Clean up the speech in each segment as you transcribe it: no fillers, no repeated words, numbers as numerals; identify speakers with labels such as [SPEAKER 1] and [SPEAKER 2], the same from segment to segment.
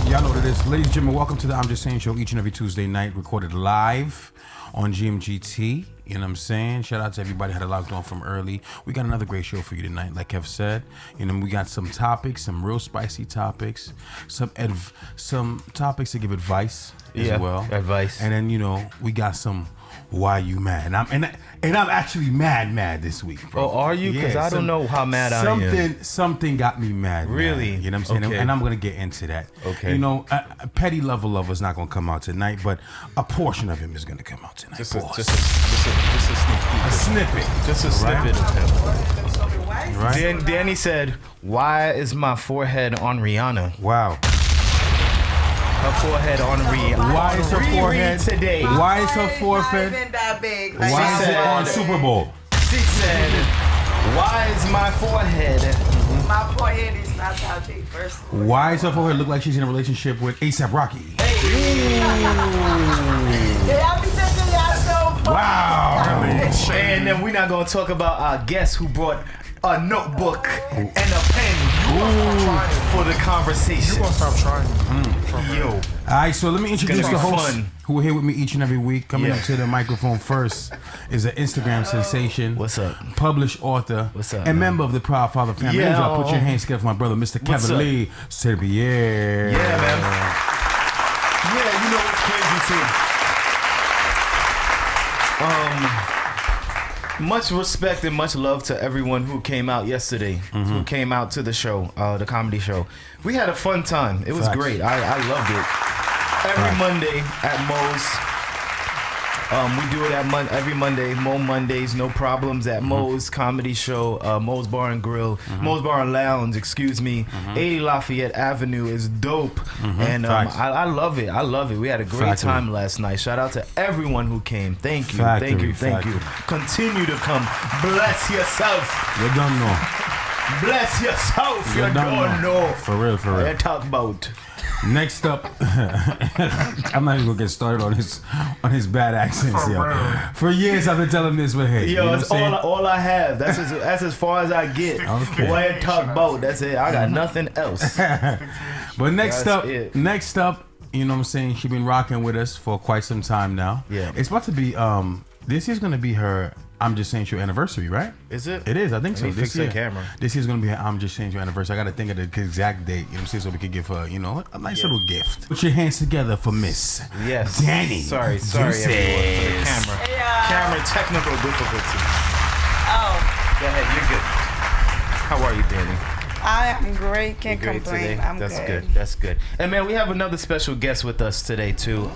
[SPEAKER 1] Y'all know what it is. Ladies and gentlemen, welcome to the I'm Just Saying show each and every Tuesday night, recorded live on GMGT. You know what I'm saying? Shout out to everybody who had it locked on from early. We got another great show for you tonight, like Kev said. You know, we got some topics, some real spicy topics, some topics to give advice as well.
[SPEAKER 2] Advice.
[SPEAKER 1] And then, you know, we got some why you mad. And I'm actually mad this week, bro.
[SPEAKER 2] Oh, are you? Because I don't know how mad I am.
[SPEAKER 1] Something got me mad.
[SPEAKER 2] Really?
[SPEAKER 1] You know what I'm saying?
[SPEAKER 2] Okay.
[SPEAKER 1] And I'm going to get into that.
[SPEAKER 2] Okay.
[SPEAKER 1] You know, Petty Lover is not going to come out tonight, but a portion of him is going to come out tonight.
[SPEAKER 2] Just a sneak peek.
[SPEAKER 1] A snippet.
[SPEAKER 2] Just a snippet of him.
[SPEAKER 1] Right?
[SPEAKER 2] Danny said, "Why is my forehead on Rihanna?"
[SPEAKER 1] Wow.
[SPEAKER 2] Her forehead on Rihanna.
[SPEAKER 1] Why is her forehead
[SPEAKER 2] today?
[SPEAKER 1] Why is her forehead?
[SPEAKER 3] Not even that big.
[SPEAKER 1] Why is it on Super Bowl?
[SPEAKER 2] She said, "Why is my forehead?"
[SPEAKER 3] My forehead is not that big, first.
[SPEAKER 1] Why does her forehead look like she's in a relationship with A$AP Rocky? Wow.
[SPEAKER 2] And then we're not gonna talk about our guest who brought a notebook and a pen for the conversation.
[SPEAKER 4] You're gonna stop trying.
[SPEAKER 2] Yo.
[SPEAKER 1] All right, so let me introduce
[SPEAKER 2] gonna
[SPEAKER 1] the
[SPEAKER 2] be
[SPEAKER 1] host
[SPEAKER 2] fun.
[SPEAKER 1] who are here with me each and every week. Coming up to the microphone first is an Instagram sensation.
[SPEAKER 2] What's up?
[SPEAKER 1] Published author.
[SPEAKER 2] What's up,
[SPEAKER 1] and
[SPEAKER 2] man?
[SPEAKER 1] member of the Proud Father family.
[SPEAKER 2] Yeah.
[SPEAKER 1] Angel, put your hands together for my brother, Mr.
[SPEAKER 2] What's
[SPEAKER 1] Kevin
[SPEAKER 2] up?
[SPEAKER 1] Lee. Serbier.
[SPEAKER 2] Yeah, man. Yeah, you know what's crazy too? Much respect and much love to everyone who came out yesterday, who came out to the show, the comedy show. We had a fun time. It was
[SPEAKER 1] Facts.
[SPEAKER 2] great. I loved it. Every Monday at Moe's. We do it at every Monday. Mo Mondays, no problems at Moe's Comedy Show, Moe's Bar and Grill, Moe's Bar and Lounge, 80 Lafayette Avenue is dope. And I love it. I love it. We had a great time last night. Shout out to everyone who came. Thank you. Thank you. Continue to come. Bless yourself.
[SPEAKER 1] You don't know.
[SPEAKER 2] Bless yourself. You don't know.
[SPEAKER 1] For real.
[SPEAKER 2] I talk about.
[SPEAKER 1] Next up, I'm not even gonna get started on his bad accents, yo. For years I've been telling him this, but hey,
[SPEAKER 2] yo,
[SPEAKER 1] you know
[SPEAKER 2] it's all I have. That's as far as I get.
[SPEAKER 1] Okay.
[SPEAKER 2] What I talk about, that's it. I got nothing else.
[SPEAKER 1] But next
[SPEAKER 2] That's
[SPEAKER 1] up, you know what I'm saying? She's been rocking with us for quite some time now.
[SPEAKER 2] Yeah.
[SPEAKER 1] It's about to be this is gonna be her I'm Just Saying Show anniversary, right?
[SPEAKER 2] Is it?
[SPEAKER 1] It is, I think
[SPEAKER 2] Let
[SPEAKER 1] so.
[SPEAKER 2] me
[SPEAKER 1] This
[SPEAKER 2] fix the
[SPEAKER 1] year.
[SPEAKER 2] camera.
[SPEAKER 1] This year's gonna be her I'm Just Saying Show anniversary. I gotta think of the exact date, you know what I'm saying, so we could give her, you know, a nice little gift. Put your hands together for Miss Danny.
[SPEAKER 2] Sorry,
[SPEAKER 1] Deuces.
[SPEAKER 2] everyone, for the camera. Camera technical difficulty.
[SPEAKER 3] Oh,
[SPEAKER 2] Go ahead, you're good. How are you, Danny?
[SPEAKER 3] I am great. Can't
[SPEAKER 2] Great
[SPEAKER 3] complain.
[SPEAKER 2] today.
[SPEAKER 3] I'm
[SPEAKER 2] That's
[SPEAKER 3] good.
[SPEAKER 2] good. That's good. And man, we have another special guest with us today too.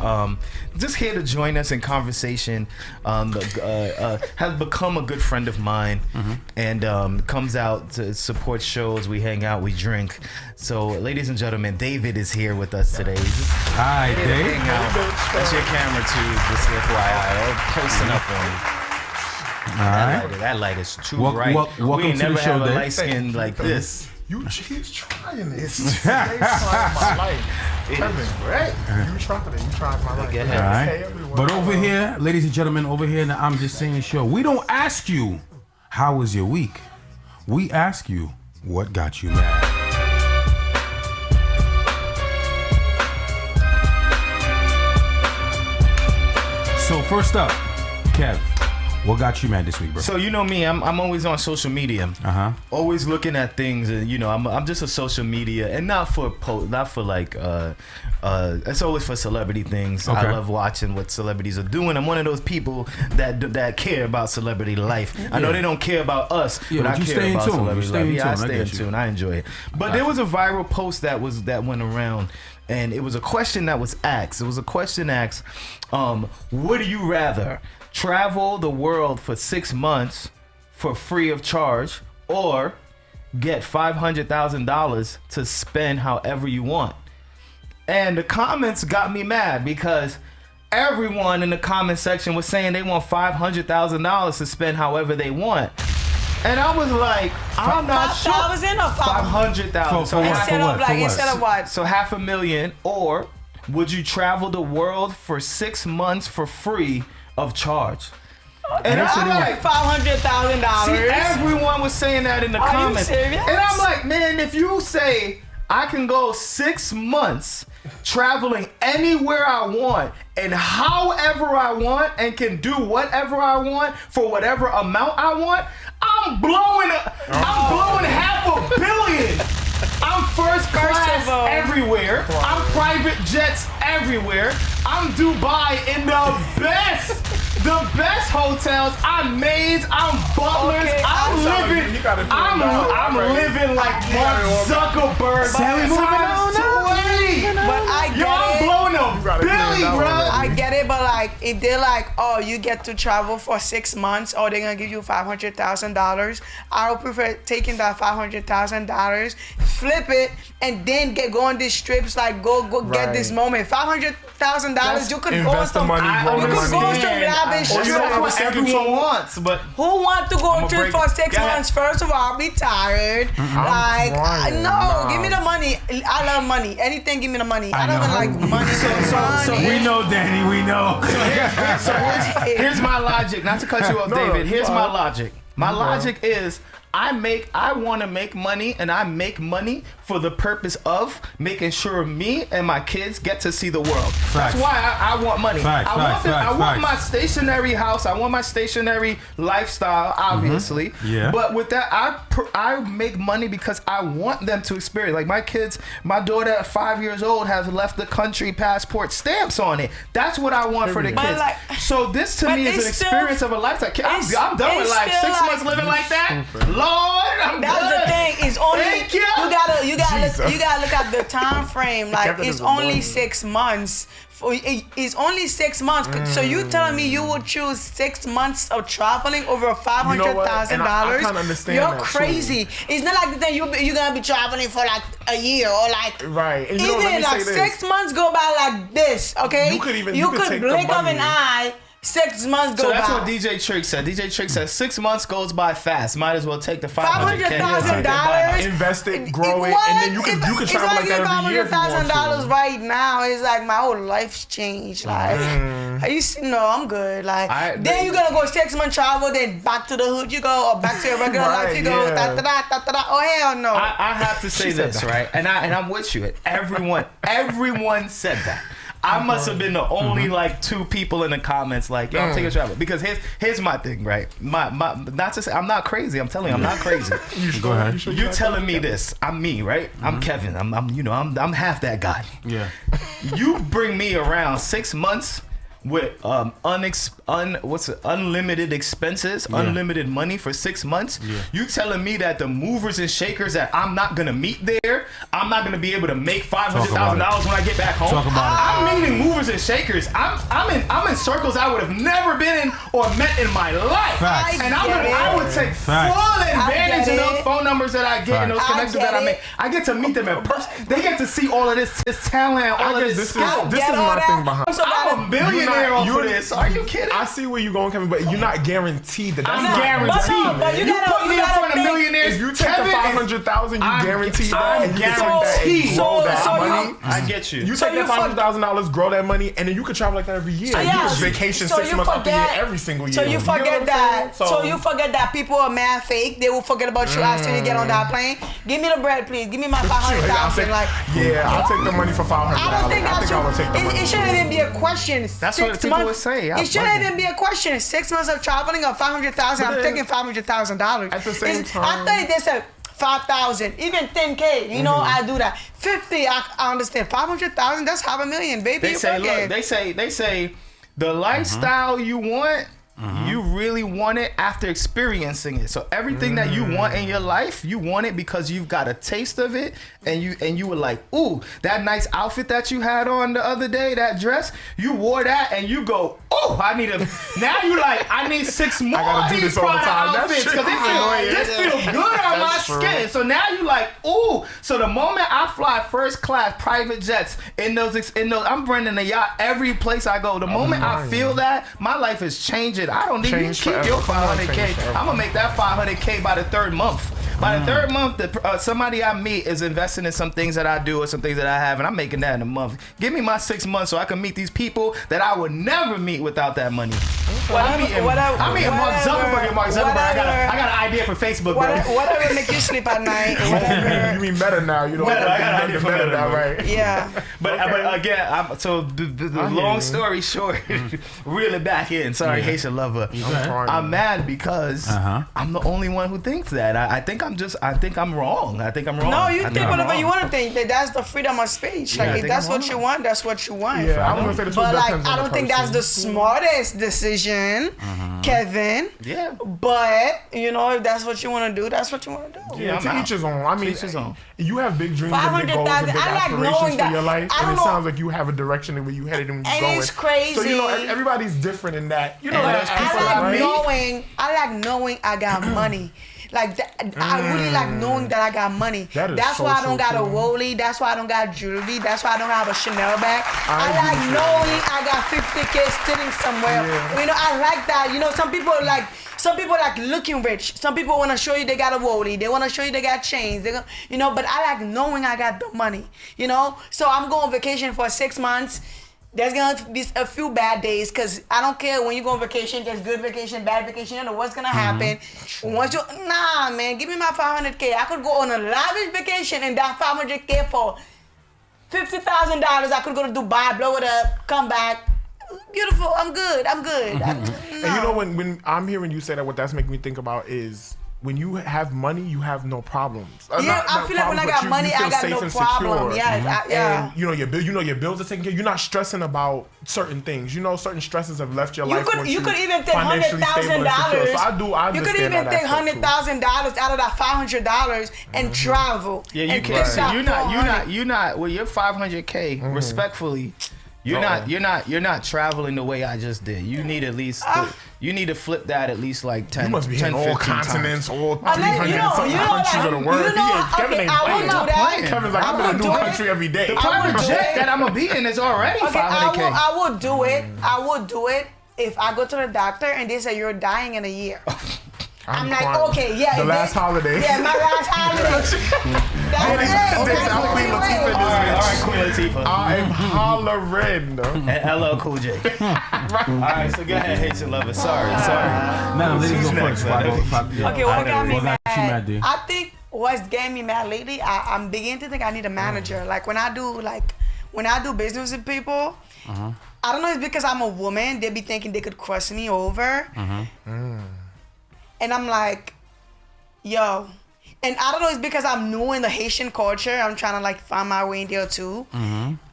[SPEAKER 2] Just here to join us in conversation. Has become a good friend of mine, and comes out to support shows. We hang out, we drink. So, ladies and gentlemen, David is here with us today.
[SPEAKER 1] Hi, Dave.
[SPEAKER 2] Hang out. That's your camera too. Just FYI, all posting up on you.
[SPEAKER 1] All right.
[SPEAKER 2] That light is too
[SPEAKER 1] Welcome
[SPEAKER 2] bright.
[SPEAKER 1] to
[SPEAKER 2] we ain't
[SPEAKER 1] the
[SPEAKER 2] never
[SPEAKER 1] show,
[SPEAKER 2] have a
[SPEAKER 1] Dave.
[SPEAKER 2] light skin like this.
[SPEAKER 4] He's trying this. He's trying my life.
[SPEAKER 2] Kevin, right?
[SPEAKER 4] You tried my life.
[SPEAKER 2] Get
[SPEAKER 1] All
[SPEAKER 2] ahead.
[SPEAKER 1] right. But over here, ladies and gentlemen, over here in the I'm Just Saying show, we don't ask you, how was your week? We ask you, what got you mad? So first up, Kev, what got you mad this week, bro?
[SPEAKER 2] So you know me, I'm always on social media. Always looking at things, and you know, I'm just a social media, and not for like it's always for celebrity things.
[SPEAKER 1] Okay.
[SPEAKER 2] I love watching what celebrities are doing. I'm one of those people that care about celebrity life. I know they don't care about us,
[SPEAKER 1] Yeah,
[SPEAKER 2] but I
[SPEAKER 1] but you
[SPEAKER 2] care
[SPEAKER 1] stay in
[SPEAKER 2] about
[SPEAKER 1] tune.
[SPEAKER 2] celebrity
[SPEAKER 1] You stay
[SPEAKER 2] life.
[SPEAKER 1] in
[SPEAKER 2] Yeah, I
[SPEAKER 1] tune. I
[SPEAKER 2] stay in
[SPEAKER 1] get you.
[SPEAKER 2] tune. I enjoy it. But there was a viral post that went around. And it was a question that was asked. It was a question asked, would you rather travel the world for 6 months for free of charge, or get $500,000 to spend however you want? And the comments got me mad because everyone in the comment section was saying they want $500,000 to spend however they want. And I was like, I'm not sure.
[SPEAKER 3] $5,000 or
[SPEAKER 2] $500,000.
[SPEAKER 1] For what?
[SPEAKER 3] Instead of what?
[SPEAKER 2] So $500,000, or would you travel the world for 6 months for free of charge? And I'm like,
[SPEAKER 3] $500,000.
[SPEAKER 2] see, everyone was saying that in the comments.
[SPEAKER 3] Are you serious?
[SPEAKER 2] And I'm like, man, if you say I can go 6 months traveling anywhere I want and however I want and can do whatever I want for whatever amount I want, I'm blowing $500 million. I'm first class
[SPEAKER 3] of all-
[SPEAKER 2] everywhere. I'm private jets everywhere. I'm Dubai in the best hotels. I'm maids. I'm butlers.
[SPEAKER 3] Okay,
[SPEAKER 2] I'm living.
[SPEAKER 4] you gotta do it
[SPEAKER 2] I'm
[SPEAKER 4] now, right?
[SPEAKER 2] living like Mark Zuckerberg.
[SPEAKER 1] Say we moving on now.
[SPEAKER 3] But I
[SPEAKER 2] Yo, I'm
[SPEAKER 3] get it.
[SPEAKER 2] blowing
[SPEAKER 4] gotta
[SPEAKER 2] a
[SPEAKER 4] do it
[SPEAKER 2] billy,
[SPEAKER 4] now,
[SPEAKER 2] bro.
[SPEAKER 4] man.
[SPEAKER 3] I get it, but like if they're like, oh, you get to travel for 6 months, or they're gonna give you $500,000, I would prefer taking that $500,000, flip it, and then go on these trips. Like go get this
[SPEAKER 4] Right.
[SPEAKER 3] moment. $500,000, you could go on
[SPEAKER 4] Invest the
[SPEAKER 3] some.
[SPEAKER 4] money,
[SPEAKER 2] I
[SPEAKER 4] grow the
[SPEAKER 3] You could go on
[SPEAKER 4] money.
[SPEAKER 3] some lavish
[SPEAKER 2] Or you
[SPEAKER 3] trips.
[SPEAKER 2] that's what
[SPEAKER 4] Second
[SPEAKER 2] everyone
[SPEAKER 4] tour.
[SPEAKER 2] wants, but
[SPEAKER 3] Who want to go on
[SPEAKER 2] I'ma
[SPEAKER 3] trip
[SPEAKER 2] break
[SPEAKER 3] for
[SPEAKER 2] it.
[SPEAKER 3] 6
[SPEAKER 2] Go ahead.
[SPEAKER 3] months? First of all, I'll be tired. Like,
[SPEAKER 4] crying.
[SPEAKER 3] no,
[SPEAKER 4] Nah.
[SPEAKER 3] give me the money. I love money. Anything, give me the money. I don't
[SPEAKER 1] know.
[SPEAKER 3] even like money.
[SPEAKER 2] so
[SPEAKER 1] We know, Danny. We know.
[SPEAKER 2] here's my logic. Not to cut you off,
[SPEAKER 4] No,
[SPEAKER 2] David. Here's my
[SPEAKER 4] fine.
[SPEAKER 2] logic. My logic is I want to make money, and I make money for the purpose of making sure me and my kids get to see the world.
[SPEAKER 1] Facts.
[SPEAKER 2] That's why I want money.
[SPEAKER 1] Facts,
[SPEAKER 2] I want
[SPEAKER 1] facts, facts,
[SPEAKER 2] I want my
[SPEAKER 1] facts.
[SPEAKER 2] stationary house. I want my stationary lifestyle, obviously.
[SPEAKER 1] Yeah.
[SPEAKER 2] But with that, I make money because I want them to experience. Like my kids, my daughter at 5 years old has left the country passport stamps on it. That's what I want for the
[SPEAKER 3] But
[SPEAKER 2] kids.
[SPEAKER 3] like-
[SPEAKER 2] So this to
[SPEAKER 3] but
[SPEAKER 2] me is
[SPEAKER 3] it's
[SPEAKER 2] an
[SPEAKER 3] still-
[SPEAKER 2] experience of a lifetime. I'm done with
[SPEAKER 3] it's
[SPEAKER 2] life.
[SPEAKER 3] still
[SPEAKER 2] 6
[SPEAKER 3] like-
[SPEAKER 2] months living like that. Lord, I'm
[SPEAKER 3] That's
[SPEAKER 2] good.
[SPEAKER 3] the thing. It's only
[SPEAKER 2] Thank you.
[SPEAKER 3] you gotta
[SPEAKER 4] Jesus.
[SPEAKER 3] you gotta look at the time frame. Like
[SPEAKER 4] Kevin
[SPEAKER 3] it's
[SPEAKER 4] is
[SPEAKER 3] only
[SPEAKER 4] annoying.
[SPEAKER 3] 6 months. It's only 6 months. So you telling me you would choose 6 months of traveling over $500,000?
[SPEAKER 4] And I kinda understand
[SPEAKER 3] You're
[SPEAKER 4] that, too.
[SPEAKER 3] crazy. It's not like the thing you're gonna be traveling for like a year or like
[SPEAKER 4] Right. And you know, let
[SPEAKER 3] even
[SPEAKER 4] me
[SPEAKER 3] like
[SPEAKER 4] say
[SPEAKER 3] 6
[SPEAKER 4] this.
[SPEAKER 3] months go by like this. Okay,
[SPEAKER 4] You could even-
[SPEAKER 3] you
[SPEAKER 4] you could
[SPEAKER 3] could
[SPEAKER 4] take the
[SPEAKER 3] blink of
[SPEAKER 4] money.
[SPEAKER 3] an eye. 6 months go
[SPEAKER 2] So that's
[SPEAKER 3] by.
[SPEAKER 2] what DJ Trick said. DJ Trick said 6 months goes by fast. Might as well take the $500,000.
[SPEAKER 3] $500,000.
[SPEAKER 4] Invest it, grow it,
[SPEAKER 3] What?
[SPEAKER 4] and then you can
[SPEAKER 3] It's
[SPEAKER 4] travel like that every year if you want
[SPEAKER 3] $500,000
[SPEAKER 4] to.
[SPEAKER 3] right now. It's like my whole life's changed. Like, I used to know I'm good. Like, then you're gonna go 6 month travel, then back to the hood you go, or back to your regular
[SPEAKER 4] Right,
[SPEAKER 3] life you go.
[SPEAKER 4] yeah.
[SPEAKER 3] Da, da, da, da, da, da. Oh hell no.
[SPEAKER 2] I have to say this, right? And I'm with you. Everyone said that. I must have been the only like 2 people in the comments like, yo, I'm taking a travel. Because here's my thing, right? My not to say I'm not crazy. I'm telling you, I'm not crazy.
[SPEAKER 1] Go ahead.
[SPEAKER 2] You telling me this? I'm me, right? I'm Kevin. I'm half that guy.
[SPEAKER 1] Yeah.
[SPEAKER 2] You bring me around 6 months with unlimited expenses, unlimited money for 6 months. You telling me that the movers and shakers that I'm not gonna meet there, I'm not gonna be able to make $500,000 when I get back home.
[SPEAKER 1] Talk about it.
[SPEAKER 2] I'm meeting movers and shakers. I'm in circles I would have never been in or met in my life.
[SPEAKER 1] Facts.
[SPEAKER 2] And I would take
[SPEAKER 1] Facts.
[SPEAKER 2] full advantage
[SPEAKER 3] get
[SPEAKER 2] of those
[SPEAKER 3] it.
[SPEAKER 2] phone numbers that I get and those
[SPEAKER 3] Facts.
[SPEAKER 2] connections
[SPEAKER 3] I
[SPEAKER 2] that I
[SPEAKER 3] get
[SPEAKER 2] make.
[SPEAKER 3] it.
[SPEAKER 2] I get to meet them in person. They get to see all of this talent, all of
[SPEAKER 4] guess
[SPEAKER 2] this
[SPEAKER 4] this is-
[SPEAKER 2] skill.
[SPEAKER 4] this
[SPEAKER 3] Get
[SPEAKER 4] is
[SPEAKER 3] all
[SPEAKER 4] my
[SPEAKER 3] that.
[SPEAKER 4] thing behind-
[SPEAKER 3] So
[SPEAKER 2] I'm a millionaire off of
[SPEAKER 4] you're-
[SPEAKER 2] this. Are you kidding?
[SPEAKER 4] I see where you're going, Kevin, but you're not guaranteed that. That's
[SPEAKER 2] I'm
[SPEAKER 4] not
[SPEAKER 2] guaranteed.
[SPEAKER 3] But you
[SPEAKER 2] You
[SPEAKER 3] gotta-
[SPEAKER 2] put
[SPEAKER 3] you
[SPEAKER 2] me in
[SPEAKER 3] gotta
[SPEAKER 2] front of
[SPEAKER 3] think-
[SPEAKER 2] millionaires.
[SPEAKER 4] If you take
[SPEAKER 2] Kevin
[SPEAKER 4] the
[SPEAKER 2] is-
[SPEAKER 4] 500,000, you
[SPEAKER 2] I'm
[SPEAKER 4] guarantee that,
[SPEAKER 2] I'm
[SPEAKER 4] and you can take that
[SPEAKER 2] guaranteed.
[SPEAKER 4] and grow that
[SPEAKER 3] So you-
[SPEAKER 4] money.
[SPEAKER 2] I get you.
[SPEAKER 4] You
[SPEAKER 3] So
[SPEAKER 4] take
[SPEAKER 3] you
[SPEAKER 4] that $500,000, grow that money, and then you can travel like that every year. You
[SPEAKER 3] Yeah.
[SPEAKER 4] can vacation
[SPEAKER 3] So
[SPEAKER 4] 6
[SPEAKER 3] you
[SPEAKER 4] months out the year
[SPEAKER 3] forget-
[SPEAKER 4] every single year.
[SPEAKER 3] So you
[SPEAKER 4] know
[SPEAKER 3] forget
[SPEAKER 4] what I'm
[SPEAKER 3] that.
[SPEAKER 4] saying?
[SPEAKER 3] So you forget that people are mad fake. They will forget about you after you get on that plane. Give me the bread, please. Give me my
[SPEAKER 4] I'll
[SPEAKER 3] 500,000.
[SPEAKER 4] take-
[SPEAKER 3] Like,
[SPEAKER 4] yeah, I'll take the money for $500.
[SPEAKER 3] I don't think
[SPEAKER 4] I
[SPEAKER 3] that
[SPEAKER 4] think I would take the
[SPEAKER 3] should.
[SPEAKER 4] money.
[SPEAKER 3] It shouldn't even be a question.
[SPEAKER 2] That's
[SPEAKER 3] 6
[SPEAKER 2] what people
[SPEAKER 3] months,
[SPEAKER 2] would say.
[SPEAKER 3] It shouldn't even be a question. 6 months of traveling or 500,000.
[SPEAKER 4] But
[SPEAKER 3] I'm
[SPEAKER 4] then-
[SPEAKER 3] taking $500,000.
[SPEAKER 4] At the same
[SPEAKER 3] I
[SPEAKER 4] time-
[SPEAKER 3] think they said 5,000, even 10K. You know, I do that. 50, I understand. 500,000, that's $500,000, baby.
[SPEAKER 2] They
[SPEAKER 3] You
[SPEAKER 2] say,
[SPEAKER 3] fucking-
[SPEAKER 2] look, they say the lifestyle you want, you really want it after experiencing it. So everything that you want in your life, you want it because you've got a taste of it, and you were like, ooh, that nice outfit that you had on the other day, that dress, you wore that, and you go, oh, I need a. Now you like, I need 6 more.
[SPEAKER 4] gotta
[SPEAKER 2] of
[SPEAKER 4] do
[SPEAKER 2] these
[SPEAKER 4] this all the
[SPEAKER 2] Prada
[SPEAKER 4] time. That
[SPEAKER 2] outfits
[SPEAKER 4] shit
[SPEAKER 2] because
[SPEAKER 4] is annoying.
[SPEAKER 2] this feels good on my
[SPEAKER 4] That's true.
[SPEAKER 2] skin. So now you like, ooh. So the moment I fly first class private jets in those, I'm renting a yacht every place I go. The moment I feel that, my life is changing. I don't need you to
[SPEAKER 4] Change
[SPEAKER 2] keep
[SPEAKER 4] forever.
[SPEAKER 2] your
[SPEAKER 4] Come on, change
[SPEAKER 2] 500K.
[SPEAKER 4] forever.
[SPEAKER 2] I'm gonna make that 500K by the 3rd month. By the third month, somebody I meet is investing in some things that I do or some things that I have, and I'm making that in a month. Give me my 6 months so I can meet these people that I would never meet without that money. I'm meeting Mark Zuckerberg and Mark Zuckerberg. I got an idea for Facebook, bro.
[SPEAKER 3] Whatever make you sleep at night. Whatever.
[SPEAKER 4] You mean Meta now? You don't
[SPEAKER 2] Meta, I got an
[SPEAKER 4] have
[SPEAKER 2] idea
[SPEAKER 4] to
[SPEAKER 2] for
[SPEAKER 4] Meta
[SPEAKER 2] Meta,
[SPEAKER 4] now,
[SPEAKER 2] bro.
[SPEAKER 4] right?
[SPEAKER 3] Yeah.
[SPEAKER 2] But again, the long story short, reel it back in. Sorry, Haitian lover. I'm mad because I'm the only one who thinks that. I think I'm wrong.
[SPEAKER 3] No, you think whatever you want to think. That's the freedom of speech. Like if that's what you want, that's what you want.
[SPEAKER 4] Yeah, I'm gonna say the truth.
[SPEAKER 3] But like,
[SPEAKER 4] depends on
[SPEAKER 3] I don't think that's the smartest decision, Kevin.
[SPEAKER 2] Yeah.
[SPEAKER 3] But if that's what you want to do, that's what you want to do.
[SPEAKER 4] Yeah, to each his own. I mean, you have big dreams and big goals and big
[SPEAKER 3] 500,000. I like knowing
[SPEAKER 4] aspirations for
[SPEAKER 3] that-
[SPEAKER 4] your life,
[SPEAKER 3] I
[SPEAKER 4] and
[SPEAKER 3] don't
[SPEAKER 4] it
[SPEAKER 3] know-
[SPEAKER 4] sounds like you have a direction in where you headed and where you're
[SPEAKER 3] And
[SPEAKER 4] going.
[SPEAKER 3] it's crazy.
[SPEAKER 4] So everybody's different in that.
[SPEAKER 2] And
[SPEAKER 3] But
[SPEAKER 2] there's people
[SPEAKER 3] I
[SPEAKER 2] like
[SPEAKER 3] like
[SPEAKER 2] me.
[SPEAKER 3] knowing I got money. Like I really like knowing that I got money.
[SPEAKER 4] That is
[SPEAKER 3] That's
[SPEAKER 4] so,
[SPEAKER 3] why I don't
[SPEAKER 4] so
[SPEAKER 3] got a
[SPEAKER 4] true.
[SPEAKER 3] Rollie. That's why I don't got jewelry. That's why I don't have a Chanel bag. I
[SPEAKER 4] I
[SPEAKER 3] like
[SPEAKER 4] do too.
[SPEAKER 3] knowing I got 50K sitting somewhere.
[SPEAKER 4] Yeah.
[SPEAKER 3] I like that. Some people like looking rich. Some people want to show you they got a Rollie. They want to show you they got chains. But I like knowing I got the money. So I'm going on vacation for 6 months. There's gonna be a few bad days because I don't care when you go on vacation. There's good vacation, bad vacation. You know what's gonna happen. Once man, give me my 500K. I could go on a lavish vacation and that 500K for $50,000. I could go to Dubai, blow it up, come back. Beautiful. I'm good.
[SPEAKER 4] And when I'm hearing you say that, what that's making me think about is when you have money, you have no problems.
[SPEAKER 3] Yeah, I feel like when I got money, I got no problem. Yeah,
[SPEAKER 4] And your bills are taken care of. You're not stressing about certain things. Certain stresses have left your life.
[SPEAKER 3] You could even take
[SPEAKER 4] financially stable and secure.
[SPEAKER 3] $100,000.
[SPEAKER 4] So I
[SPEAKER 3] you could
[SPEAKER 4] understand
[SPEAKER 3] even
[SPEAKER 4] that
[SPEAKER 3] take
[SPEAKER 4] aspect too.
[SPEAKER 3] $100,000 out of that $500 and travel.
[SPEAKER 2] Yeah, you
[SPEAKER 3] and
[SPEAKER 2] can't.
[SPEAKER 3] take that
[SPEAKER 2] You're not. With your 500K, respectfully, you're not traveling the way I just did. You need at least. You need to flip that at least like 10.
[SPEAKER 4] You must be
[SPEAKER 2] 10,
[SPEAKER 4] in all
[SPEAKER 2] 15
[SPEAKER 4] continents,
[SPEAKER 2] times.
[SPEAKER 4] all 300 and something countries of the world. Kevin ain't
[SPEAKER 3] I would
[SPEAKER 4] playing.
[SPEAKER 3] do that.
[SPEAKER 4] Kevin's like, I'm in a new country every day.
[SPEAKER 2] The private
[SPEAKER 3] do
[SPEAKER 2] jet
[SPEAKER 3] it.
[SPEAKER 2] that I'm gonna be in is already 500K.
[SPEAKER 3] I would do it. I would do it if I go to the doctor and they say you're dying in a year. I'm like,
[SPEAKER 4] crying.
[SPEAKER 3] okay, yeah.
[SPEAKER 4] The last holiday.
[SPEAKER 3] Yeah, my last holiday. That's it.
[SPEAKER 4] I'm Queen Latifah in this bitch.
[SPEAKER 2] All right, Queen Latifah.
[SPEAKER 4] I'm hollering.
[SPEAKER 2] And LL Cool J. All right, so go ahead, Haitian lover. Sorry.
[SPEAKER 1] No, ladies
[SPEAKER 2] Who's
[SPEAKER 1] go
[SPEAKER 2] next,
[SPEAKER 1] first.
[SPEAKER 2] man?
[SPEAKER 3] Okay, what got me
[SPEAKER 1] What
[SPEAKER 3] mad?
[SPEAKER 1] got you mad, D?
[SPEAKER 3] I think what's getting me mad lately, I'm beginning to think I need a manager. Like when I do business with people, I don't know if it's because I'm a woman, they be thinking they could cross me over. And I'm like, yo. And I don't know, it's because I'm new in the Haitian culture. I'm trying to like find my way in there too.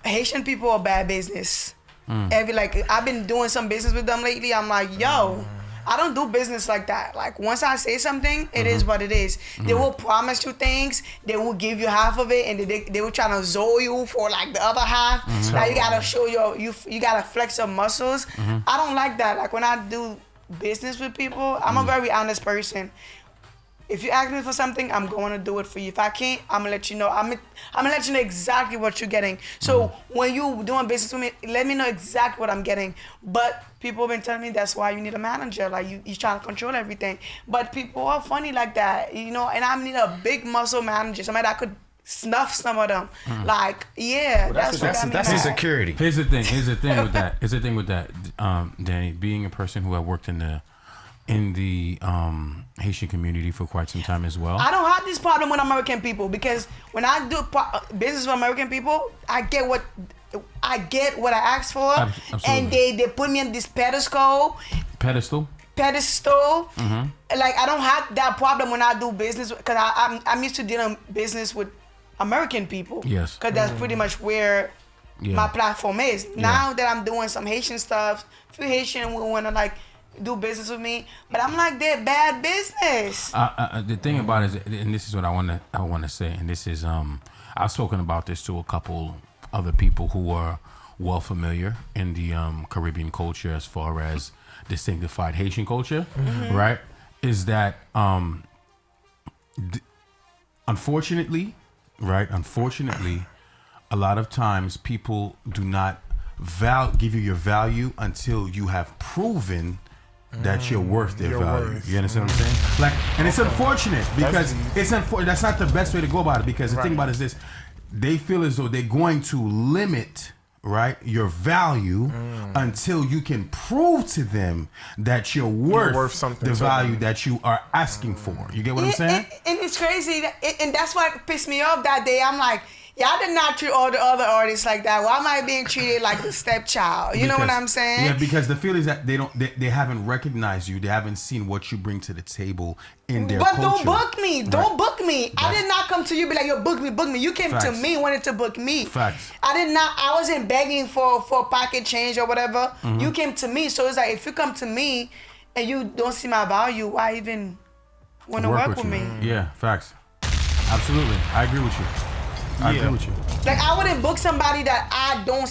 [SPEAKER 3] Haitian people are bad business. I've been doing some business with them lately. I'm like, yo, I don't do business like that. Like once I say something, it is what it is. They will promise you things. They will give you half of it, and they will try to zone you for like the other half. Now you gotta show you gotta flex your muscles. I don't like that. Like when I do business with people, I'm a very honest person. If you ask me for something, I'm going to do it for you. If I can't, I'm gonna let you know. I'm gonna let you know exactly what you're getting. So when you doing business with me, let me know exactly what I'm getting. But people have been telling me that's why you need a manager. Like you're trying to control everything. But people are funny like that, And I need a big muscle manager, somebody that could snuff some of them. Like, yeah, that's what got me
[SPEAKER 2] That's
[SPEAKER 3] mad.
[SPEAKER 2] insecurity.
[SPEAKER 1] Here's the thing with that. Danny, being a person who had worked in the Haitian community for quite some time as well.
[SPEAKER 3] I don't have this problem with American people because when I do business with American people, I get what I asked for,
[SPEAKER 1] Absolutely.
[SPEAKER 3] and they put me in this pedestal.
[SPEAKER 1] Pedestal.
[SPEAKER 3] Like I don't have that problem when I do business because I'm used to dealing business with American people.
[SPEAKER 1] Yes.
[SPEAKER 3] Because that's pretty much where my platform is. Now that I'm doing some Haitian stuff, few Haitian will want to like do business with me, but I'm like, they're bad business.
[SPEAKER 1] The thing about it is, and this is what I want to say, and this is I've spoken about this to a couple other people who are well familiar in the Caribbean culture as far as the sanctified Haitian culture, right? Is that unfortunately, a lot of times people do not give you your value until you have proven that you're worth their
[SPEAKER 4] You're
[SPEAKER 1] value.
[SPEAKER 4] worth.
[SPEAKER 1] You understand what I'm saying? Like, and it's unfortunate because that's not the best way to go about it, because the thing about it is this: they feel as though they're going to limit, right, your value until you can prove to them that you're worth
[SPEAKER 4] something
[SPEAKER 1] the
[SPEAKER 4] to
[SPEAKER 1] value
[SPEAKER 4] them.
[SPEAKER 1] that you are asking for. You get what I'm saying?
[SPEAKER 3] And it's crazy, and that's what pissed me off that day. I'm like, y'all did not treat all the other artists like that. Why am I being treated like the stepchild? You know what I'm saying?
[SPEAKER 1] Yeah, because the feeling is that they haven't recognized you. They haven't seen what you bring to the table in their
[SPEAKER 3] But
[SPEAKER 1] culture.
[SPEAKER 3] don't book me. Don't book me. I did not come to you and be like, yo, book me, book me. You came to
[SPEAKER 1] Facts.
[SPEAKER 3] me, wanted to book me.
[SPEAKER 1] Facts.
[SPEAKER 3] I wasn't begging for pocket change or whatever.
[SPEAKER 1] Mm-hmm.
[SPEAKER 3] You came to me. So it's like, if you come to me and you don't see my value, why even want to work with
[SPEAKER 1] you.
[SPEAKER 3] me?
[SPEAKER 1] Yeah, facts. Absolutely. I agree with you. I agree with you.
[SPEAKER 3] Like, I wouldn't book somebody that I don't...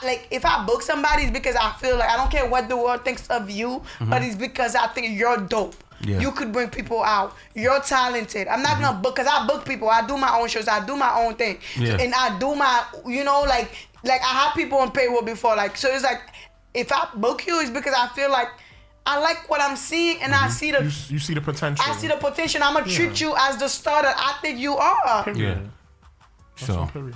[SPEAKER 3] Like, if I book somebody, it's because I feel like, I don't care what the world thinks of you, but it's because I think you're dope.
[SPEAKER 1] Yeah.
[SPEAKER 3] You could bring people out. You're talented. I'm not gonna book, because I book people. I do my own shows. I do my own thing.
[SPEAKER 1] Yeah.
[SPEAKER 3] And I do my, like I had people on payroll before. Like, so it's like, if I book you, it's because I feel like I like what I'm seeing, and I see the...
[SPEAKER 4] You see the potential.
[SPEAKER 3] I see the potential. I'm gonna treat you as the star that I think you are.
[SPEAKER 1] Yeah. So,
[SPEAKER 4] Period.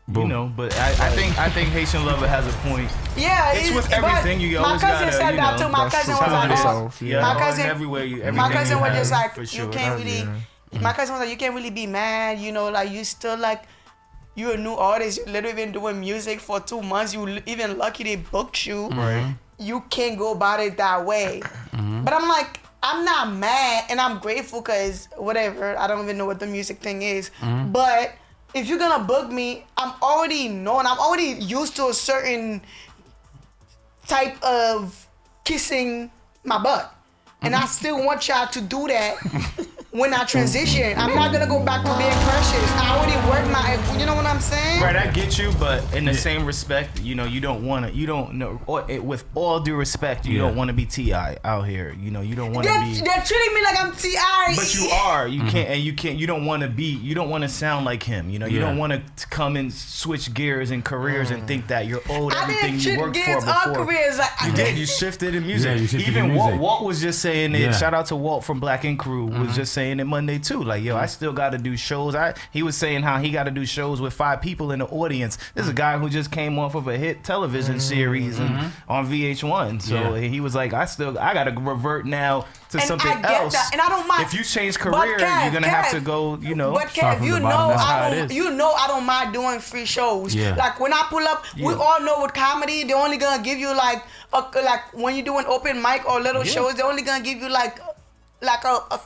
[SPEAKER 1] boom.
[SPEAKER 2] You know, but I think Haitian Lover has a point.
[SPEAKER 3] Yeah,
[SPEAKER 2] It's with
[SPEAKER 3] but
[SPEAKER 2] everything, you
[SPEAKER 3] my
[SPEAKER 2] always
[SPEAKER 3] cousin
[SPEAKER 2] gotta,
[SPEAKER 3] said
[SPEAKER 2] you
[SPEAKER 3] that
[SPEAKER 2] know,
[SPEAKER 3] too. My
[SPEAKER 4] that's
[SPEAKER 3] cousin
[SPEAKER 4] true.
[SPEAKER 3] was like,
[SPEAKER 4] Yourself,
[SPEAKER 2] Yeah,
[SPEAKER 3] my cousin,
[SPEAKER 2] everywhere you,
[SPEAKER 3] my cousin was just like,
[SPEAKER 2] for
[SPEAKER 3] you
[SPEAKER 2] sure.
[SPEAKER 3] can't really. My cousin was like, you can't really be mad. You know, like you still like, you're a new artist. You literally been doing music for 2 months. You even lucky they booked you.
[SPEAKER 2] Right.
[SPEAKER 3] You can't go about it that way. But I'm like, I'm not mad, and I'm grateful because whatever. I don't even know what the music thing is, but if you're gonna book me, I'm already known. I'm already used to a certain type of kissing my butt. And I still want y'all to do that when I transition. I'm not gonna go back to being precious. I already worked my, you know what I'm saying?
[SPEAKER 2] Right, I get you, but in the same respect, you know, you don't know, with all due respect, you don't want to be T.I. out here. You know, you don't want to be.
[SPEAKER 3] They're treating me like I'm T.I.
[SPEAKER 2] But you are. You can't. You don't want to be. You don't want to sound like him. You know. You don't want to come and switch gears and careers and think that you're owed
[SPEAKER 3] I
[SPEAKER 2] everything
[SPEAKER 3] didn't
[SPEAKER 2] you
[SPEAKER 3] treat
[SPEAKER 2] worked for
[SPEAKER 3] kids
[SPEAKER 2] before.
[SPEAKER 3] or careers like
[SPEAKER 2] You did. You shifted in music.
[SPEAKER 1] Yeah, you shifted
[SPEAKER 2] Even
[SPEAKER 1] in music.
[SPEAKER 2] Walt was just saying it.
[SPEAKER 1] Yeah.
[SPEAKER 2] Shout out to Walt from Black Ink Crew was just saying it Monday too. Like, yo, I still got to do shows. He was saying how he got to do shows with 5 people in the audience. This is a guy who just came off of a hit television series and on VH1. So
[SPEAKER 1] Yeah.
[SPEAKER 2] he was like, I got to revert now to
[SPEAKER 3] And
[SPEAKER 2] something
[SPEAKER 3] I get
[SPEAKER 2] else.
[SPEAKER 3] that, and I don't mind.
[SPEAKER 2] If you change
[SPEAKER 3] But
[SPEAKER 2] career,
[SPEAKER 3] Kev,
[SPEAKER 2] you're gonna have
[SPEAKER 3] Kev,
[SPEAKER 2] to go. You know.
[SPEAKER 3] But
[SPEAKER 1] Start
[SPEAKER 3] Kev,
[SPEAKER 1] from
[SPEAKER 3] you
[SPEAKER 1] the
[SPEAKER 3] know
[SPEAKER 1] bottom. That's
[SPEAKER 2] how
[SPEAKER 3] I
[SPEAKER 2] it
[SPEAKER 3] don't.
[SPEAKER 2] is.
[SPEAKER 3] You know I don't mind doing free shows.
[SPEAKER 1] Yeah.
[SPEAKER 3] Like when I pull up, we
[SPEAKER 2] Yeah.
[SPEAKER 3] all know with comedy they only gonna give you like when you do an open mic or little shows, they only gonna give you like a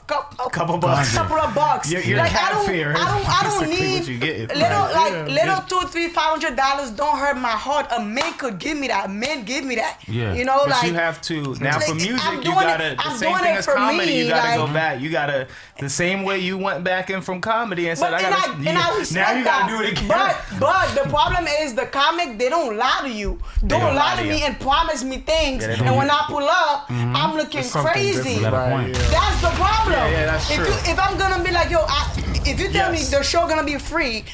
[SPEAKER 2] Couple bucks.
[SPEAKER 3] couple of bucks.
[SPEAKER 2] You're
[SPEAKER 3] like,
[SPEAKER 2] cat fair.
[SPEAKER 3] I don't
[SPEAKER 2] Basically
[SPEAKER 3] need
[SPEAKER 2] what you getting.
[SPEAKER 3] little
[SPEAKER 2] Right.
[SPEAKER 3] little $200, $300, $500 don't hurt my heart. A man could give me that. Men give me that.
[SPEAKER 1] Yeah.
[SPEAKER 3] You know,
[SPEAKER 2] But
[SPEAKER 3] like
[SPEAKER 2] you have to now for
[SPEAKER 3] like,
[SPEAKER 2] music.
[SPEAKER 3] I'm
[SPEAKER 2] You
[SPEAKER 3] doing
[SPEAKER 2] gotta
[SPEAKER 3] it-
[SPEAKER 2] the
[SPEAKER 3] I'm
[SPEAKER 2] same
[SPEAKER 3] doing
[SPEAKER 2] thing
[SPEAKER 3] it
[SPEAKER 2] as
[SPEAKER 3] for
[SPEAKER 2] comedy.
[SPEAKER 3] me,
[SPEAKER 2] You gotta
[SPEAKER 3] like-
[SPEAKER 2] go back. You gotta the same way you went back in from comedy and said,
[SPEAKER 3] But
[SPEAKER 2] I gotta.
[SPEAKER 3] I respect
[SPEAKER 2] now you gotta
[SPEAKER 3] that.
[SPEAKER 2] do it again.
[SPEAKER 3] But the problem is the comic, they don't lie to you. Don't lie to me and promise me things.
[SPEAKER 2] Yeah, they
[SPEAKER 3] And
[SPEAKER 2] don't.
[SPEAKER 3] when I pull up, I'm looking
[SPEAKER 4] Something
[SPEAKER 3] crazy.
[SPEAKER 4] different,
[SPEAKER 1] Got a
[SPEAKER 4] right,
[SPEAKER 1] point.
[SPEAKER 4] yeah.
[SPEAKER 3] That's the problem.
[SPEAKER 2] Yeah, that's
[SPEAKER 3] if
[SPEAKER 2] true.
[SPEAKER 3] if I'm gonna be like, yo, if you tell me
[SPEAKER 2] Yes.
[SPEAKER 3] the show gonna be free,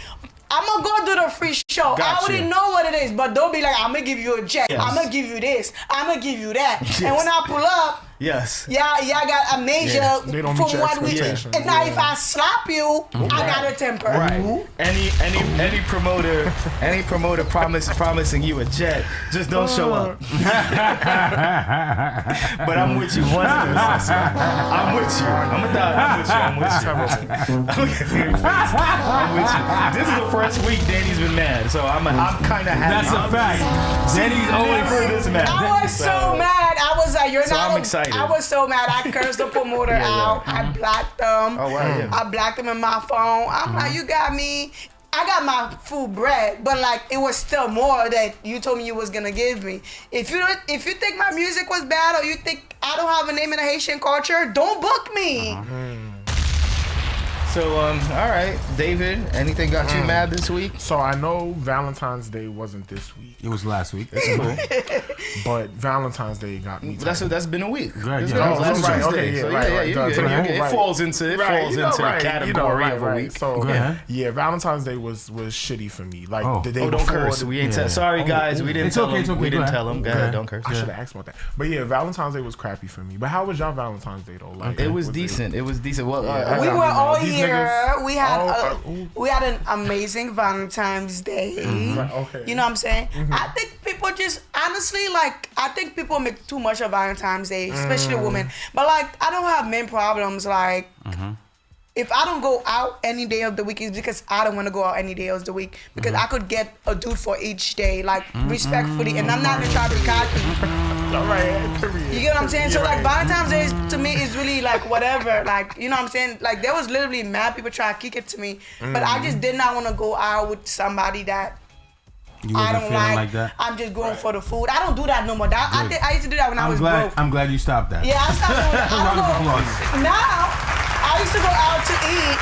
[SPEAKER 3] I'm gonna go do the free show. I
[SPEAKER 2] Gotcha.
[SPEAKER 3] already know what it is, but don't be like, I'm gonna give you a check.
[SPEAKER 2] Yes.
[SPEAKER 3] I'm gonna give you this. I'm gonna give you that.
[SPEAKER 2] Yes.
[SPEAKER 3] And when I pull up,
[SPEAKER 2] Yes.
[SPEAKER 3] yeah, I got a major
[SPEAKER 4] They don't
[SPEAKER 3] from
[SPEAKER 4] meet your
[SPEAKER 3] what we.
[SPEAKER 4] expectations.
[SPEAKER 3] And now if I slap you, I got a temper.
[SPEAKER 2] Right. Any promoter promising you a jet, just don't show up. But I'm with you 100%. I'm with you. I'm a dog. I'm with you. I'm with you. This is the first week Danny's been mad, so I'm kind of happy.
[SPEAKER 1] That's a fact. Danny's always
[SPEAKER 2] Never this mad.
[SPEAKER 3] I was so mad. I was like, you're
[SPEAKER 2] So
[SPEAKER 3] not.
[SPEAKER 2] I'm excited.
[SPEAKER 3] I was so mad. I cursed the promoter
[SPEAKER 2] Yeah, yeah.
[SPEAKER 3] out. I blocked them.
[SPEAKER 2] Oh, wow, yeah.
[SPEAKER 3] I blocked them in my phone. I'm like, you got me. I got my full bread, but like it was still more that you told me you was gonna give me. If you think my music was bad or you think I don't have a name in the Haitian culture, don't book me.
[SPEAKER 2] So all right, David. Anything got you mad this week?
[SPEAKER 4] So I know Valentine's Day wasn't this week.
[SPEAKER 1] It was last week.
[SPEAKER 2] Cool.
[SPEAKER 4] But Valentine's Day got me.
[SPEAKER 2] That's been a week.
[SPEAKER 1] Right,
[SPEAKER 2] This
[SPEAKER 1] yeah.
[SPEAKER 2] was
[SPEAKER 1] Oh,
[SPEAKER 2] last
[SPEAKER 4] right,
[SPEAKER 2] Tuesday.
[SPEAKER 4] okay, yeah,
[SPEAKER 2] So
[SPEAKER 4] right,
[SPEAKER 2] yeah,
[SPEAKER 4] right,
[SPEAKER 2] you
[SPEAKER 4] right,
[SPEAKER 2] good.
[SPEAKER 4] right,
[SPEAKER 2] It
[SPEAKER 4] right.
[SPEAKER 2] falls into the category of a week.
[SPEAKER 4] So
[SPEAKER 1] Go ahead.
[SPEAKER 4] yeah, Valentine's Day was shitty for me. Like
[SPEAKER 1] Oh.
[SPEAKER 4] the day
[SPEAKER 2] Oh, don't
[SPEAKER 4] before.
[SPEAKER 2] curse. We ain't
[SPEAKER 1] Yeah.
[SPEAKER 2] sorry, guys. We didn't
[SPEAKER 1] It's
[SPEAKER 2] tell
[SPEAKER 1] okay,
[SPEAKER 2] him.
[SPEAKER 1] it's okay.
[SPEAKER 2] We
[SPEAKER 1] Go
[SPEAKER 2] didn't
[SPEAKER 1] ahead.
[SPEAKER 2] tell him. Go
[SPEAKER 1] Okay.
[SPEAKER 2] ahead. Don't curse.
[SPEAKER 4] I should have asked about that. But yeah, Valentine's Day was crappy for me. But how was y'all Valentine's Day though? Like
[SPEAKER 2] It was decent. It was decent. Well,
[SPEAKER 3] We
[SPEAKER 4] Yeah.
[SPEAKER 3] were all
[SPEAKER 4] These
[SPEAKER 3] here.
[SPEAKER 4] niggas-
[SPEAKER 3] We had an amazing Valentine's Day.
[SPEAKER 4] Right, okay.
[SPEAKER 3] You know what I'm saying? I think people just honestly like. I think people make too much of Valentine's Day, especially women. But like, I don't have men problems. Like, if I don't go out any day of the week, it's because I don't want to go out any day of the week. Because I could get a dude for each day, like respectfully, and I'm not gonna try to be cocky.
[SPEAKER 4] All right, period.
[SPEAKER 3] You get what I'm saying? So
[SPEAKER 4] Yeah,
[SPEAKER 3] like
[SPEAKER 4] right.
[SPEAKER 3] Valentine's Day to me is really like whatever. Like, you know what I'm saying? Like there was literally mad people trying to kick it to me. But I just did not want to go out with somebody that
[SPEAKER 1] You
[SPEAKER 3] I
[SPEAKER 1] wasn't
[SPEAKER 3] don't
[SPEAKER 1] feeling
[SPEAKER 3] like.
[SPEAKER 1] like that?
[SPEAKER 3] I'm just going for the food. I don't do that no more. I used to do that when I was broke.
[SPEAKER 1] I'm glad you stopped that.
[SPEAKER 3] Yeah, I stopped doing that. I
[SPEAKER 1] Round of
[SPEAKER 3] don't go.
[SPEAKER 1] applause.
[SPEAKER 3] Now I used to go out to eat.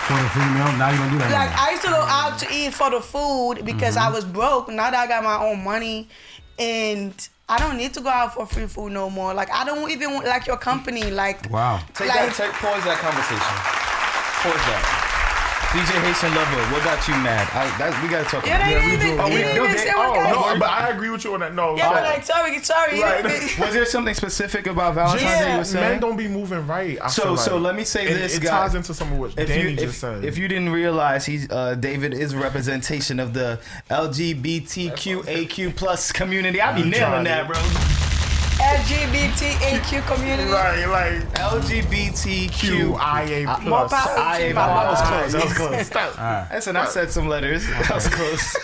[SPEAKER 1] For the female, now you don't do that
[SPEAKER 3] Like
[SPEAKER 1] anymore.
[SPEAKER 3] I used to go out to eat for the food because I was broke. Now that I got my own money, and I don't need to go out for free food no more. Like I don't even like your company. Like
[SPEAKER 1] Wow.
[SPEAKER 2] Pause that conversation. Pause that. DJ Haitian Lover, what got you mad? We gotta talk
[SPEAKER 3] yeah,
[SPEAKER 2] about
[SPEAKER 3] they
[SPEAKER 2] that.
[SPEAKER 3] didn't even,
[SPEAKER 4] Oh,
[SPEAKER 3] he
[SPEAKER 4] we-
[SPEAKER 3] didn't even say what
[SPEAKER 4] Oh
[SPEAKER 3] got
[SPEAKER 4] no, but I agree with you on that. No,
[SPEAKER 3] Yeah,
[SPEAKER 4] so-
[SPEAKER 3] but like sorry.
[SPEAKER 4] Right.
[SPEAKER 2] Was there something specific about Valentine's Day you were
[SPEAKER 4] men
[SPEAKER 2] saying?
[SPEAKER 4] don't be moving right. I
[SPEAKER 2] So-
[SPEAKER 4] feel
[SPEAKER 2] so
[SPEAKER 4] like.
[SPEAKER 2] let me say
[SPEAKER 4] And
[SPEAKER 2] this,
[SPEAKER 4] It
[SPEAKER 2] guys.
[SPEAKER 4] ties into some of what Danny just said.
[SPEAKER 2] If you didn't realize, David is a representation of the LGBTQAQ plus community. I be
[SPEAKER 4] I'm
[SPEAKER 2] nailing
[SPEAKER 4] trying
[SPEAKER 2] that,
[SPEAKER 4] it.
[SPEAKER 2] bro.
[SPEAKER 3] LGBTQ community.
[SPEAKER 4] right, like
[SPEAKER 2] LGBTQIA
[SPEAKER 4] QIA
[SPEAKER 3] More
[SPEAKER 4] plus.
[SPEAKER 3] power to you,
[SPEAKER 2] That was
[SPEAKER 3] Papa.
[SPEAKER 2] close. That was close.
[SPEAKER 4] Stop.
[SPEAKER 2] Listen, I said some letters. That was close.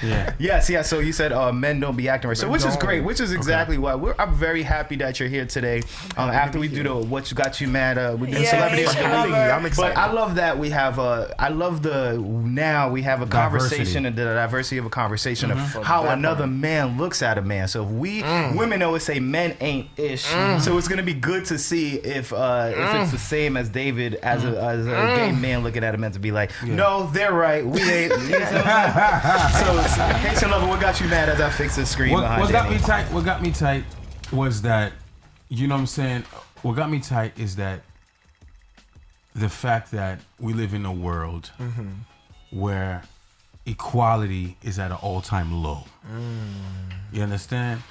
[SPEAKER 1] Yeah.
[SPEAKER 2] Yes, yeah. So you said men don't be acting right. So
[SPEAKER 4] Men
[SPEAKER 2] which is
[SPEAKER 4] don't.
[SPEAKER 2] great. Which is exactly why I'm very happy that you're here today. After we do the what you got you mad, we do
[SPEAKER 3] Yeah,
[SPEAKER 2] celebrity of
[SPEAKER 3] Haitian
[SPEAKER 2] the week.
[SPEAKER 3] lover.
[SPEAKER 4] I'm excited.
[SPEAKER 2] But I love that we have now we have a conversation and the diversity of a conversation of how
[SPEAKER 4] That
[SPEAKER 2] another
[SPEAKER 4] part.
[SPEAKER 2] man looks at a man. So if we women always say men ain't ish. So it's gonna be good to see if it's the same as David as a gay man looking at a man to be like, no, they're right. We ain't. You know what I'm saying? So Haitian Lover, what got you mad as I fix the screen behind
[SPEAKER 1] What got
[SPEAKER 2] Danny?
[SPEAKER 1] me tight? What got me tight was that, you know what I'm saying. What got me tight is that the fact that we live in a world where equality is at an all-time low. You understand?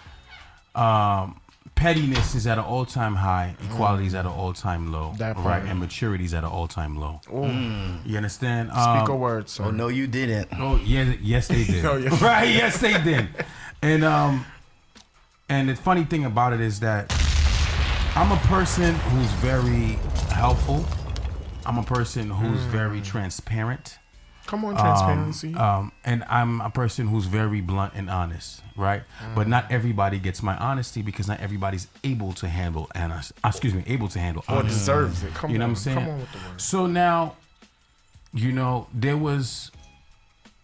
[SPEAKER 1] Pettiness is at an all-time high. Equality is at an all-time low.
[SPEAKER 4] That part.
[SPEAKER 1] Right, and maturity is at an all-time low. You understand?
[SPEAKER 4] Speak a word, sir.
[SPEAKER 2] Oh no, you didn't.
[SPEAKER 1] Oh yeah, yes they did.
[SPEAKER 4] Oh, yeah.
[SPEAKER 1] Right, yes they did. And the funny thing about it is that I'm a person who's very helpful. I'm a person who's very transparent.
[SPEAKER 4] Come on, transparency.
[SPEAKER 1] And I'm a person who's very blunt and honest, right? But not everybody gets my honesty because not everybody's able to handle able to handle
[SPEAKER 4] or
[SPEAKER 1] honesty.
[SPEAKER 4] deserves it. Come
[SPEAKER 1] You know
[SPEAKER 4] on,
[SPEAKER 1] what I'm saying?
[SPEAKER 4] Come on with the word.
[SPEAKER 1] So now, you know, there was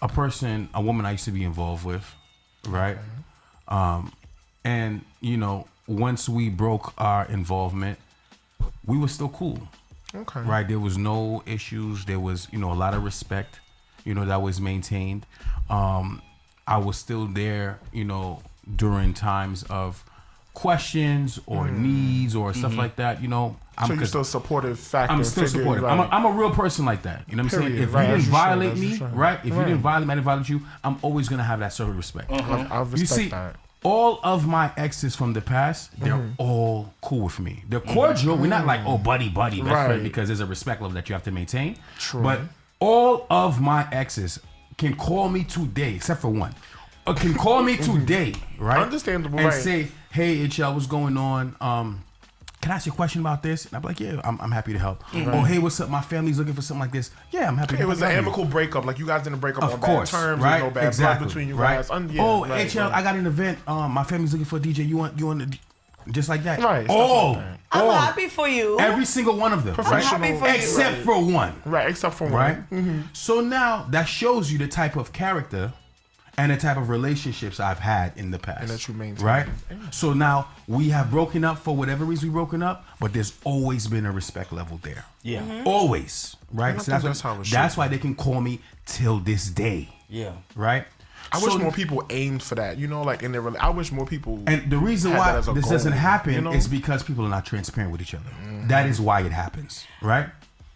[SPEAKER 1] a woman I used to be involved with, right? And, you know, once we broke our involvement, we were still cool,
[SPEAKER 4] Okay.
[SPEAKER 1] right? There was no issues. There was, you know, a lot of respect, you know, that was maintained. I was still there, you know, during times of questions or needs or stuff like that, you know.
[SPEAKER 4] So you're still supportive factor.
[SPEAKER 1] I'm still
[SPEAKER 4] figure,
[SPEAKER 1] supportive.
[SPEAKER 4] right?
[SPEAKER 1] I'm a real person like that. You know what I'm saying?
[SPEAKER 4] Period.
[SPEAKER 1] If
[SPEAKER 4] Right,
[SPEAKER 1] you
[SPEAKER 4] as
[SPEAKER 1] didn't
[SPEAKER 4] you should,
[SPEAKER 1] violate
[SPEAKER 4] as you
[SPEAKER 1] me,
[SPEAKER 4] should.
[SPEAKER 1] right? If you
[SPEAKER 4] Right.
[SPEAKER 1] didn't violate me, I didn't violate you, I'm always gonna have that sort of respect.
[SPEAKER 4] I respect
[SPEAKER 1] You see,
[SPEAKER 4] that.
[SPEAKER 1] all of my exes from the past, they're all cool with me. They're cordial. We're not like, oh, buddy, best friend,
[SPEAKER 4] Right.
[SPEAKER 1] because there's a respect level that you have to maintain.
[SPEAKER 4] True.
[SPEAKER 1] But all of my exes can call me today, except for one. Can call me today, right?
[SPEAKER 4] Understandable,
[SPEAKER 1] and
[SPEAKER 4] right.
[SPEAKER 1] say, hey, HL, what's going on? Can I ask you a question about this? And I'm like, yeah, I'm happy to help. Oh, hey, what's up? My family's looking for something like this. Yeah, I'm happy to
[SPEAKER 4] It
[SPEAKER 1] help.
[SPEAKER 4] was an
[SPEAKER 1] Exactly.
[SPEAKER 4] amicable breakup. Like you guys didn't break up
[SPEAKER 1] Of
[SPEAKER 4] on
[SPEAKER 1] course,
[SPEAKER 4] bad terms.
[SPEAKER 1] right?
[SPEAKER 4] There's no bad
[SPEAKER 1] Exactly.
[SPEAKER 4] blood between you
[SPEAKER 1] right?
[SPEAKER 4] guys.
[SPEAKER 1] Oh,
[SPEAKER 4] right,
[SPEAKER 1] HL,
[SPEAKER 4] right.
[SPEAKER 1] I got an event. My family's looking for a DJ. You want just like that?
[SPEAKER 4] Right, stuff
[SPEAKER 1] Oh,
[SPEAKER 4] like that.
[SPEAKER 3] I'm
[SPEAKER 1] oh,
[SPEAKER 3] happy for you.
[SPEAKER 1] every single one of them,
[SPEAKER 4] Professional.
[SPEAKER 3] I'm happy for you.
[SPEAKER 1] except for one,
[SPEAKER 4] Right, except for
[SPEAKER 1] right?
[SPEAKER 4] one.
[SPEAKER 1] So now that shows you the type of character and the type of relationships I've had in the past.
[SPEAKER 4] And that you maintain.
[SPEAKER 1] Right?
[SPEAKER 4] Yeah.
[SPEAKER 1] So now we have broken up for whatever reason we broken up, but there's always been a respect level there.
[SPEAKER 2] Yeah.
[SPEAKER 1] Always. Right?
[SPEAKER 4] I
[SPEAKER 1] So
[SPEAKER 4] think that's how it should
[SPEAKER 1] that's why they can call me till this day.
[SPEAKER 2] Yeah.
[SPEAKER 1] Right?
[SPEAKER 4] I wish
[SPEAKER 1] So-
[SPEAKER 4] more people aimed for that. You know, like in their. I wish more people.
[SPEAKER 1] And the reason
[SPEAKER 4] had
[SPEAKER 1] why
[SPEAKER 4] that as a
[SPEAKER 1] this
[SPEAKER 4] goal,
[SPEAKER 1] doesn't happen
[SPEAKER 4] you know?
[SPEAKER 1] is because people are not transparent with each other. That is why it happens, right?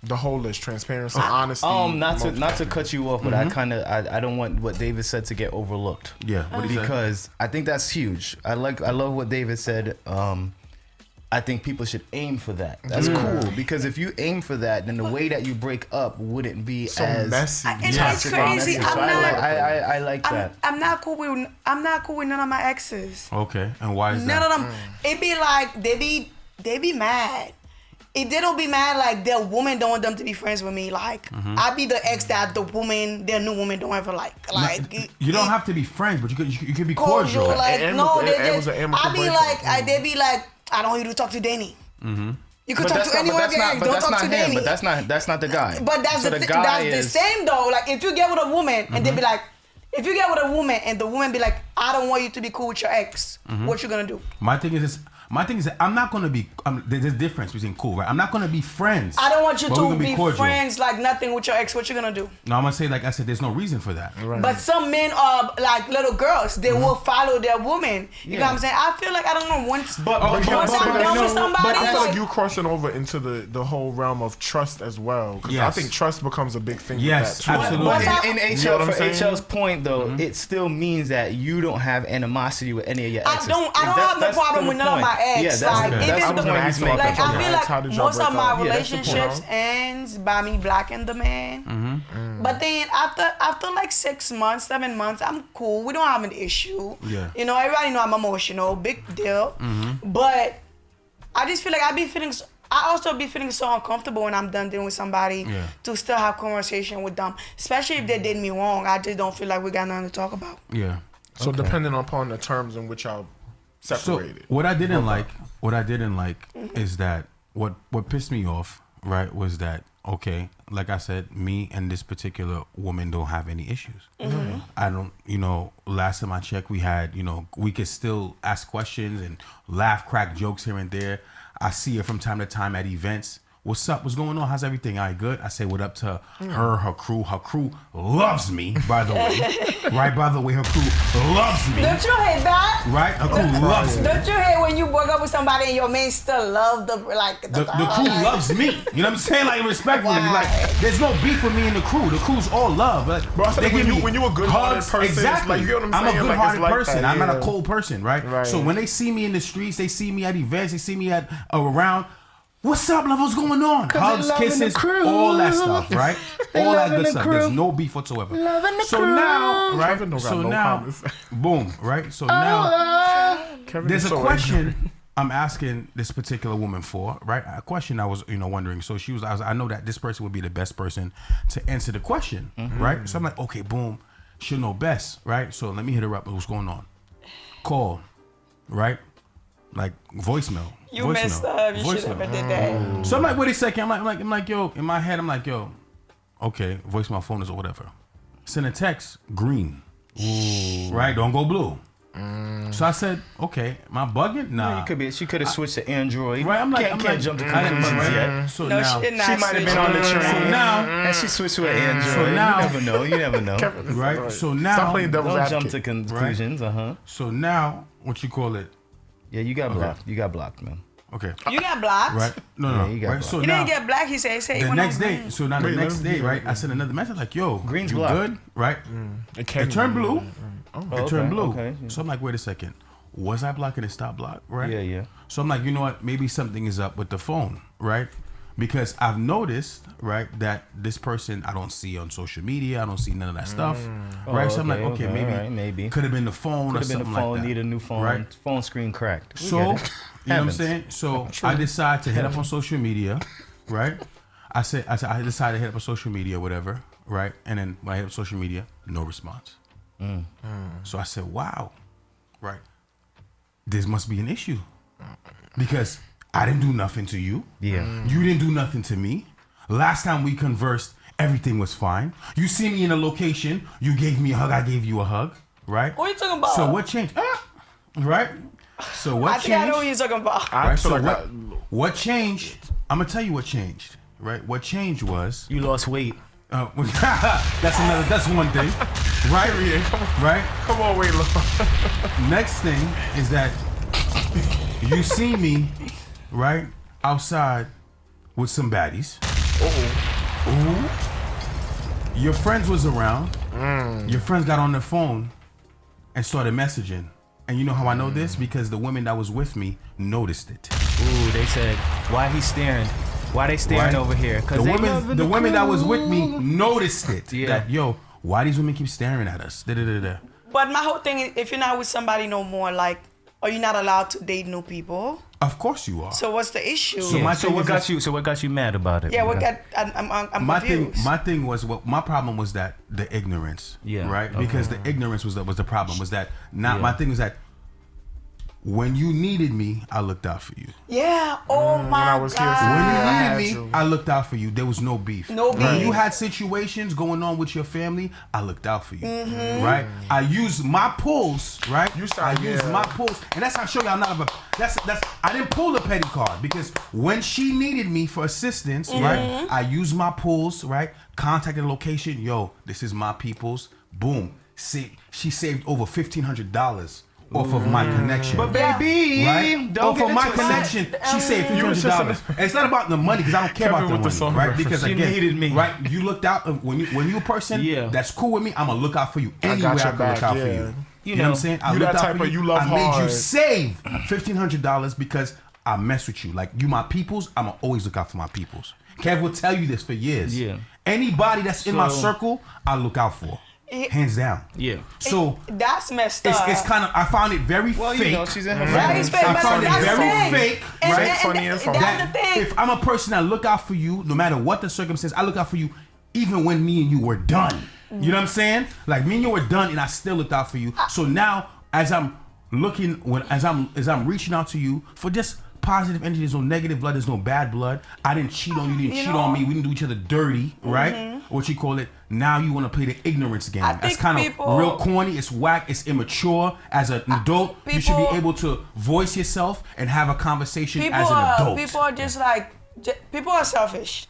[SPEAKER 4] The whole list, transparency, honesty.
[SPEAKER 2] Not to cut you off, but I don't want what David said to get overlooked.
[SPEAKER 1] Yeah, what did he say?
[SPEAKER 2] Because I think that's huge. I love what David said. I think people should aim for that. That's cool because if you aim for that, then the way that you break up wouldn't be
[SPEAKER 4] so
[SPEAKER 2] as
[SPEAKER 4] messy.
[SPEAKER 3] It's
[SPEAKER 2] toxic and
[SPEAKER 3] crazy.
[SPEAKER 2] messy. So I like that.
[SPEAKER 3] I'm not cool with none of my exes.
[SPEAKER 1] Okay, and why is
[SPEAKER 3] None of
[SPEAKER 1] that?
[SPEAKER 3] them. It be like they be mad. If they don't be mad, like their woman don't want them to be friends with me. Like I be the ex that their new woman don't ever like. Like
[SPEAKER 1] You don't have to be friends, but you could be cordial.
[SPEAKER 3] cordial. Like
[SPEAKER 4] It
[SPEAKER 3] no,
[SPEAKER 4] was an amicable
[SPEAKER 3] I be
[SPEAKER 4] breakup.
[SPEAKER 3] like, they be like, I don't want you to talk to Danny. You could talk to anyone of your ex. Don't talk to Danny.
[SPEAKER 2] But that's not the guy.
[SPEAKER 3] But that's
[SPEAKER 2] So
[SPEAKER 3] the
[SPEAKER 2] guy
[SPEAKER 3] that's the same though. Like if you get with a woman and they be like, if you get with a woman and the woman be like, I don't want you to be cool with your ex, what you gonna do?
[SPEAKER 1] My thing is this. My thing is that I'm not gonna be. There's a difference between cool, right? I'm not gonna be friends.
[SPEAKER 3] I don't want you
[SPEAKER 1] but we're
[SPEAKER 3] to
[SPEAKER 1] gonna
[SPEAKER 3] be
[SPEAKER 1] cordial.
[SPEAKER 3] friends like nothing with your ex. What you gonna do?
[SPEAKER 1] No, I'm gonna say like I said. There's no reason for that.
[SPEAKER 3] But some men are like little girls. They will follow their woman. You know what I'm saying? I feel like I don't know once.
[SPEAKER 2] But
[SPEAKER 3] once I'm done with somebody,
[SPEAKER 4] But I feel
[SPEAKER 3] like,
[SPEAKER 4] like you crossing over into the whole realm of trust as well. Because I
[SPEAKER 1] Yes.
[SPEAKER 4] think trust becomes a big thing.
[SPEAKER 1] Yes,
[SPEAKER 4] with that too.
[SPEAKER 1] absolutely.
[SPEAKER 2] But in
[SPEAKER 4] You know
[SPEAKER 2] HL,
[SPEAKER 4] what I'm
[SPEAKER 2] for
[SPEAKER 4] saying?
[SPEAKER 2] HL's point though, it still means that you don't have animosity with any of your
[SPEAKER 3] I
[SPEAKER 2] exes.
[SPEAKER 3] don't have no problem with none of my ex.
[SPEAKER 2] Yeah, that's
[SPEAKER 3] like
[SPEAKER 2] the,
[SPEAKER 3] even
[SPEAKER 2] that's
[SPEAKER 3] the
[SPEAKER 2] the point he's making.
[SPEAKER 3] like I feel
[SPEAKER 4] How
[SPEAKER 3] like
[SPEAKER 4] did y'all
[SPEAKER 3] most of
[SPEAKER 4] break
[SPEAKER 3] my
[SPEAKER 4] up?
[SPEAKER 2] Yeah, that's the point.
[SPEAKER 3] relationships ends by me blocking the man. But then after like 6 months, 7 months, I'm cool. We don't have an issue.
[SPEAKER 1] Yeah.
[SPEAKER 3] You know, everybody know I'm emotional, big deal. But I just feel like I also be feeling so uncomfortable when I'm done dealing with somebody to still have conversation with them, especially if they did me wrong. I just don't feel like we got nothing to talk about.
[SPEAKER 1] Yeah.
[SPEAKER 4] So depending upon the terms in which y'all
[SPEAKER 1] So
[SPEAKER 4] separated.
[SPEAKER 1] what I didn't like is that what pissed me off, right, was that okay, like I said, me and this particular woman don't have any issues. I don't, last time I checked, we had, we could still ask questions and laugh, crack jokes here and there. I see her from time to time at events. What's up? What's going on? How's everything? All right, good. I say what up to her, her crew. Her crew loves me, by the way. Right, by the way, her crew loves me.
[SPEAKER 3] Don't you hate that?
[SPEAKER 1] Right? Her crew loves me.
[SPEAKER 3] Don't you hate when you broke up with somebody and your man still love the
[SPEAKER 1] The crew loves me. You know what I'm saying? Like respectfully.
[SPEAKER 3] Why?
[SPEAKER 1] Like there's no beef with me and the crew. The crew's all love. Like,
[SPEAKER 4] Bro, I feel like
[SPEAKER 1] give me
[SPEAKER 4] when you a good-hearted
[SPEAKER 1] hugs.
[SPEAKER 4] person, it's
[SPEAKER 1] exactly.
[SPEAKER 4] like, you get what I'm
[SPEAKER 1] I'm a
[SPEAKER 4] saying? Like, it's
[SPEAKER 1] good-hearted
[SPEAKER 4] like
[SPEAKER 1] person.
[SPEAKER 4] that,
[SPEAKER 1] I'm not a
[SPEAKER 4] yeah.
[SPEAKER 1] cold person, right?
[SPEAKER 4] Right.
[SPEAKER 1] So when they see me in the streets, they see me at events, they see me at around. What's up, love? What's going on? Hugs, kisses, all that stuff, right? All that good stuff. There's no beef whatsoever. So now, right?
[SPEAKER 4] Kevin don't got
[SPEAKER 1] So
[SPEAKER 4] no
[SPEAKER 1] now,
[SPEAKER 4] comments.
[SPEAKER 1] boom, right? So now.
[SPEAKER 4] Kevin
[SPEAKER 1] There's
[SPEAKER 4] is
[SPEAKER 1] a
[SPEAKER 4] so
[SPEAKER 1] question
[SPEAKER 4] ignorant.
[SPEAKER 1] I'm asking this particular woman for, right? A question I was, wondering. So I know that this person would be the best person to answer the question, right? So I'm like, okay, boom, she'll know best, right? So let me hit her up. What's going on? Call, right? Like voicemail.
[SPEAKER 3] You
[SPEAKER 1] voicemail,
[SPEAKER 3] messed up. You should
[SPEAKER 1] voicemail.
[SPEAKER 3] have did that.
[SPEAKER 1] So I'm like, wait a second. I'm like, yo, in my head, I'm like, yo, okay, voicemail phone is or whatever. Send a text, green. Right? Don't go blue. So I said, okay, am I bugging? Nah.
[SPEAKER 2] She could have switched to Android.
[SPEAKER 1] Right, I'm like,
[SPEAKER 2] can't jump to
[SPEAKER 1] I didn't
[SPEAKER 2] conclusions
[SPEAKER 1] bug
[SPEAKER 2] yet.
[SPEAKER 1] right? So
[SPEAKER 3] No,
[SPEAKER 1] now,
[SPEAKER 3] she did not.
[SPEAKER 2] She might have been
[SPEAKER 3] switch.
[SPEAKER 2] on the
[SPEAKER 1] So
[SPEAKER 2] train.
[SPEAKER 1] now,
[SPEAKER 2] And she switched to an Android.
[SPEAKER 1] So now-
[SPEAKER 2] you never know.
[SPEAKER 1] right? So
[SPEAKER 4] Stop
[SPEAKER 1] now,
[SPEAKER 4] playing devil's
[SPEAKER 2] Don't jump
[SPEAKER 4] advocate.
[SPEAKER 2] to conclusions.
[SPEAKER 1] so now, what you call it?
[SPEAKER 2] Yeah, you got blocked. You got blocked, man.
[SPEAKER 1] Okay,
[SPEAKER 3] You got blocked.
[SPEAKER 1] right? No,
[SPEAKER 2] Yeah, you got
[SPEAKER 1] right?
[SPEAKER 2] blocked.
[SPEAKER 1] So
[SPEAKER 3] You
[SPEAKER 1] now,
[SPEAKER 3] didn't get black. He said
[SPEAKER 1] the
[SPEAKER 3] went
[SPEAKER 1] next
[SPEAKER 3] on
[SPEAKER 1] day,
[SPEAKER 3] green.
[SPEAKER 1] so now the
[SPEAKER 4] Wait,
[SPEAKER 1] next
[SPEAKER 4] let me
[SPEAKER 1] day, right? I sent another message like, yo,
[SPEAKER 2] Green's
[SPEAKER 1] you
[SPEAKER 2] blocked.
[SPEAKER 1] good? Right?
[SPEAKER 4] It
[SPEAKER 1] It turned blue. It turned blue.
[SPEAKER 2] Okay.
[SPEAKER 1] So I'm like, wait a second. Was I blocking and stop block? Right?
[SPEAKER 2] Yeah, yeah.
[SPEAKER 1] So I'm like, you know what? Maybe something is up with the phone, right? Because I've noticed, right, that this person I don't see on social media. I don't see none of that stuff, right? So I'm like, okay,
[SPEAKER 2] all right, maybe.
[SPEAKER 1] could have been the phone or
[SPEAKER 2] Could have been
[SPEAKER 1] something
[SPEAKER 2] the phone.
[SPEAKER 1] like that.
[SPEAKER 2] Need a new phone.
[SPEAKER 1] right?
[SPEAKER 2] Phone screen cracked. We
[SPEAKER 1] So,
[SPEAKER 2] get
[SPEAKER 1] you
[SPEAKER 2] it.
[SPEAKER 1] know what I'm
[SPEAKER 2] Happens.
[SPEAKER 1] saying? So I decide to hit up on social media, right? I decided to hit up on social media, whatever, right? And then when I hit up social media, no response. So I said, wow, right? This must be an issue because I didn't do nothing to you.
[SPEAKER 2] Yeah.
[SPEAKER 1] You didn't do nothing to me. Last time we conversed, everything was fine. You see me in a location, you gave me a hug, I gave you a hug, right?
[SPEAKER 3] What are you talking about?
[SPEAKER 1] So what changed? Right? So what
[SPEAKER 3] I think I know what
[SPEAKER 1] changed?
[SPEAKER 3] you're talking about.
[SPEAKER 4] I
[SPEAKER 1] Right?
[SPEAKER 4] feel
[SPEAKER 1] So
[SPEAKER 4] like
[SPEAKER 1] what changed? I'm gonna tell you what changed. Right? What changed was
[SPEAKER 2] You lost weight.
[SPEAKER 1] That's one thing, right?
[SPEAKER 4] Period.
[SPEAKER 1] Right.
[SPEAKER 4] Come on, wait, look.
[SPEAKER 1] Next thing is that you see me, right, outside with some baddies. Ooh. Your friends was around. Your friends got on their phone and started messaging. And you know how I know this? Because the women that was with me noticed it.
[SPEAKER 2] Ooh, they said, why he staring? Why they staring
[SPEAKER 1] Right?
[SPEAKER 2] over here?
[SPEAKER 1] The women that was with me noticed it.
[SPEAKER 2] Yeah.
[SPEAKER 1] That, yo, why these women keep staring at us? Da-da-da-da.
[SPEAKER 3] But my whole thing is, if you're not with somebody no more, like, are you not allowed to date new people?
[SPEAKER 1] Of course you are.
[SPEAKER 3] So what's the issue?
[SPEAKER 1] So my
[SPEAKER 2] So
[SPEAKER 1] thing
[SPEAKER 2] what
[SPEAKER 1] is
[SPEAKER 2] got
[SPEAKER 1] this-
[SPEAKER 2] you? So what got you mad about it?
[SPEAKER 3] yeah, I'm
[SPEAKER 1] my
[SPEAKER 3] confused.
[SPEAKER 1] thing was my problem was that the ignorance.
[SPEAKER 2] Yeah.
[SPEAKER 1] Right? Because the ignorance was the problem. Was that not
[SPEAKER 2] Yeah.
[SPEAKER 1] my thing was that when you needed me, I looked out for you.
[SPEAKER 3] Yeah. Oh my
[SPEAKER 4] I was here
[SPEAKER 3] God.
[SPEAKER 4] for
[SPEAKER 1] When
[SPEAKER 4] Yeah, I
[SPEAKER 1] you
[SPEAKER 4] had
[SPEAKER 1] needed
[SPEAKER 4] to.
[SPEAKER 1] me, I looked out for you. There was no beef.
[SPEAKER 3] No
[SPEAKER 1] When
[SPEAKER 3] beef.
[SPEAKER 1] you had situations going on with your family, I looked out for you.
[SPEAKER 3] Mm-hmm.
[SPEAKER 1] Right? I used my pulls, right?
[SPEAKER 4] You
[SPEAKER 1] I
[SPEAKER 4] sound-
[SPEAKER 1] used
[SPEAKER 4] yeah.
[SPEAKER 1] my pulls. And that's how I show you I'm not a that's I didn't pull the petty card because when she needed me for assistance,
[SPEAKER 3] Mm-hmm.
[SPEAKER 1] right? I used my pulls, right? Contacted the location. Yo, this is my people's. Boom. See, she saved over $1,500 off of my connection.
[SPEAKER 2] But baby,
[SPEAKER 1] Right?
[SPEAKER 2] don't
[SPEAKER 1] Off
[SPEAKER 2] get
[SPEAKER 1] of my
[SPEAKER 2] into it.
[SPEAKER 1] connection, she saved
[SPEAKER 4] You was just
[SPEAKER 1] $1,500. And it's not about the money because I don't care
[SPEAKER 4] Kevin
[SPEAKER 1] about the
[SPEAKER 4] with the
[SPEAKER 1] money,
[SPEAKER 4] song
[SPEAKER 1] right?
[SPEAKER 4] reference.
[SPEAKER 1] Because
[SPEAKER 2] You
[SPEAKER 1] again,
[SPEAKER 2] needed me.
[SPEAKER 1] right? You looked out when you a person
[SPEAKER 2] Yeah.
[SPEAKER 1] that's cool with me. I'm gonna look out for you
[SPEAKER 4] I
[SPEAKER 1] anywhere
[SPEAKER 4] got
[SPEAKER 1] I,
[SPEAKER 4] your
[SPEAKER 1] can
[SPEAKER 4] back,
[SPEAKER 1] look out for
[SPEAKER 4] yeah.
[SPEAKER 1] you.
[SPEAKER 2] You
[SPEAKER 1] know
[SPEAKER 2] know,
[SPEAKER 1] what I'm saying? I
[SPEAKER 4] you
[SPEAKER 1] looked
[SPEAKER 4] that
[SPEAKER 1] out
[SPEAKER 4] type
[SPEAKER 1] for
[SPEAKER 4] of- you love
[SPEAKER 1] I made you
[SPEAKER 4] hard.
[SPEAKER 1] save $1,500 because I mess with you. Like you, my peoples. I'ma always look out for my peoples. Kev will tell you this for years.
[SPEAKER 2] Yeah.
[SPEAKER 1] Anybody that's in my
[SPEAKER 2] So-
[SPEAKER 1] circle, I look out for. Hands down.
[SPEAKER 2] Yeah.
[SPEAKER 1] So
[SPEAKER 3] That's messed
[SPEAKER 1] it's
[SPEAKER 3] up.
[SPEAKER 1] kind of I found it very
[SPEAKER 2] Well,
[SPEAKER 1] fake.
[SPEAKER 2] you know, she's in her
[SPEAKER 3] That
[SPEAKER 2] feelings.
[SPEAKER 3] is fake,
[SPEAKER 1] I
[SPEAKER 3] but
[SPEAKER 1] found it
[SPEAKER 3] that's the
[SPEAKER 1] very
[SPEAKER 3] thing.
[SPEAKER 1] fake,
[SPEAKER 3] And-
[SPEAKER 1] right?
[SPEAKER 3] and-
[SPEAKER 4] Funny and funny.
[SPEAKER 3] That's the thing.
[SPEAKER 1] If I'm a person that look out for you, no matter what the circumstance, I look out for you, even when me and you were done. You know what I'm saying? Like me and you were done, and I still looked out for you. So now, as I'm looking, as I'm reaching out to you for just positive energy, there's no negative blood, there's no bad blood. I didn't cheat on you, you didn't cheat on me. We didn't do each other dirty, right? What you call it? Now you want to play the ignorance game.
[SPEAKER 3] I
[SPEAKER 1] That's
[SPEAKER 3] think
[SPEAKER 1] kind of
[SPEAKER 3] people-
[SPEAKER 1] real corny. It's whack. It's immature. As an adult, you should be
[SPEAKER 3] people-
[SPEAKER 1] able to voice yourself and have a conversation
[SPEAKER 3] people
[SPEAKER 1] as an adult.
[SPEAKER 3] people are just like people are selfish.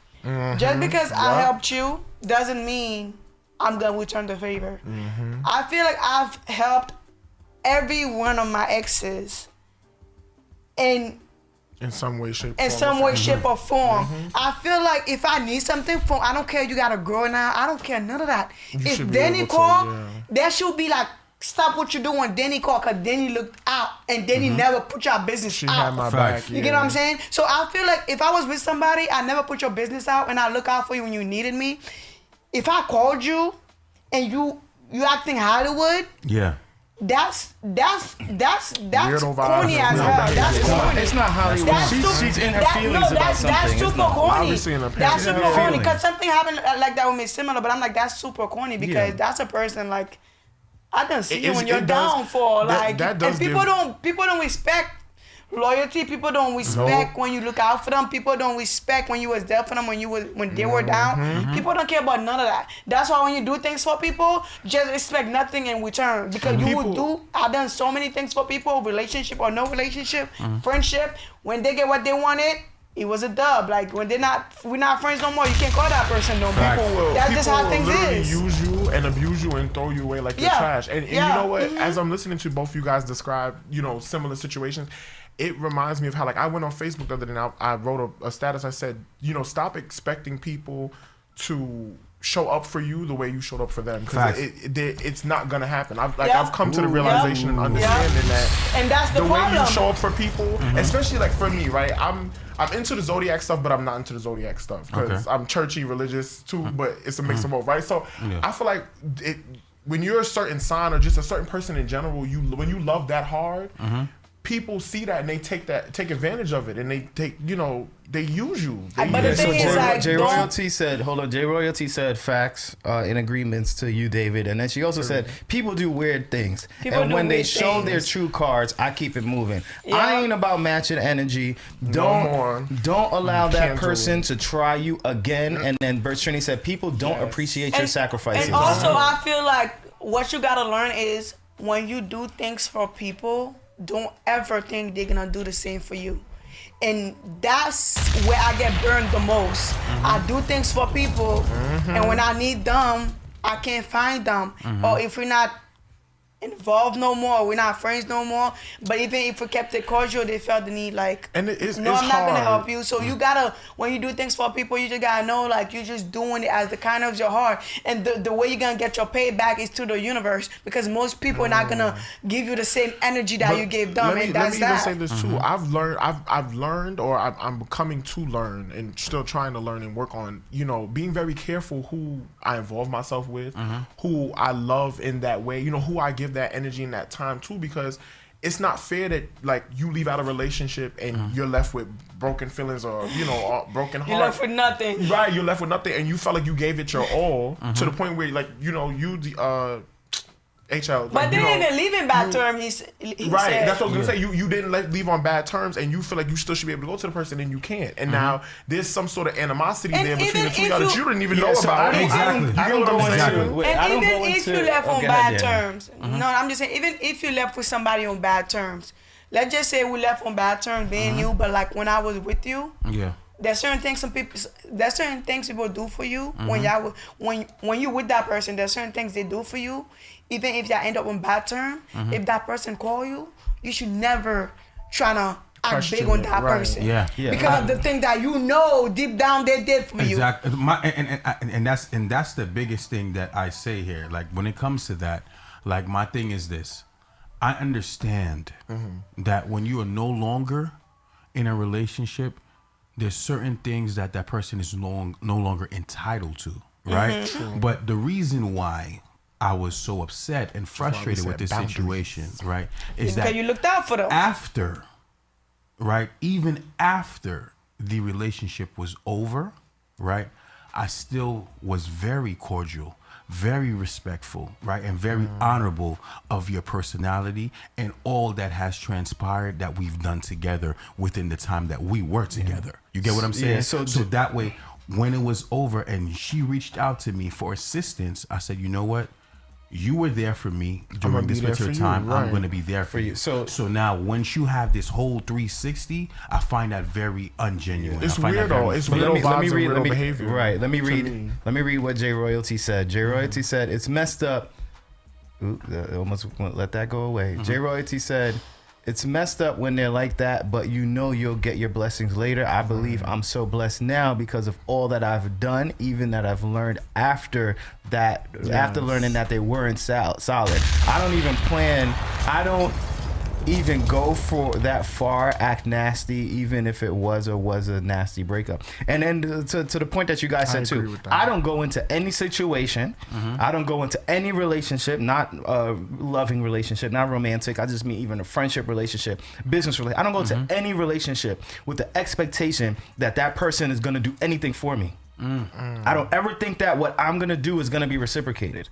[SPEAKER 3] Just because I helped you doesn't mean I'm gonna return the favor. I feel like I've helped every one of my exes in
[SPEAKER 4] In some way, shape,
[SPEAKER 3] in
[SPEAKER 4] form,
[SPEAKER 3] some
[SPEAKER 4] or
[SPEAKER 3] way,
[SPEAKER 4] fashion.
[SPEAKER 3] shape, or form. I feel like if I need something from, I don't care. You got a girl now. I don't care none of that. If
[SPEAKER 4] should be
[SPEAKER 3] Danny
[SPEAKER 4] able to,
[SPEAKER 3] call,
[SPEAKER 4] yeah.
[SPEAKER 3] that should be like, stop what you're doing. Danny call, cause Danny looked out, and Danny never put your business
[SPEAKER 4] She
[SPEAKER 3] out.
[SPEAKER 4] had my
[SPEAKER 1] Facts.
[SPEAKER 4] back.
[SPEAKER 3] You get what I'm saying? So I feel like if I was with somebody, I never put your business out, and I look out for you when you needed me. If I called you, and you acting Hollywood,
[SPEAKER 1] Yeah.
[SPEAKER 3] that's
[SPEAKER 4] Weirdo vibes.
[SPEAKER 3] corny as
[SPEAKER 4] No,
[SPEAKER 3] hell. That's
[SPEAKER 2] It's not,
[SPEAKER 3] corny.
[SPEAKER 2] it's not Hollywood.
[SPEAKER 3] That's
[SPEAKER 2] She's in her
[SPEAKER 3] that-
[SPEAKER 2] feelings
[SPEAKER 3] no,
[SPEAKER 2] about
[SPEAKER 3] that's
[SPEAKER 2] something. It's
[SPEAKER 3] super
[SPEAKER 2] not-
[SPEAKER 3] corny.
[SPEAKER 4] Obviously in her
[SPEAKER 3] That's
[SPEAKER 4] feelings.
[SPEAKER 3] super
[SPEAKER 2] Yeah.
[SPEAKER 3] corny
[SPEAKER 2] Feeling.
[SPEAKER 3] because something happened like that with me similar, but I'm like, that's super corny because
[SPEAKER 2] Yeah.
[SPEAKER 3] that's a person like I don't see
[SPEAKER 4] It
[SPEAKER 3] you
[SPEAKER 4] is-
[SPEAKER 3] when you're
[SPEAKER 4] it does-
[SPEAKER 3] down for
[SPEAKER 4] that-
[SPEAKER 3] like,
[SPEAKER 4] that does
[SPEAKER 3] and people
[SPEAKER 4] give-
[SPEAKER 3] don't respect loyalty. People don't respect when you look out for them. People don't respect when you was there for them when they were down.
[SPEAKER 4] Mm-hmm.
[SPEAKER 3] People don't care about none of that. That's why when you do things for people, just expect nothing in return because you would do. I've done so many things for people, relationship or no relationship, friendship. When they get what they wanted, it was a dub. Like when we're not friends no more. You can't call that person no more.
[SPEAKER 4] People will,
[SPEAKER 3] That's
[SPEAKER 4] people
[SPEAKER 3] just how
[SPEAKER 4] will
[SPEAKER 3] things
[SPEAKER 4] literally
[SPEAKER 3] is.
[SPEAKER 4] use you and abuse you and throw you away like you're
[SPEAKER 3] Yeah.
[SPEAKER 4] trash. And
[SPEAKER 3] Yeah.
[SPEAKER 4] you know what?
[SPEAKER 3] Mhm.
[SPEAKER 4] As I'm listening to both you guys describe, similar situations, it reminds me of how like I went on Facebook the other day and I wrote a status. I said, stop expecting people to show up for you the way you showed up for them because
[SPEAKER 1] Facts.
[SPEAKER 4] it's not gonna happen. I've come to the
[SPEAKER 3] Ooh.
[SPEAKER 4] realization and understanding that
[SPEAKER 3] And that's the
[SPEAKER 4] the way
[SPEAKER 3] problem.
[SPEAKER 4] you show up for people, especially like for me, right? I'm into the zodiac stuff, but I'm not into the zodiac stuff because
[SPEAKER 1] Okay.
[SPEAKER 4] I'm churchy, religious too, but it's a mix of both, right? So I feel like when you're a certain sign or just a certain person in general, when you love that hard, people see that and they take advantage of it and they they use you. They
[SPEAKER 3] But the
[SPEAKER 4] use
[SPEAKER 3] thing
[SPEAKER 4] you.
[SPEAKER 3] is, like,
[SPEAKER 2] J
[SPEAKER 3] don't-
[SPEAKER 2] Royalty said, hold on, J Royalty said facts in agreements to you, David. And then she also said, people do weird things.
[SPEAKER 3] People
[SPEAKER 2] and
[SPEAKER 3] do
[SPEAKER 2] when they
[SPEAKER 3] weird
[SPEAKER 2] show their
[SPEAKER 3] things.
[SPEAKER 2] true cards, I keep it moving.
[SPEAKER 3] Yeah.
[SPEAKER 2] I ain't about matching energy.
[SPEAKER 4] more.
[SPEAKER 2] Don't allow that
[SPEAKER 4] Can't do
[SPEAKER 2] person
[SPEAKER 4] it.
[SPEAKER 2] to try you again. And then Bert Trini said, people don't appreciate your sacrifices.
[SPEAKER 3] And also, I feel like what you gotta learn is when you do things for people, don't ever think they're gonna do the same for you. And that's where I get burned the most. I do things for people, and when I need them, I can't find them. Or if we're not involved no more, we're not friends no more. But even if we kept it cordial, they felt the need like,
[SPEAKER 4] And it's
[SPEAKER 3] I'm not gonna
[SPEAKER 4] hard.
[SPEAKER 3] help you. So you gotta, when you do things for people, you just gotta know like you're just doing it as the kind of your heart. And the way you're gonna get your payback is to the universe, because most people are not gonna give you the same energy that
[SPEAKER 4] But
[SPEAKER 3] you gave them.
[SPEAKER 4] Let
[SPEAKER 3] And
[SPEAKER 4] me
[SPEAKER 3] that's
[SPEAKER 4] even
[SPEAKER 3] that.
[SPEAKER 4] say this too. I've learned, or I'm coming to learn, and still trying to learn and work on, being very careful who I involve myself with, who I love in that way, who I give that energy and that time to, because it's not fair that like you leave out a relationship and you're left with broken feelings or or broken heart.
[SPEAKER 3] You left with nothing.
[SPEAKER 4] Right, you're left with nothing, and you felt like you gave it your all to the point where like you HL.
[SPEAKER 3] But they didn't leave in bad terms. He
[SPEAKER 4] Right,
[SPEAKER 3] said.
[SPEAKER 4] that's what I was gonna say. You didn't leave on bad terms, and you feel like you still should be able to go to the person, and you can't. And now there's some sort of animosity
[SPEAKER 3] And
[SPEAKER 4] there between
[SPEAKER 3] even
[SPEAKER 4] the two
[SPEAKER 3] if
[SPEAKER 4] of y'all that
[SPEAKER 3] you-
[SPEAKER 4] you didn't even
[SPEAKER 2] Yeah,
[SPEAKER 4] know
[SPEAKER 2] so
[SPEAKER 4] about.
[SPEAKER 1] Exactly.
[SPEAKER 2] I don't go
[SPEAKER 1] Exactly.
[SPEAKER 2] into. Wait,
[SPEAKER 3] And
[SPEAKER 2] I don't
[SPEAKER 3] even
[SPEAKER 2] go
[SPEAKER 3] if
[SPEAKER 2] into.
[SPEAKER 3] you left on
[SPEAKER 2] go ahead,
[SPEAKER 3] bad
[SPEAKER 2] Danny.
[SPEAKER 3] terms, no, I'm just saying, even if you left with somebody on bad terms, let's just say we left on bad terms, being you, but like when I was with you,
[SPEAKER 1] Yeah.
[SPEAKER 3] there's certain things people do for you when you with that person. There's certain things they do for you, even if y'all end up on bad terms. If that person call you, you should never try to act
[SPEAKER 4] Question
[SPEAKER 3] big on
[SPEAKER 4] it,
[SPEAKER 3] that
[SPEAKER 4] right.
[SPEAKER 3] person.
[SPEAKER 1] Yeah.
[SPEAKER 3] Because of the thing that deep down they did for you.
[SPEAKER 1] Exactly. And that's the biggest thing that I say here. Like when it comes to that, like my thing is this. I understand that when you are no longer in a relationship, there's certain things that person is no longer entitled to, right? But the reason why I was so upset and frustrated with
[SPEAKER 4] said
[SPEAKER 1] this
[SPEAKER 4] boundaries.
[SPEAKER 1] situation, right, is
[SPEAKER 3] Because
[SPEAKER 1] that
[SPEAKER 3] you looked out for them.
[SPEAKER 1] after, right, even after the relationship was over, right, I still was very cordial, very respectful, right, and very honorable of your personality and all that has transpired that we've done together within the time that we were together. You get what I'm saying?
[SPEAKER 2] Yeah, so
[SPEAKER 1] that way, when it was over and she reached out to me for assistance, I said, you know what? You were there for me
[SPEAKER 4] gonna
[SPEAKER 1] during
[SPEAKER 4] be
[SPEAKER 1] this
[SPEAKER 4] there
[SPEAKER 1] particular
[SPEAKER 4] for you,
[SPEAKER 1] time. I'm
[SPEAKER 4] right.
[SPEAKER 1] going to be there for you.
[SPEAKER 2] So
[SPEAKER 1] now, once you have this whole 360, I find that very ungenuine.
[SPEAKER 4] It's
[SPEAKER 1] I find that
[SPEAKER 4] weirdo.
[SPEAKER 1] very-
[SPEAKER 4] It's
[SPEAKER 2] But
[SPEAKER 4] weirdo vibes and
[SPEAKER 2] read.
[SPEAKER 4] weirdo behavior.
[SPEAKER 2] Right. Let me
[SPEAKER 4] to
[SPEAKER 2] read.
[SPEAKER 4] me.
[SPEAKER 2] Let me read what Jay Royalty said. Jay Royalty said it's messed up. Ooh, I almost won't let that go away. Jay Royalty said it's messed up when they're like that, but you'll get your blessings later. I believe I'm so blessed now because of all that I've done, even that I've learned after that. After learning that they weren't solid. I don't even go for that far, act nasty, even if it was a nasty breakup. And then to the point that you guys said
[SPEAKER 4] agree
[SPEAKER 2] too,
[SPEAKER 4] with that.
[SPEAKER 2] I don't go into any situation. I don't go into any relationship, not a loving relationship, not romantic. I just mean even a friendship relationship, business relationship. I don't go into any relationship with the expectation that person is going to do anything for me. I don't ever think that what I'm going to do is going to be reciprocated.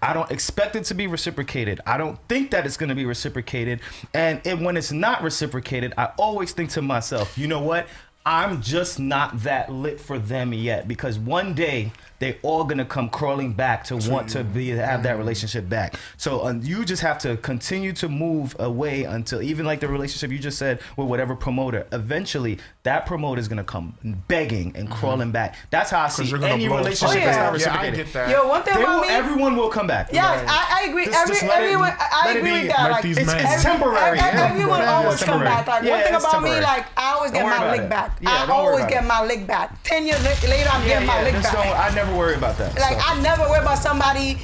[SPEAKER 2] I don't expect it to be reciprocated. I don't think that it's going to be reciprocated. And when it's not reciprocated, I always think to myself, you know what? I'm just not that lit for them yet, because one day they all gonna come crawling back to want to have that relationship back. So you just have to continue to move away until, even like the relationship you just said with whatever promoter, eventually that promoter is gonna come begging and crawling back. That's how I see
[SPEAKER 4] You're gonna
[SPEAKER 2] any
[SPEAKER 4] blow
[SPEAKER 2] relationship
[SPEAKER 3] Oh,
[SPEAKER 2] that's
[SPEAKER 3] yeah.
[SPEAKER 2] not
[SPEAKER 4] Yeah, I
[SPEAKER 2] reciprocated.
[SPEAKER 4] get that.
[SPEAKER 3] Yo, one thing about me.
[SPEAKER 2] Everyone will come back.
[SPEAKER 3] Yeah, I agree.
[SPEAKER 2] Just let it-
[SPEAKER 3] Everyone, I
[SPEAKER 2] let it
[SPEAKER 3] agree
[SPEAKER 2] be
[SPEAKER 3] with that.
[SPEAKER 4] like
[SPEAKER 3] Like,
[SPEAKER 4] these
[SPEAKER 2] It's
[SPEAKER 4] men.
[SPEAKER 2] temporary.
[SPEAKER 3] everyone
[SPEAKER 2] Yeah,
[SPEAKER 3] always
[SPEAKER 2] it's
[SPEAKER 3] come
[SPEAKER 2] temporary.
[SPEAKER 3] back. Like
[SPEAKER 2] Yeah,
[SPEAKER 3] one thing
[SPEAKER 2] it's
[SPEAKER 3] about me,
[SPEAKER 2] temporary.
[SPEAKER 3] like I always
[SPEAKER 2] Don't
[SPEAKER 3] get
[SPEAKER 2] worry
[SPEAKER 3] my
[SPEAKER 2] about
[SPEAKER 3] lick
[SPEAKER 2] it.
[SPEAKER 3] back.
[SPEAKER 2] Yeah,
[SPEAKER 3] I
[SPEAKER 2] don't worry
[SPEAKER 3] always
[SPEAKER 2] about
[SPEAKER 3] get
[SPEAKER 2] it.
[SPEAKER 3] my lick back. 10 years later, I'm getting my lick
[SPEAKER 2] Just
[SPEAKER 3] back.
[SPEAKER 2] I never worry about that.
[SPEAKER 3] Like
[SPEAKER 2] so.
[SPEAKER 3] I never worry about somebody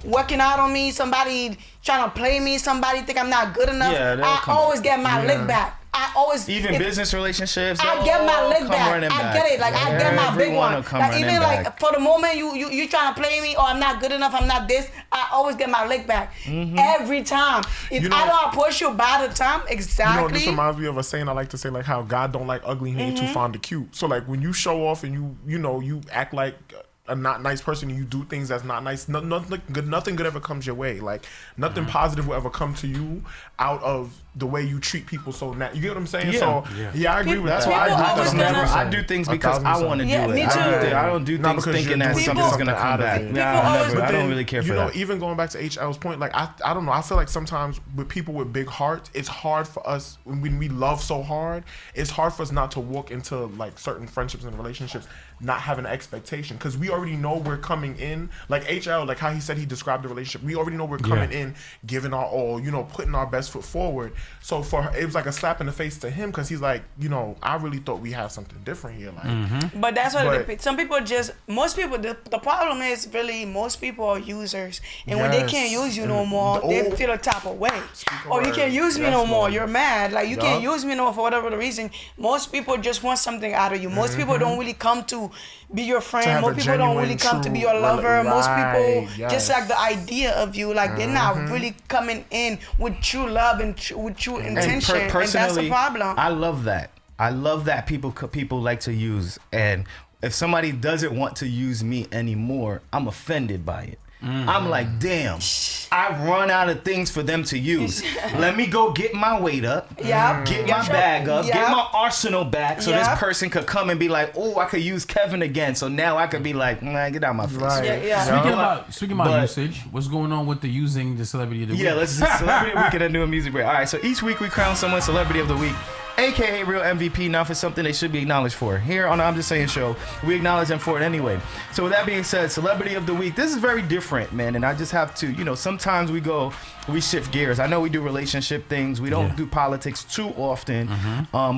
[SPEAKER 3] working out on me, somebody trying to play me, somebody think I'm not good enough.
[SPEAKER 2] Yeah, they'll
[SPEAKER 3] I
[SPEAKER 2] come
[SPEAKER 3] always
[SPEAKER 2] back.
[SPEAKER 3] get my lick back. I always
[SPEAKER 2] Even
[SPEAKER 3] if-
[SPEAKER 2] business relationships,
[SPEAKER 3] I
[SPEAKER 2] they'll
[SPEAKER 3] get my
[SPEAKER 2] all
[SPEAKER 3] lick
[SPEAKER 2] come
[SPEAKER 3] back.
[SPEAKER 2] running
[SPEAKER 3] I get it. Like I
[SPEAKER 2] Yeah,
[SPEAKER 3] get my big
[SPEAKER 2] everyone
[SPEAKER 3] one.
[SPEAKER 2] will come
[SPEAKER 3] Like
[SPEAKER 2] running
[SPEAKER 3] even
[SPEAKER 2] back.
[SPEAKER 3] like for the moment you trying to play me or I'm not good enough, I'm not this. I always get my lick back every time. If
[SPEAKER 4] You know-
[SPEAKER 3] I don't push you by the time
[SPEAKER 4] You know,
[SPEAKER 3] exactly.
[SPEAKER 4] this reminds me of a saying I like to say, like how God don't like ugly, he ain't too fond of cute. So like when you show off and you act like a not nice person and you do things that's not nice, nothing good ever comes your way. Like nothing positive will ever come to you out of the way you treat people. So you get what I'm saying?
[SPEAKER 2] Yeah.
[SPEAKER 4] So I agree with
[SPEAKER 2] That's
[SPEAKER 4] that.
[SPEAKER 2] why I
[SPEAKER 3] always
[SPEAKER 2] do never.
[SPEAKER 3] gonna-
[SPEAKER 2] I do things because I want to do
[SPEAKER 3] Yeah,
[SPEAKER 2] it.
[SPEAKER 3] me
[SPEAKER 2] I
[SPEAKER 3] too.
[SPEAKER 2] don't do
[SPEAKER 4] Not
[SPEAKER 2] things
[SPEAKER 4] because
[SPEAKER 2] thinking
[SPEAKER 4] you're
[SPEAKER 2] that
[SPEAKER 4] doing
[SPEAKER 2] something's
[SPEAKER 4] something
[SPEAKER 2] gonna come
[SPEAKER 4] out of
[SPEAKER 2] back.
[SPEAKER 4] it.
[SPEAKER 2] Nah,
[SPEAKER 3] always-
[SPEAKER 2] I
[SPEAKER 4] But
[SPEAKER 2] don't
[SPEAKER 4] then,
[SPEAKER 2] really care for
[SPEAKER 4] you know,
[SPEAKER 2] that.
[SPEAKER 4] even going back to HL's point, like I don't know. I feel like sometimes with people with big hearts, it's hard for us when we love so hard. It's hard for us not to walk into like certain friendships and relationships not having an expectation because we already know we're coming in. Like HL, like how he said he described the relationship. We already know we're coming in, giving our all, you know, putting our best foot forward. So it was like a slap in the face to him because he's like, you know, I really thought we had something different here. Like,
[SPEAKER 3] But that's what
[SPEAKER 4] But-
[SPEAKER 3] some people most people, the problem is really most people are users. And when they
[SPEAKER 4] Yes.
[SPEAKER 3] can't use you no
[SPEAKER 4] And
[SPEAKER 3] more, they
[SPEAKER 4] oh.
[SPEAKER 3] feel a type of way.
[SPEAKER 4] a
[SPEAKER 3] Or you
[SPEAKER 4] word.
[SPEAKER 3] can't use me
[SPEAKER 4] Yes,
[SPEAKER 3] no more.
[SPEAKER 4] Lord.
[SPEAKER 3] You're mad. Like you can't
[SPEAKER 4] Yup.
[SPEAKER 3] use me no more for whatever the reason. Most people just want something out of you. Most people don't really come to be your friend.
[SPEAKER 4] have
[SPEAKER 3] Most
[SPEAKER 4] a
[SPEAKER 3] people don't really
[SPEAKER 4] genuine,
[SPEAKER 3] come to be
[SPEAKER 4] true
[SPEAKER 3] your lover. Most people
[SPEAKER 4] right,
[SPEAKER 3] just
[SPEAKER 4] yes.
[SPEAKER 3] like the idea of you. Like they're not really coming in with true love and with true intention. And that's the problem.
[SPEAKER 2] I love that. I love that people like to use, and if somebody doesn't want to use me anymore, I'm offended by it. I'm like, damn, I run out of things for them to use. Let me go get my weight up,
[SPEAKER 3] Yeah.
[SPEAKER 2] get my bag up, get
[SPEAKER 3] Yeah.
[SPEAKER 2] my arsenal back, so
[SPEAKER 3] Yeah.
[SPEAKER 2] this person could come and be like, oh, I could use Kevin again. So now I could be like, nah, get out my face.
[SPEAKER 4] Right.
[SPEAKER 3] Yeah.
[SPEAKER 1] Speaking about
[SPEAKER 2] But-
[SPEAKER 1] usage, what's going on with the using the celebrity of the week?
[SPEAKER 2] Yeah, let's just celebrity of the week and then do a music break. All right, so each week we crown someone celebrity of the week, aka real MVP, now for something they should be acknowledged for. Here on the I'm Just Saying show, we acknowledge them for it anyway. So with that being said, celebrity of the week, this is very different, man, and I just have to, you know, sometimes we shift gears. I know we do relationship things, we don't do politics too often,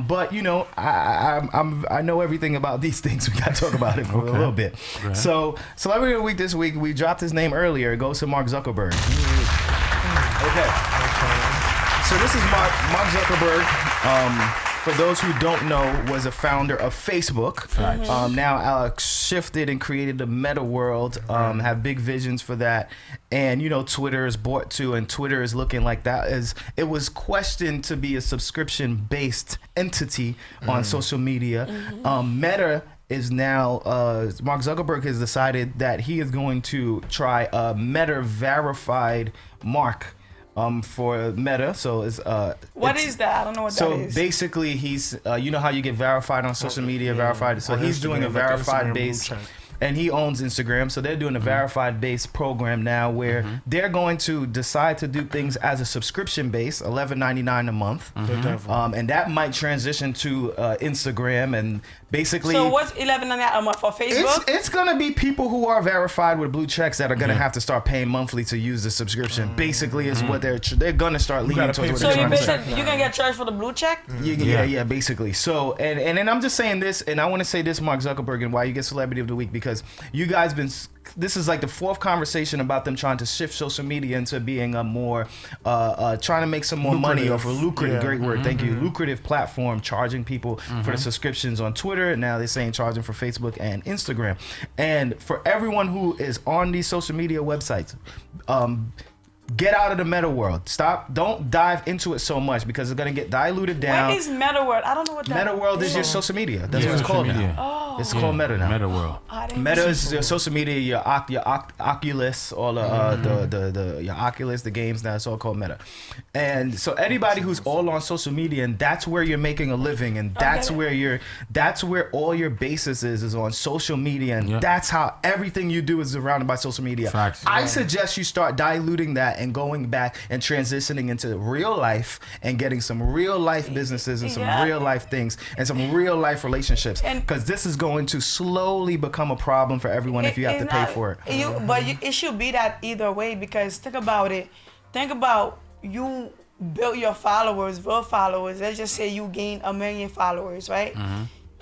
[SPEAKER 2] but you know, I know everything about these things. We got to talk about it for a little bit. So celebrity of the week this week, we dropped his name earlier. It goes to Mark Zuckerberg. Okay. So this is Mark Zuckerberg. For those who don't know, was a founder of Facebook. Now shifted and created the meta world. Have big visions for that, and you know Twitter is bought to, and Twitter is looking like that. It was questioned to be a subscription-based entity on social media. Meta is now Mark Zuckerberg has decided that he is going to try a Meta verified mark. For Meta, so
[SPEAKER 3] What is that? I don't know what that is.
[SPEAKER 2] So basically, he's you know how you get verified on social media, verified. So
[SPEAKER 4] On
[SPEAKER 2] he's doing a
[SPEAKER 4] Instagram, like
[SPEAKER 2] verified
[SPEAKER 4] Instagram
[SPEAKER 2] base,
[SPEAKER 4] blue check.
[SPEAKER 2] and he owns Instagram. So they're doing a verified base program now, where they're going to decide to do things as a subscription base, $11.99 a month, and that might transition to Instagram and basically.
[SPEAKER 3] So what's $11.99 a month for Facebook?
[SPEAKER 2] It's gonna be people who are verified with blue checks that are gonna have to start paying monthly to use the subscription. Basically, is what they're gonna start leaning
[SPEAKER 4] gotta
[SPEAKER 2] towards.
[SPEAKER 4] pay
[SPEAKER 2] What
[SPEAKER 3] So
[SPEAKER 2] they're
[SPEAKER 3] you
[SPEAKER 2] trying to say.
[SPEAKER 3] basically you can get charged for the blue check?
[SPEAKER 2] Yeah, basically. So, and then I'm just saying this, and I want to say this, Mark Zuckerberg, and why you get Celebrity of the Week, because you guys this is like the fourth conversation about them trying to shift social media into being a more, trying to make some more money off a lucrative, great word, thank you, lucrative platform, charging people for the subscriptions on Twitter, and now they're saying charging for Facebook and Instagram. And for everyone who is on these social media websites, get out of the meta world. Don't dive into it so much because it's gonna get diluted down.
[SPEAKER 3] What is Meta World? I don't know what that
[SPEAKER 2] Meta world is your social media. That's what it's called now. It's called Meta now.
[SPEAKER 1] Meta world.
[SPEAKER 3] I didn't
[SPEAKER 2] Meta
[SPEAKER 3] know.
[SPEAKER 2] is your social media, your Oculus, all your Oculus, the games now. It's all called Meta. And so anybody who's all on social media, and that's where you're making a living, and that's where all your basis is on social media, and that's how everything you do is surrounded by social media.
[SPEAKER 1] Facts.
[SPEAKER 2] I suggest you start diluting that and going back and transitioning into real life and getting some real life businesses and some real life things and some real life relationships, because this is going to slowly become a problem for everyone if you have to pay for it.
[SPEAKER 3] It should be that either way, because think about it. Think about you built your followers, real followers. Let's just say you gained 1 million followers, right?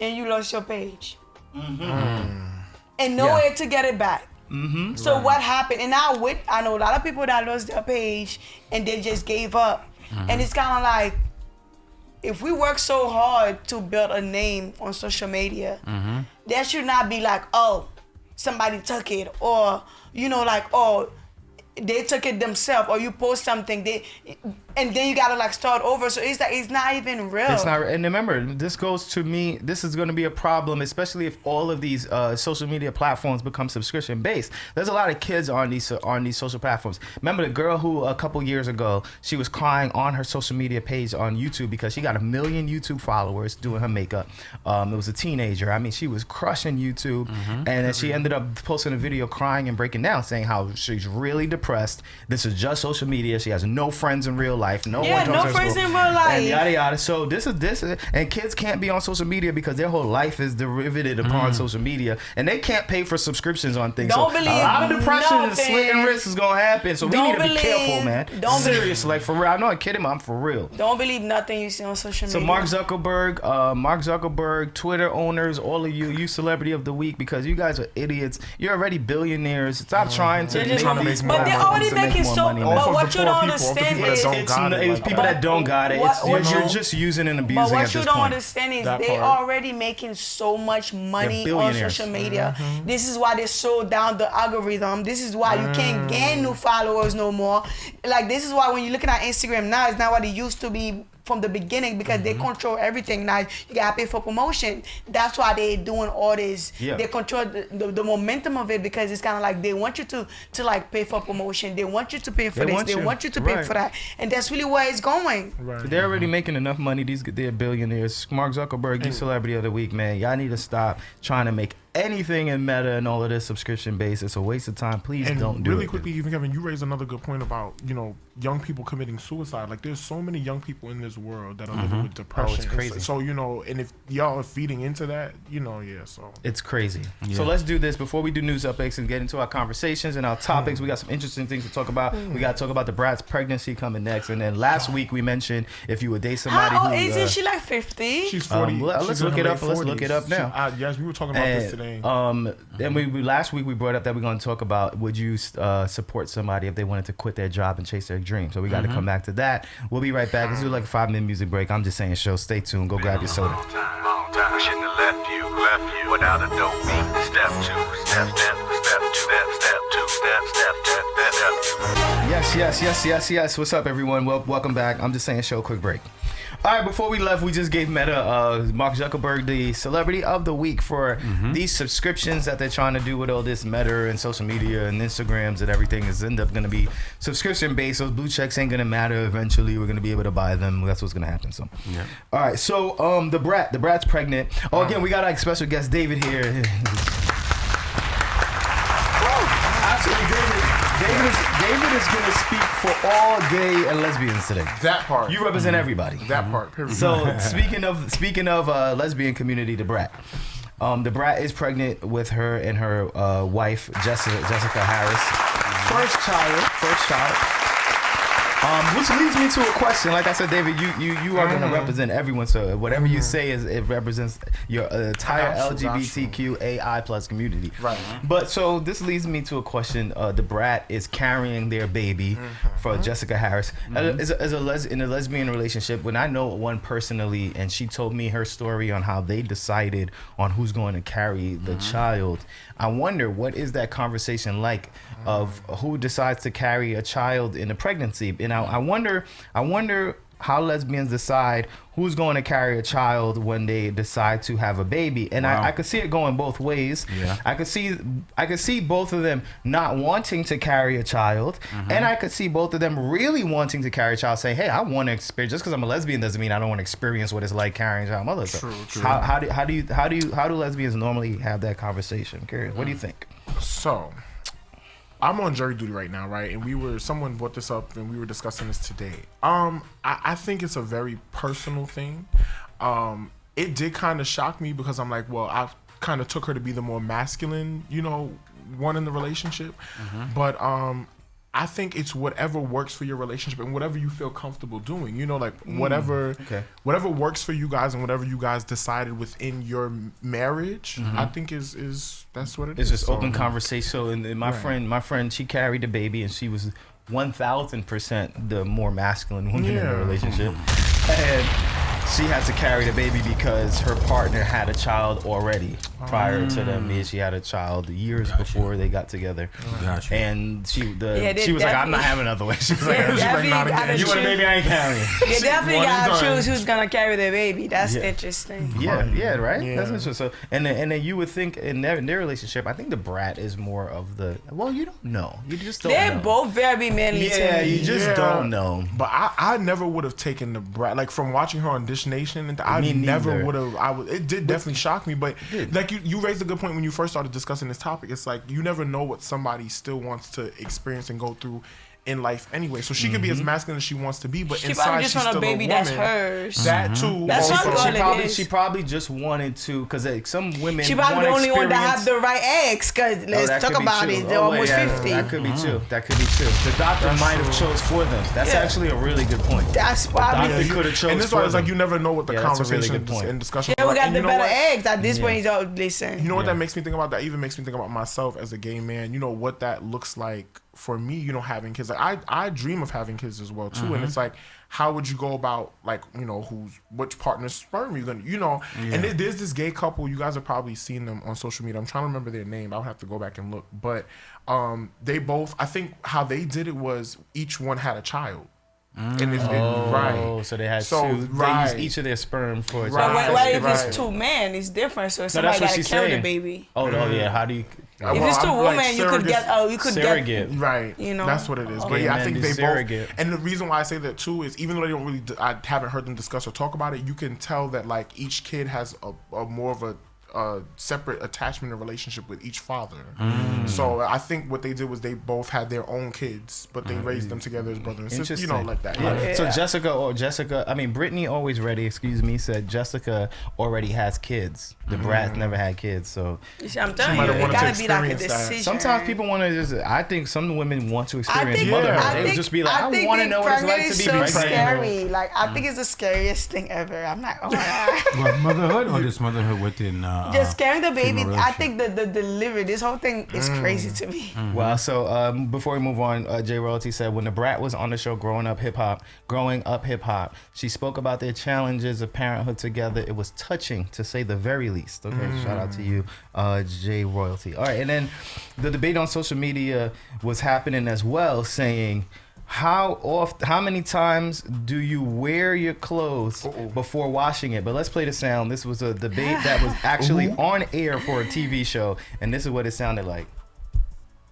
[SPEAKER 3] And you lost your page. And no way to get it back. So what happened? And now I know a lot of people that lost their page and they just gave up. And it's kind of like, if we work so hard to build a name on social media, that should not be like, oh, somebody took it, or like, oh, they took it themselves, or you post something, and then you gotta like start over. So it's not even real.
[SPEAKER 2] It's not, and remember, this goes to me. This is going to be a problem, especially if all of these social media platforms become subscription based. There's a lot of kids on these social platforms. Remember the girl who a couple years ago, she was crying on her social media page on YouTube because she got 1 million YouTube followers doing her makeup. It was a teenager. I mean, she was crushing YouTube, and then she ended up posting a video crying and breaking down, saying how she's really depressed. This is just social media. She has no friends in real life. No
[SPEAKER 3] friends in real life.
[SPEAKER 2] And yada yada. So this is and kids can't be on social media because their whole life is derivated upon social media, and they can't pay for subscriptions on things.
[SPEAKER 3] Don't
[SPEAKER 2] so
[SPEAKER 3] believe
[SPEAKER 2] a lot of depression and
[SPEAKER 3] nothing.
[SPEAKER 2] slitting wrists is gonna happen. So we need to be careful, man.
[SPEAKER 3] Don't
[SPEAKER 2] Serious, like for real. I'm not kidding, I'm for real.
[SPEAKER 3] Don't believe nothing you see on social media.
[SPEAKER 2] So Mark Zuckerberg, Twitter owners, all of you celebrity of the week, because you guys are idiots. You're already billionaires. Stop trying to make
[SPEAKER 4] trying to
[SPEAKER 2] these
[SPEAKER 4] make more
[SPEAKER 3] But they're
[SPEAKER 4] money.
[SPEAKER 3] already making so.
[SPEAKER 2] money, man.
[SPEAKER 3] But
[SPEAKER 4] Off
[SPEAKER 3] what
[SPEAKER 4] of
[SPEAKER 3] you
[SPEAKER 4] the
[SPEAKER 3] don't
[SPEAKER 4] poor people, of the
[SPEAKER 3] understand
[SPEAKER 4] people that
[SPEAKER 3] is.
[SPEAKER 4] don't got it.
[SPEAKER 2] It's people that don't got it. You're just using and abusing
[SPEAKER 3] But
[SPEAKER 2] at
[SPEAKER 3] what
[SPEAKER 2] this
[SPEAKER 3] you don't
[SPEAKER 2] point.
[SPEAKER 3] understand is
[SPEAKER 4] That
[SPEAKER 3] they
[SPEAKER 4] part.
[SPEAKER 3] already making so much money
[SPEAKER 2] They're
[SPEAKER 3] on
[SPEAKER 2] billionaires.
[SPEAKER 3] social media. This is why they slowed down the algorithm. This is why you can't gain new followers no more. Like, this is why when you're looking at Instagram now, it's not what it used to be from the beginning, because they control everything. Now you gotta pay for promotion. That's why they doing all this.
[SPEAKER 2] Yeah.
[SPEAKER 3] They control the momentum of it, because it's kind of like they want you to like pay for promotion. They want you to pay for
[SPEAKER 2] They
[SPEAKER 3] this.
[SPEAKER 2] want
[SPEAKER 3] They
[SPEAKER 2] you.
[SPEAKER 3] want you to pay
[SPEAKER 2] Right.
[SPEAKER 3] for that, and that's really where it's going.
[SPEAKER 4] Right.
[SPEAKER 2] They're already making enough money. They're billionaires. Mark Zuckerberg, you celebrity of the week, man. Y'all need to stop trying to make anything in Meta and all of this subscription based. It's a waste of time. Please
[SPEAKER 4] And
[SPEAKER 2] don't do
[SPEAKER 4] really
[SPEAKER 2] it.
[SPEAKER 4] quickly, even Kevin, you raised another good point about, young people committing suicide. Like, there's so many young people in this world that are living with depression.
[SPEAKER 2] crazy.
[SPEAKER 4] So, and if y'all are feeding into that, so.
[SPEAKER 2] It's crazy. So let's do this before we do news updates and get into our conversations and our topics. We got some interesting things to talk about. We got to talk about the Brat's pregnancy coming next. And then last week we mentioned if you would date somebody
[SPEAKER 3] How old
[SPEAKER 2] who...
[SPEAKER 3] isn't she? Like 50?
[SPEAKER 4] She's 40.
[SPEAKER 2] let's
[SPEAKER 4] she's in
[SPEAKER 2] look
[SPEAKER 4] her
[SPEAKER 2] it up.
[SPEAKER 4] late
[SPEAKER 2] Let's look
[SPEAKER 4] 40s.
[SPEAKER 2] it up now.
[SPEAKER 4] Yes, we were talking about this today.
[SPEAKER 2] And we last week we brought up that we're going to talk about, would you support somebody if they wanted to quit their job and chase their dream? So we got to come back to that. We'll be right back. Let's do like a 5-minute music break. I'm just saying, show. Stay tuned. Go grab your soda.
[SPEAKER 5] Long time. I shouldn't have left you without a dope beat. Step 2, step 2, step 2.
[SPEAKER 2] Yes. What's up, everyone? Welcome back. I'm just saying, show. Quick break. All right, before we left, we just gave Meta, Mark Zuckerberg, the celebrity of the week for these subscriptions that they're trying to do with all this Meta and social media and Instagrams and everything is end up going to be subscription based. Those blue checks ain't going to matter. Eventually, we're going to be able to buy them. That's what's going to happen. So,
[SPEAKER 1] Yeah.
[SPEAKER 2] All right. So, the Brat's pregnant. Oh, again, we got our special guest David here. Absolutely, David is going to speak for all gay and lesbians today.
[SPEAKER 4] That part.
[SPEAKER 2] You represent everybody.
[SPEAKER 4] That part, period.
[SPEAKER 2] So speaking of lesbian community, the Brat. The Brat is pregnant with her and her wife Jessica Harris. First child. Which leads me to a question. Like I said, David, you are going to represent everyone. So whatever you say it represents your entire LGBTQAI plus community.
[SPEAKER 4] Right.
[SPEAKER 2] But so this leads me to a question. The Brat is carrying their baby for Jessica Harris. As in a lesbian relationship, when I know one personally, and she told me her story on how they decided on who's going to carry the child, I wonder, what is that conversation like of who decides to carry a child in a pregnancy? And I wonder how lesbians decide who's going to carry a child when they decide to have a baby. And
[SPEAKER 1] Wow.
[SPEAKER 2] I could see it going both ways.
[SPEAKER 1] Yeah.
[SPEAKER 2] I could see both of them not wanting to carry a child, and I could see both of them really wanting to carry a child, saying, hey, I want to experience, just because I'm a lesbian doesn't mean I don't want to experience what it's like carrying a child. Mother.
[SPEAKER 4] True.
[SPEAKER 2] How do lesbians normally have that conversation? I'm curious. What do you think?
[SPEAKER 4] So, I'm on jury duty right now, right? And someone brought this up and we were discussing this today. I think it's a very personal thing. It did kind of shock me because I'm like, well, I kind of took her to be the more masculine, one in the relationship. But I think it's whatever works for your relationship and whatever you feel comfortable doing. Whatever works for you guys and whatever you guys decided within your marriage, I think is that's what it
[SPEAKER 2] It's
[SPEAKER 4] is.
[SPEAKER 2] just open conversation. So, and my friend, she carried the baby, and she was 1,000% the more masculine woman in the
[SPEAKER 4] Yeah.
[SPEAKER 2] relationship. And she had to carry the baby because her partner had a child already prior to them. Yeah, she had a child years before they got together.
[SPEAKER 1] Gotcha.
[SPEAKER 2] And she
[SPEAKER 3] they
[SPEAKER 2] was like, I'm not
[SPEAKER 3] definitely-
[SPEAKER 2] having another way. She was like,
[SPEAKER 3] Yeah, definitely
[SPEAKER 4] not
[SPEAKER 3] gotta
[SPEAKER 4] again.
[SPEAKER 2] you want a
[SPEAKER 3] choose-
[SPEAKER 2] baby? I ain't carrying.
[SPEAKER 3] You definitely
[SPEAKER 2] One and
[SPEAKER 3] gotta
[SPEAKER 2] done.
[SPEAKER 3] choose who's gonna carry the baby. That's
[SPEAKER 2] Yeah.
[SPEAKER 3] interesting.
[SPEAKER 2] Yeah, right.
[SPEAKER 4] Yeah.
[SPEAKER 2] That's interesting. So, and then you would think in their relationship, I think the brat is more of the. Well, you don't know. You just don't.
[SPEAKER 3] They're
[SPEAKER 2] know.
[SPEAKER 3] both very manly
[SPEAKER 2] Yeah,
[SPEAKER 3] to me.
[SPEAKER 2] you just
[SPEAKER 4] Yeah.
[SPEAKER 2] don't know.
[SPEAKER 4] But I never would have taken the brat, like from watching her on Dish Nation, and I
[SPEAKER 2] Me
[SPEAKER 4] never
[SPEAKER 2] neither.
[SPEAKER 4] would have. It did definitely shock me, but like you raised a good point when you first started discussing this topic. It's like you never know what somebody still wants to experience and go through in life anyway. So she could be as masculine as she wants to be, but
[SPEAKER 3] She
[SPEAKER 4] inside
[SPEAKER 3] probably
[SPEAKER 4] she's
[SPEAKER 3] just want
[SPEAKER 4] still
[SPEAKER 3] a baby
[SPEAKER 4] woman.
[SPEAKER 3] that's hers.
[SPEAKER 4] That too.
[SPEAKER 3] That's
[SPEAKER 4] also,
[SPEAKER 3] what I'm going to
[SPEAKER 2] She probably just wanted to, because some women.
[SPEAKER 3] She probably the
[SPEAKER 2] want
[SPEAKER 3] only one that
[SPEAKER 2] experience-
[SPEAKER 3] have the right eggs. Cause
[SPEAKER 2] Oh,
[SPEAKER 3] let's
[SPEAKER 2] that
[SPEAKER 3] talk
[SPEAKER 2] could be
[SPEAKER 3] about
[SPEAKER 2] true.
[SPEAKER 3] it. They're
[SPEAKER 2] Oh, wait,
[SPEAKER 3] almost
[SPEAKER 2] yeah,
[SPEAKER 3] 50.
[SPEAKER 2] That could be true. That could be true. The doctor might have chose for them. That's
[SPEAKER 3] Yeah.
[SPEAKER 2] actually a really good point.
[SPEAKER 3] That's probably.
[SPEAKER 2] Doctor could have chose
[SPEAKER 4] and this
[SPEAKER 2] for
[SPEAKER 4] why it's
[SPEAKER 2] them.
[SPEAKER 4] like you never know what the
[SPEAKER 2] Yeah, that's a really
[SPEAKER 4] conversation
[SPEAKER 2] good point.
[SPEAKER 4] and discussion.
[SPEAKER 3] Yeah, we got
[SPEAKER 4] and
[SPEAKER 3] the
[SPEAKER 4] you know
[SPEAKER 3] better
[SPEAKER 4] what?
[SPEAKER 3] eggs. At this point, oh, listen.
[SPEAKER 4] You know what
[SPEAKER 2] Yeah.
[SPEAKER 4] that makes me think about? That even makes me think about myself as a gay man. You know what that looks like for me. You know, having kids. Like I dream of having kids as well too. And it's like, how would you go about like which partner's sperm you gonna And there's this gay couple. You guys have probably seen them on social media. I'm trying to remember their name. I'll have to go back and look. But they both. I think how they did it was each one had a child. And it's right.
[SPEAKER 2] Oh, so they had
[SPEAKER 4] So,
[SPEAKER 2] two.
[SPEAKER 4] right.
[SPEAKER 2] They used each of their sperm for.
[SPEAKER 4] Right.
[SPEAKER 3] But what if
[SPEAKER 4] Right.
[SPEAKER 3] it's two men? It's different. So
[SPEAKER 2] No,
[SPEAKER 3] somebody
[SPEAKER 2] that's what
[SPEAKER 3] gotta
[SPEAKER 2] she's
[SPEAKER 3] carry
[SPEAKER 2] saying.
[SPEAKER 3] the baby.
[SPEAKER 2] Oh no, yeah. How do you?
[SPEAKER 3] If it's two
[SPEAKER 4] I'm like
[SPEAKER 3] women, you could get.
[SPEAKER 4] surrogates.
[SPEAKER 3] You could
[SPEAKER 2] Surrogate.
[SPEAKER 3] get.
[SPEAKER 4] Right.
[SPEAKER 3] You know?
[SPEAKER 4] That's what it is. But
[SPEAKER 2] Gay
[SPEAKER 4] yeah, I
[SPEAKER 2] men
[SPEAKER 4] think
[SPEAKER 2] do
[SPEAKER 4] they
[SPEAKER 2] surrogate.
[SPEAKER 4] both. And the reason why I say that too is even though they don't really, I haven't heard them discuss or talk about it. You can tell that like each kid has a more of a separate attachment or relationship with each father. So I think what they did was they both had their own kids, but they raised them together as brother and sister. You know, like that.
[SPEAKER 2] Yeah.
[SPEAKER 3] Yeah.
[SPEAKER 2] So Brittany Always Ready, excuse me, said Jessica already has kids. The brat never had kids, so
[SPEAKER 3] You see, I'm telling you,
[SPEAKER 4] might have
[SPEAKER 3] it
[SPEAKER 4] wanted to
[SPEAKER 3] gotta be like a
[SPEAKER 4] experience that.
[SPEAKER 3] decision.
[SPEAKER 2] sometimes people want to just. I think some women want to
[SPEAKER 3] I
[SPEAKER 2] experience
[SPEAKER 3] think,
[SPEAKER 2] motherhood.
[SPEAKER 3] I
[SPEAKER 2] They
[SPEAKER 3] think,
[SPEAKER 2] would just be like, I
[SPEAKER 3] think
[SPEAKER 2] want to
[SPEAKER 3] being
[SPEAKER 2] know what it's like
[SPEAKER 3] pregnant
[SPEAKER 2] to
[SPEAKER 3] is
[SPEAKER 2] be
[SPEAKER 3] so
[SPEAKER 2] pregnant.
[SPEAKER 3] scary. Like I think it's the scariest thing ever. I'm not gonna lie.
[SPEAKER 1] What, motherhood or just motherhood within?
[SPEAKER 3] Just carrying the baby.
[SPEAKER 1] female
[SPEAKER 3] I think the delivery. This whole thing is crazy to me.
[SPEAKER 2] Well, so before we move on, Jay Royalty said when the brat was on the show Growing Up Hip Hop, she spoke about their challenges of parenthood together. It was touching, to say the very least. Okay, shout out to you, Jay Royalty. All right, and then the debate on social media was happening as well, saying how many times do you wear your clothes before washing it? But let's play the sound. This was a debate that was actually on air for a TV show, and this is what it sounded like.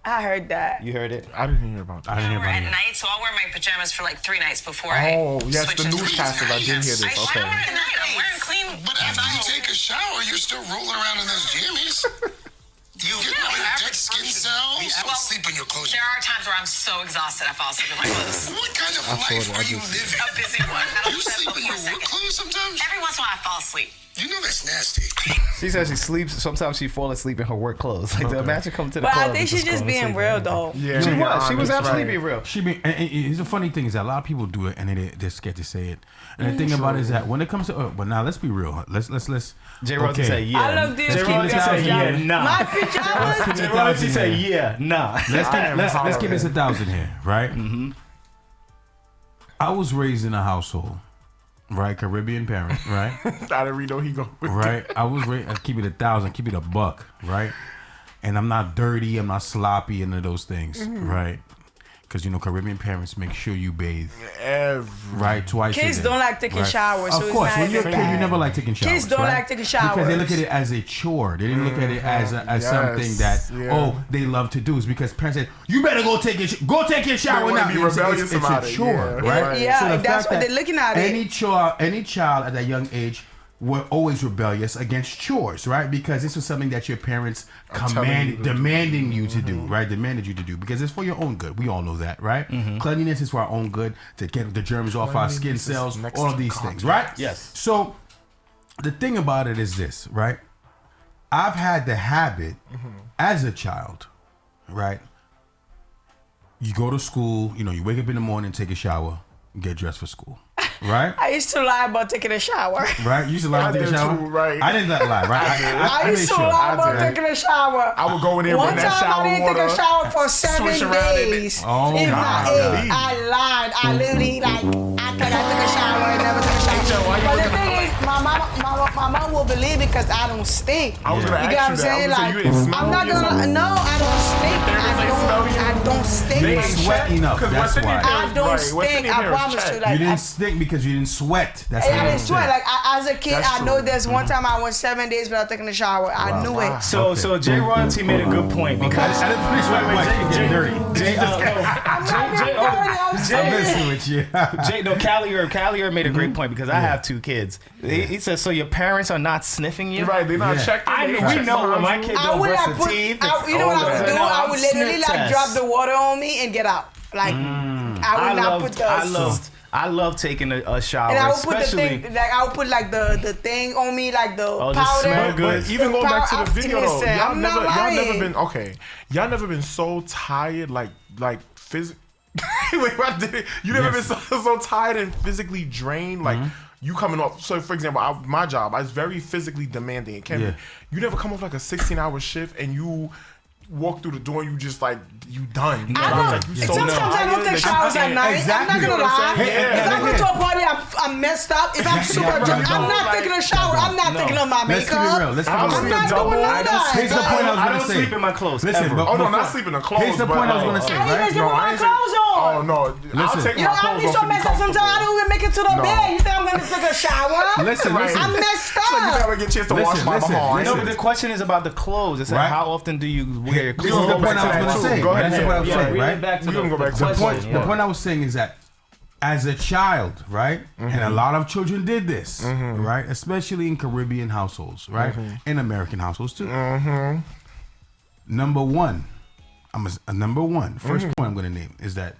[SPEAKER 3] I heard that.
[SPEAKER 2] You heard it?
[SPEAKER 4] I didn't hear about that.
[SPEAKER 1] I didn't hear
[SPEAKER 6] Shower
[SPEAKER 1] about
[SPEAKER 6] at
[SPEAKER 1] it.
[SPEAKER 6] night, so I'll wear my pajamas for like 3 nights before
[SPEAKER 4] Oh,
[SPEAKER 6] I
[SPEAKER 4] yes,
[SPEAKER 6] switch
[SPEAKER 4] the
[SPEAKER 6] into
[SPEAKER 4] newscasters. I did hear this.
[SPEAKER 6] I
[SPEAKER 4] Okay.
[SPEAKER 6] shower at night. I'm wearing clean.
[SPEAKER 7] But after you take a shower, you're still rolling around in those jammies. Do you get
[SPEAKER 6] No,
[SPEAKER 7] like
[SPEAKER 6] average
[SPEAKER 7] dead skin
[SPEAKER 6] person.
[SPEAKER 7] cells?
[SPEAKER 6] Yeah,
[SPEAKER 7] Don't
[SPEAKER 6] well,
[SPEAKER 7] sleep in your clothes.
[SPEAKER 6] There are times where I'm so exhausted I fall asleep in my clothes.
[SPEAKER 7] What kind of life are you living?
[SPEAKER 6] A busy one. I don't
[SPEAKER 7] You
[SPEAKER 6] sleep
[SPEAKER 7] sleep in your work clothes sometimes?
[SPEAKER 6] Every once in a while I fall asleep.
[SPEAKER 7] You know that's nasty.
[SPEAKER 2] She says she sleeps. Sometimes she falls asleep in her work clothes. Like, imagine coming to the
[SPEAKER 3] But
[SPEAKER 2] club.
[SPEAKER 3] I think
[SPEAKER 2] and
[SPEAKER 3] she's just
[SPEAKER 2] going to
[SPEAKER 3] being
[SPEAKER 2] sleep.
[SPEAKER 3] real though.
[SPEAKER 4] Yeah,
[SPEAKER 2] She
[SPEAKER 4] being
[SPEAKER 2] was. She was
[SPEAKER 4] honest,
[SPEAKER 2] absolutely
[SPEAKER 4] right.
[SPEAKER 2] being real.
[SPEAKER 1] She be, and here's the funny thing is that a lot of people do it and they're scared to say it. And the thing about it is that when it comes to, but now let's be real. Let's.
[SPEAKER 2] Jay Royalty said, yeah.
[SPEAKER 3] I love this.
[SPEAKER 2] Jay Royalty said, yeah, nah.
[SPEAKER 3] My pajamas.
[SPEAKER 1] keep it
[SPEAKER 2] Jay Royalty
[SPEAKER 1] 1,000
[SPEAKER 2] said,
[SPEAKER 1] here.
[SPEAKER 2] yeah, nah.
[SPEAKER 1] Let's keep this 1,000 here, right? I was raised in a household, right? Caribbean parent, right?
[SPEAKER 4] I didn't read. He go.
[SPEAKER 1] Right. I was raised. I keep it 1,000. Keep it a buck, right? And I'm not dirty. I'm not sloppy. Any of those things, right? Because Caribbean parents make sure you bathe, right, twice.
[SPEAKER 3] Kids
[SPEAKER 1] a day,
[SPEAKER 3] don't like taking
[SPEAKER 1] right?
[SPEAKER 3] showers, so
[SPEAKER 1] Of
[SPEAKER 3] it's
[SPEAKER 1] course,
[SPEAKER 3] not
[SPEAKER 1] when you're a
[SPEAKER 3] even
[SPEAKER 1] kid, you
[SPEAKER 3] bad.
[SPEAKER 1] never like taking showers.
[SPEAKER 3] Kids don't
[SPEAKER 1] right?
[SPEAKER 3] like taking
[SPEAKER 1] because they look
[SPEAKER 3] showers.
[SPEAKER 1] at it as a chore. They didn't look at it as
[SPEAKER 4] Yes,
[SPEAKER 1] something that
[SPEAKER 4] yeah.
[SPEAKER 1] they love to do. It's because parents said, "You better go take your shower
[SPEAKER 4] wanna
[SPEAKER 1] now."
[SPEAKER 4] be rebellious
[SPEAKER 1] it's
[SPEAKER 4] about
[SPEAKER 1] a
[SPEAKER 4] it,
[SPEAKER 1] chore,
[SPEAKER 4] yeah.
[SPEAKER 1] right?
[SPEAKER 4] Right.
[SPEAKER 3] Yeah,
[SPEAKER 1] the
[SPEAKER 3] that's
[SPEAKER 1] fact
[SPEAKER 3] what
[SPEAKER 1] that
[SPEAKER 3] they're looking at it.
[SPEAKER 1] Any child at that young age were always rebellious against chores, right? Because this was something that your parents demanding you to do, right? Demanded you to do because it's for your own good. We all know that, right? Cleanliness is for our own good to get the germs off our skin
[SPEAKER 4] Cleanliness is
[SPEAKER 1] cells,
[SPEAKER 4] next
[SPEAKER 1] all of
[SPEAKER 4] to
[SPEAKER 1] these
[SPEAKER 4] godliness.
[SPEAKER 1] things, right?
[SPEAKER 2] Yes.
[SPEAKER 1] So the thing about it is this, right? I've had the habit as a child, right? You go to school, you wake up in the morning, take a shower, get dressed for school, right?
[SPEAKER 3] I used to lie about taking a shower.
[SPEAKER 1] Right? You used to lie
[SPEAKER 4] I
[SPEAKER 1] to take a
[SPEAKER 4] did
[SPEAKER 1] shower?
[SPEAKER 4] too, right.
[SPEAKER 1] I didn't lie, right?
[SPEAKER 3] I used
[SPEAKER 1] made
[SPEAKER 3] to
[SPEAKER 1] sure.
[SPEAKER 3] lie about
[SPEAKER 4] I did.
[SPEAKER 3] taking a shower.
[SPEAKER 4] I would go in there
[SPEAKER 3] One
[SPEAKER 4] with that
[SPEAKER 3] time
[SPEAKER 4] shower
[SPEAKER 3] I didn't
[SPEAKER 4] water.
[SPEAKER 3] take a shower for 7
[SPEAKER 4] swish around in it.
[SPEAKER 3] days.
[SPEAKER 1] Oh,
[SPEAKER 3] if
[SPEAKER 1] my
[SPEAKER 3] not
[SPEAKER 1] God.
[SPEAKER 3] 8, I lied. I literally I thought I took a shower and never took a shower.
[SPEAKER 4] why you
[SPEAKER 3] But the
[SPEAKER 4] looking
[SPEAKER 3] thing my mom will believe because I don't stink.
[SPEAKER 4] I was gonna
[SPEAKER 3] You get what
[SPEAKER 4] ask
[SPEAKER 3] I'm
[SPEAKER 4] you that.
[SPEAKER 3] saying?
[SPEAKER 4] I was gonna say,
[SPEAKER 3] Like,
[SPEAKER 4] you didn't smell
[SPEAKER 3] I'm not
[SPEAKER 4] me or
[SPEAKER 3] gonna.
[SPEAKER 4] something?
[SPEAKER 3] No, I don't stink. I don't stink.
[SPEAKER 1] You
[SPEAKER 3] my
[SPEAKER 1] didn't
[SPEAKER 3] shit.
[SPEAKER 1] sweat enough.
[SPEAKER 4] 'Cause
[SPEAKER 1] That's
[SPEAKER 4] what's in your
[SPEAKER 1] why.
[SPEAKER 3] I don't
[SPEAKER 4] Right, what's in
[SPEAKER 3] stink.
[SPEAKER 4] your
[SPEAKER 3] I
[SPEAKER 4] parents'
[SPEAKER 3] promise
[SPEAKER 4] check?
[SPEAKER 3] you. Like,
[SPEAKER 1] You didn't stink because you didn't sweat. That's
[SPEAKER 3] I
[SPEAKER 1] what
[SPEAKER 3] didn't
[SPEAKER 1] I'm
[SPEAKER 3] sweat.
[SPEAKER 1] saying.
[SPEAKER 3] Like as a kid,
[SPEAKER 4] That's
[SPEAKER 3] I know
[SPEAKER 4] true.
[SPEAKER 3] there's one time I went 7 days without taking a shower. I knew it.
[SPEAKER 2] So Jay Royalty made a good point because
[SPEAKER 1] I didn't finish my mic. You're getting dirty.
[SPEAKER 2] Jay,
[SPEAKER 3] I'm not being dirty, I'm
[SPEAKER 1] I'm
[SPEAKER 3] saying.
[SPEAKER 1] messing with you.
[SPEAKER 2] Jay, no, Callier made a great point because I have 2 kids. He says, so your parents are not sniffing you?
[SPEAKER 4] You're right. They're not
[SPEAKER 1] Yeah.
[SPEAKER 4] checking.
[SPEAKER 2] I
[SPEAKER 4] they
[SPEAKER 2] know,
[SPEAKER 4] ain't
[SPEAKER 2] we
[SPEAKER 4] checking
[SPEAKER 2] know when my
[SPEAKER 4] on you.
[SPEAKER 2] kids
[SPEAKER 3] I
[SPEAKER 2] don't
[SPEAKER 3] would
[SPEAKER 2] brush
[SPEAKER 3] like
[SPEAKER 2] their
[SPEAKER 3] put,
[SPEAKER 2] teeth.
[SPEAKER 3] you know what I
[SPEAKER 2] all
[SPEAKER 3] would
[SPEAKER 2] that.
[SPEAKER 3] do?
[SPEAKER 2] No,
[SPEAKER 3] I
[SPEAKER 2] I'm
[SPEAKER 3] would literally
[SPEAKER 2] sniff
[SPEAKER 3] like
[SPEAKER 2] test.
[SPEAKER 3] drop the water on me and get out. Like I would not put the.
[SPEAKER 2] I love taking a shower,
[SPEAKER 3] And I would put the
[SPEAKER 2] especially.
[SPEAKER 3] thing, like I would put like the thing on me, like the
[SPEAKER 2] Oh, just
[SPEAKER 3] powder.
[SPEAKER 2] smell good.
[SPEAKER 4] But even going back to the video though,
[SPEAKER 3] Listen,
[SPEAKER 4] y'all
[SPEAKER 3] I'm not
[SPEAKER 4] never
[SPEAKER 3] lying.
[SPEAKER 4] been okay. Y'all never been so tired, like physically. Wait, what did it? You never been so tired and physically drained, like. You coming off, so for example, my job, I was very physically demanding. It can be, you never come off like a 16-hour shift and you walk through the door and you just like, you done. You
[SPEAKER 3] I
[SPEAKER 4] know,
[SPEAKER 3] know.
[SPEAKER 4] like, you so
[SPEAKER 3] Sometimes I don't take showers at night.
[SPEAKER 1] Exactly.
[SPEAKER 3] I'm not gonna lie.
[SPEAKER 4] Yeah.
[SPEAKER 3] If I go to a party, I'm messed up. If I'm super drunk, I'm not taking a shower. I'm not taking on my
[SPEAKER 1] Let's keep it real.
[SPEAKER 3] makeup.
[SPEAKER 1] Let's keep
[SPEAKER 4] I'm
[SPEAKER 1] it
[SPEAKER 3] I'm
[SPEAKER 1] real.
[SPEAKER 3] not
[SPEAKER 4] double.
[SPEAKER 3] doing none of that.
[SPEAKER 1] Here's the point I was
[SPEAKER 2] I
[SPEAKER 1] gonna
[SPEAKER 2] don't
[SPEAKER 1] say.
[SPEAKER 2] sleep in my clothes.
[SPEAKER 1] Listen,
[SPEAKER 2] ever.
[SPEAKER 1] but
[SPEAKER 4] Oh no,
[SPEAKER 1] before-
[SPEAKER 4] not sleeping in clothes.
[SPEAKER 1] Here's the point I was gonna say,
[SPEAKER 3] I even
[SPEAKER 1] right?
[SPEAKER 3] sleep with my
[SPEAKER 4] I ain't
[SPEAKER 3] clothes on.
[SPEAKER 4] Oh no, I'll
[SPEAKER 1] Listen.
[SPEAKER 4] take
[SPEAKER 3] You
[SPEAKER 4] my
[SPEAKER 3] know, I'll
[SPEAKER 4] clothes
[SPEAKER 3] be
[SPEAKER 4] off
[SPEAKER 3] so
[SPEAKER 4] to be
[SPEAKER 3] messed up sometimes I don't even make it to the
[SPEAKER 4] No.
[SPEAKER 3] bed. You think I'm gonna take a shower?
[SPEAKER 1] Listen,
[SPEAKER 4] Right.
[SPEAKER 1] listen.
[SPEAKER 3] I'm messed
[SPEAKER 4] So you
[SPEAKER 3] up.
[SPEAKER 4] never get a chance to wash
[SPEAKER 1] Listen,
[SPEAKER 4] my
[SPEAKER 1] listen,
[SPEAKER 4] behind.
[SPEAKER 2] No,
[SPEAKER 1] listen.
[SPEAKER 2] but the question is about the clothes. It's like,
[SPEAKER 1] Right.
[SPEAKER 2] how often do you wear your
[SPEAKER 1] This
[SPEAKER 2] clothes?
[SPEAKER 1] is the
[SPEAKER 4] go back
[SPEAKER 1] point I
[SPEAKER 4] to
[SPEAKER 1] was
[SPEAKER 4] that
[SPEAKER 1] gonna
[SPEAKER 4] too.
[SPEAKER 1] say.
[SPEAKER 4] Go
[SPEAKER 1] Right?
[SPEAKER 4] ahead.
[SPEAKER 1] That's what I was
[SPEAKER 2] Yeah,
[SPEAKER 1] saying,
[SPEAKER 2] relate
[SPEAKER 1] right?
[SPEAKER 2] back to
[SPEAKER 4] We
[SPEAKER 2] the,
[SPEAKER 4] can go back to the
[SPEAKER 2] question,
[SPEAKER 1] The point I was saying is that as a child, right, and a lot of children did this, right, especially in Caribbean households, right, in American households too. Number one, number one, first point I'm going to name is that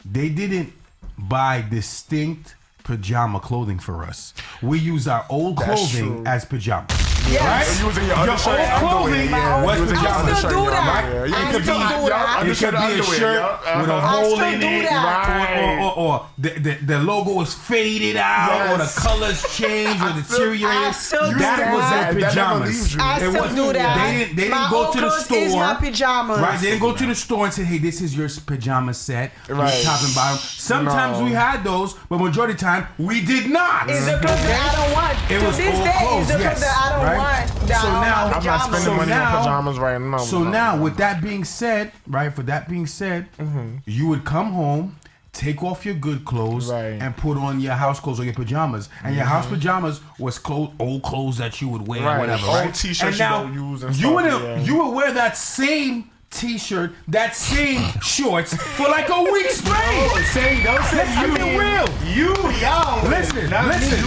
[SPEAKER 1] they didn't buy distinct pajama clothing for us. We use our old
[SPEAKER 4] That's
[SPEAKER 1] clothing
[SPEAKER 4] true.
[SPEAKER 1] as pajamas.
[SPEAKER 3] Yes.
[SPEAKER 4] You was in your undershirt
[SPEAKER 1] old
[SPEAKER 4] and underwear.
[SPEAKER 1] clothing
[SPEAKER 4] Yeah,
[SPEAKER 1] was
[SPEAKER 4] you was in your
[SPEAKER 1] pajamas.
[SPEAKER 3] I still do
[SPEAKER 4] undershirt,
[SPEAKER 3] that.
[SPEAKER 4] yeah.
[SPEAKER 3] I
[SPEAKER 4] You
[SPEAKER 3] still
[SPEAKER 4] could
[SPEAKER 3] do
[SPEAKER 4] be-
[SPEAKER 3] that.
[SPEAKER 1] It
[SPEAKER 4] undershirt,
[SPEAKER 1] could be a
[SPEAKER 4] underwear,
[SPEAKER 1] shirt
[SPEAKER 4] yeah.
[SPEAKER 1] with a
[SPEAKER 3] I
[SPEAKER 1] hole
[SPEAKER 3] still
[SPEAKER 1] in
[SPEAKER 3] do
[SPEAKER 1] it,
[SPEAKER 3] that.
[SPEAKER 1] or the logo is faded out, or the
[SPEAKER 4] Yes.
[SPEAKER 1] colors change or
[SPEAKER 3] I
[SPEAKER 1] deteriorated.
[SPEAKER 3] still do
[SPEAKER 1] That was
[SPEAKER 3] that.
[SPEAKER 1] their
[SPEAKER 4] That never
[SPEAKER 1] pajamas.
[SPEAKER 4] leaves you.
[SPEAKER 3] I
[SPEAKER 1] It
[SPEAKER 3] still
[SPEAKER 1] wasn't-
[SPEAKER 3] do that.
[SPEAKER 1] They didn't
[SPEAKER 3] My
[SPEAKER 1] go
[SPEAKER 3] old
[SPEAKER 1] to the
[SPEAKER 3] clothes is
[SPEAKER 1] store.
[SPEAKER 3] my pajamas.
[SPEAKER 1] Right, they didn't go to the store and say, "Hey, this is your pajama set,
[SPEAKER 4] Right.
[SPEAKER 1] top and bottom." Sometimes
[SPEAKER 4] No.
[SPEAKER 1] we had those, but majority of the time we did not.
[SPEAKER 3] It's the clothes that I don't want.
[SPEAKER 1] It
[SPEAKER 3] To
[SPEAKER 1] was
[SPEAKER 3] this
[SPEAKER 1] old
[SPEAKER 3] day,
[SPEAKER 1] clothes,
[SPEAKER 3] it's the
[SPEAKER 1] yes,
[SPEAKER 3] clothes that I don't
[SPEAKER 1] right?
[SPEAKER 3] want. That
[SPEAKER 1] So
[SPEAKER 3] are
[SPEAKER 1] now-
[SPEAKER 3] my
[SPEAKER 4] I'm not
[SPEAKER 3] pajamas.
[SPEAKER 4] spending
[SPEAKER 1] So
[SPEAKER 4] money
[SPEAKER 1] now-
[SPEAKER 4] on pajamas right now.
[SPEAKER 1] So now, with that being said, right, for that being said, you would come home, take off your good clothes,
[SPEAKER 4] Right.
[SPEAKER 1] and put on your house clothes or your pajamas. And your house pajamas was old clothes that you would wear,
[SPEAKER 4] Right.
[SPEAKER 1] whatever,
[SPEAKER 4] Old
[SPEAKER 1] right?
[SPEAKER 4] t-shirts
[SPEAKER 1] and
[SPEAKER 4] you
[SPEAKER 1] now
[SPEAKER 4] don't use and
[SPEAKER 1] you
[SPEAKER 4] stuff,
[SPEAKER 1] would
[SPEAKER 4] yeah.
[SPEAKER 1] you would wear that same t-shirt, that same shorts for like a week straight.
[SPEAKER 2] Don't say
[SPEAKER 1] Let's keep it real. Listen, listen.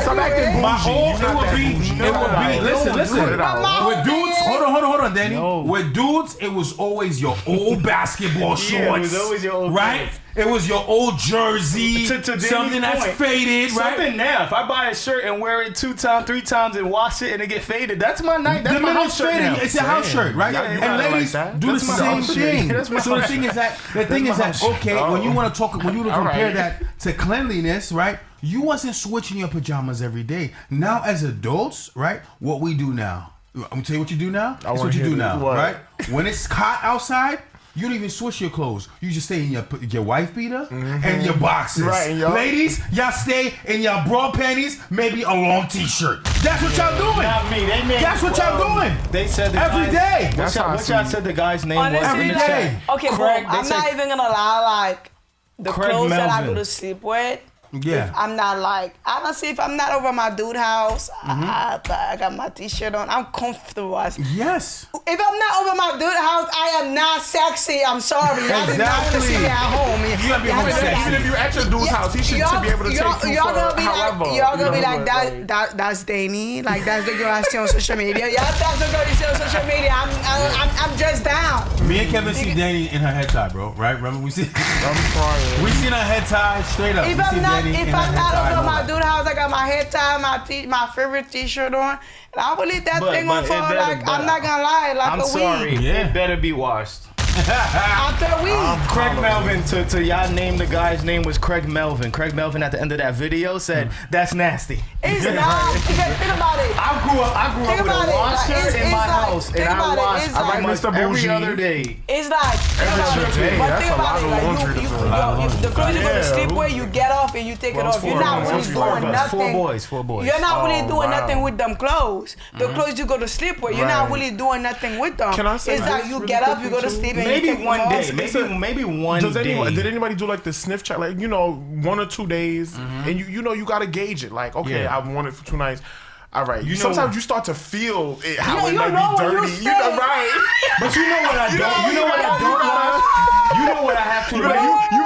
[SPEAKER 4] Stop acting
[SPEAKER 1] My
[SPEAKER 4] bougie.
[SPEAKER 1] old,
[SPEAKER 4] You
[SPEAKER 1] it
[SPEAKER 4] not
[SPEAKER 1] would
[SPEAKER 4] that
[SPEAKER 1] be,
[SPEAKER 4] bougie.
[SPEAKER 1] it would be. Listen, listen.
[SPEAKER 4] Cut it out.
[SPEAKER 1] With dudes, hold on, Danny.
[SPEAKER 2] No.
[SPEAKER 1] With dudes, it was always your old basketball shorts.
[SPEAKER 2] Yeah, it was always your old
[SPEAKER 1] right?
[SPEAKER 2] clothes.
[SPEAKER 1] It was your old jersey,
[SPEAKER 2] To Danny's
[SPEAKER 1] something that's
[SPEAKER 2] point,
[SPEAKER 1] faded, right?
[SPEAKER 2] Something now. If I buy a shirt and wear it 2 times, 3 times, and wash it and it get faded, that's my night. That's
[SPEAKER 1] The
[SPEAKER 2] my
[SPEAKER 1] minute
[SPEAKER 2] house
[SPEAKER 1] it's
[SPEAKER 2] shirt
[SPEAKER 1] faded,
[SPEAKER 2] now.
[SPEAKER 1] it's a house shirt, right?
[SPEAKER 4] Yeah, you
[SPEAKER 1] and
[SPEAKER 4] got it like
[SPEAKER 1] ladies
[SPEAKER 4] that.
[SPEAKER 1] do
[SPEAKER 2] That's
[SPEAKER 1] the
[SPEAKER 2] my
[SPEAKER 1] same
[SPEAKER 2] house shirt.
[SPEAKER 1] thing.
[SPEAKER 2] That's my
[SPEAKER 1] So the
[SPEAKER 2] house
[SPEAKER 1] thing
[SPEAKER 2] shirt.
[SPEAKER 1] is that okay, when you want to talk, when you want to
[SPEAKER 4] All
[SPEAKER 1] compare
[SPEAKER 4] right.
[SPEAKER 1] that to cleanliness, right? You wasn't switching your pajamas every day. Now, as adults, right? What we do now? I'm gonna tell you what you do now. That's
[SPEAKER 4] wanna
[SPEAKER 1] what you
[SPEAKER 4] hear
[SPEAKER 1] do
[SPEAKER 4] this.
[SPEAKER 1] now,
[SPEAKER 4] What?
[SPEAKER 1] right? When it's hot outside. You don't even switch your clothes. You just stay in your wife beater and your boxers.
[SPEAKER 4] Right, and y'all-
[SPEAKER 1] Ladies, y'all stay in your bra panties, maybe a long t-shirt. That's what y'all doing.
[SPEAKER 2] Not me. They made.
[SPEAKER 1] That's what y'all doing.
[SPEAKER 2] They said the
[SPEAKER 1] Every
[SPEAKER 2] guys,
[SPEAKER 1] day.
[SPEAKER 4] That's how I
[SPEAKER 2] What y'all
[SPEAKER 4] see
[SPEAKER 2] said the guy's name was
[SPEAKER 3] Honestly,
[SPEAKER 2] in the
[SPEAKER 1] Every
[SPEAKER 2] chat.
[SPEAKER 1] day.
[SPEAKER 3] Okay,
[SPEAKER 2] Craig,
[SPEAKER 3] boom.
[SPEAKER 2] they
[SPEAKER 3] I'm
[SPEAKER 2] said-
[SPEAKER 3] not even gonna lie. Like the
[SPEAKER 2] Craig
[SPEAKER 3] clothes that I
[SPEAKER 2] Melvin.
[SPEAKER 3] go to sleep with.
[SPEAKER 1] Yeah.
[SPEAKER 3] If I'm not like, honestly, if I'm not over my dude house, I got my t-shirt on. I'm comfortable.
[SPEAKER 1] Yes.
[SPEAKER 3] If I'm not over my dude house, I am not sexy. I'm sorry. I did not want to see me at home.
[SPEAKER 1] You gotta be
[SPEAKER 3] Y'all
[SPEAKER 1] more
[SPEAKER 3] gonna
[SPEAKER 1] sexy.
[SPEAKER 4] Even if you at your dude's house, he should be able to take you
[SPEAKER 3] y'all
[SPEAKER 4] for
[SPEAKER 3] gonna be
[SPEAKER 4] however.
[SPEAKER 3] like, y'all gonna be
[SPEAKER 4] you know,
[SPEAKER 3] like
[SPEAKER 4] like-
[SPEAKER 3] that's Danny. Like that's the girl I see on social media. Y'all that's the girl you see on social media. I'm just down.
[SPEAKER 1] Me and Kevin see Danny in her head tie, bro. Right? Remember we see
[SPEAKER 4] I'm crying.
[SPEAKER 1] we seen her head tie straight up.
[SPEAKER 3] If
[SPEAKER 1] We see
[SPEAKER 3] I'm not,
[SPEAKER 1] Danny in
[SPEAKER 3] if
[SPEAKER 1] her
[SPEAKER 3] I'm
[SPEAKER 1] head
[SPEAKER 3] not
[SPEAKER 1] tie
[SPEAKER 3] over
[SPEAKER 1] and all
[SPEAKER 3] my
[SPEAKER 1] that.
[SPEAKER 3] dude house, I got my head tie, my favorite t-shirt on, and I will leave that
[SPEAKER 2] But-
[SPEAKER 3] thing
[SPEAKER 2] but
[SPEAKER 3] on for
[SPEAKER 2] it better-
[SPEAKER 3] like
[SPEAKER 2] but
[SPEAKER 3] I'm not gonna lie, like
[SPEAKER 2] I'm
[SPEAKER 3] a
[SPEAKER 2] sorry.
[SPEAKER 3] week.
[SPEAKER 1] Yeah.
[SPEAKER 2] It better be washed.
[SPEAKER 3] After a week.
[SPEAKER 2] Craig Melvin, to y'all name the guy's name was Craig Melvin. Craig Melvin at the end of that video said, "That's nasty."
[SPEAKER 3] It's not. Think about it.
[SPEAKER 2] I grew up
[SPEAKER 3] Think
[SPEAKER 2] with a
[SPEAKER 3] about it.
[SPEAKER 2] washer
[SPEAKER 3] Like,
[SPEAKER 2] in my
[SPEAKER 3] like-
[SPEAKER 2] house, and
[SPEAKER 3] think
[SPEAKER 2] I
[SPEAKER 3] about it.
[SPEAKER 2] wash
[SPEAKER 3] It's
[SPEAKER 2] pretty
[SPEAKER 3] like-
[SPEAKER 2] much
[SPEAKER 4] Mr.
[SPEAKER 2] every
[SPEAKER 4] Bougie.
[SPEAKER 2] other day.
[SPEAKER 3] It's like, think about
[SPEAKER 4] Every
[SPEAKER 3] it.
[SPEAKER 4] day,
[SPEAKER 3] But
[SPEAKER 4] that's
[SPEAKER 3] think
[SPEAKER 4] a
[SPEAKER 3] about
[SPEAKER 4] lot
[SPEAKER 3] it.
[SPEAKER 4] of
[SPEAKER 3] Like
[SPEAKER 4] laundry to do.
[SPEAKER 3] the clothes you go to
[SPEAKER 4] Yeah,
[SPEAKER 3] sleep
[SPEAKER 4] who-
[SPEAKER 3] with, you get off and you take it
[SPEAKER 4] Well, it's
[SPEAKER 3] off. You're
[SPEAKER 4] four
[SPEAKER 3] not
[SPEAKER 4] of them.
[SPEAKER 3] really
[SPEAKER 4] It's
[SPEAKER 3] doing
[SPEAKER 4] four
[SPEAKER 3] nothing.
[SPEAKER 2] Four boys.
[SPEAKER 3] You're not really
[SPEAKER 4] Oh,
[SPEAKER 3] doing
[SPEAKER 4] wow.
[SPEAKER 3] nothing with them clothes. The clothes you go to sleep with, you're not
[SPEAKER 4] Right.
[SPEAKER 3] really doing nothing with them.
[SPEAKER 4] Can I say
[SPEAKER 3] it's
[SPEAKER 4] this
[SPEAKER 3] like you
[SPEAKER 4] really
[SPEAKER 3] get up, you
[SPEAKER 4] quickly
[SPEAKER 3] go to
[SPEAKER 4] too?
[SPEAKER 3] sleep, and
[SPEAKER 2] Maybe
[SPEAKER 3] you take
[SPEAKER 2] one
[SPEAKER 3] them
[SPEAKER 2] day.
[SPEAKER 3] off.
[SPEAKER 2] Maybe one
[SPEAKER 4] Did
[SPEAKER 2] day.
[SPEAKER 4] anybody do like the sniff check? Like, 1 or 2 days, and you gotta gauge it. Like, okay,
[SPEAKER 2] Yeah.
[SPEAKER 4] I want it for 2 nights. All right.
[SPEAKER 2] You know-
[SPEAKER 4] Sometimes you start to feel it, how it
[SPEAKER 3] you
[SPEAKER 4] might
[SPEAKER 3] know
[SPEAKER 4] be
[SPEAKER 3] when you
[SPEAKER 4] dirty.
[SPEAKER 3] stink.
[SPEAKER 4] Right?
[SPEAKER 2] But you know what I don't. You know what I
[SPEAKER 4] you
[SPEAKER 2] don't
[SPEAKER 4] know
[SPEAKER 2] want. You know what I have to.
[SPEAKER 4] You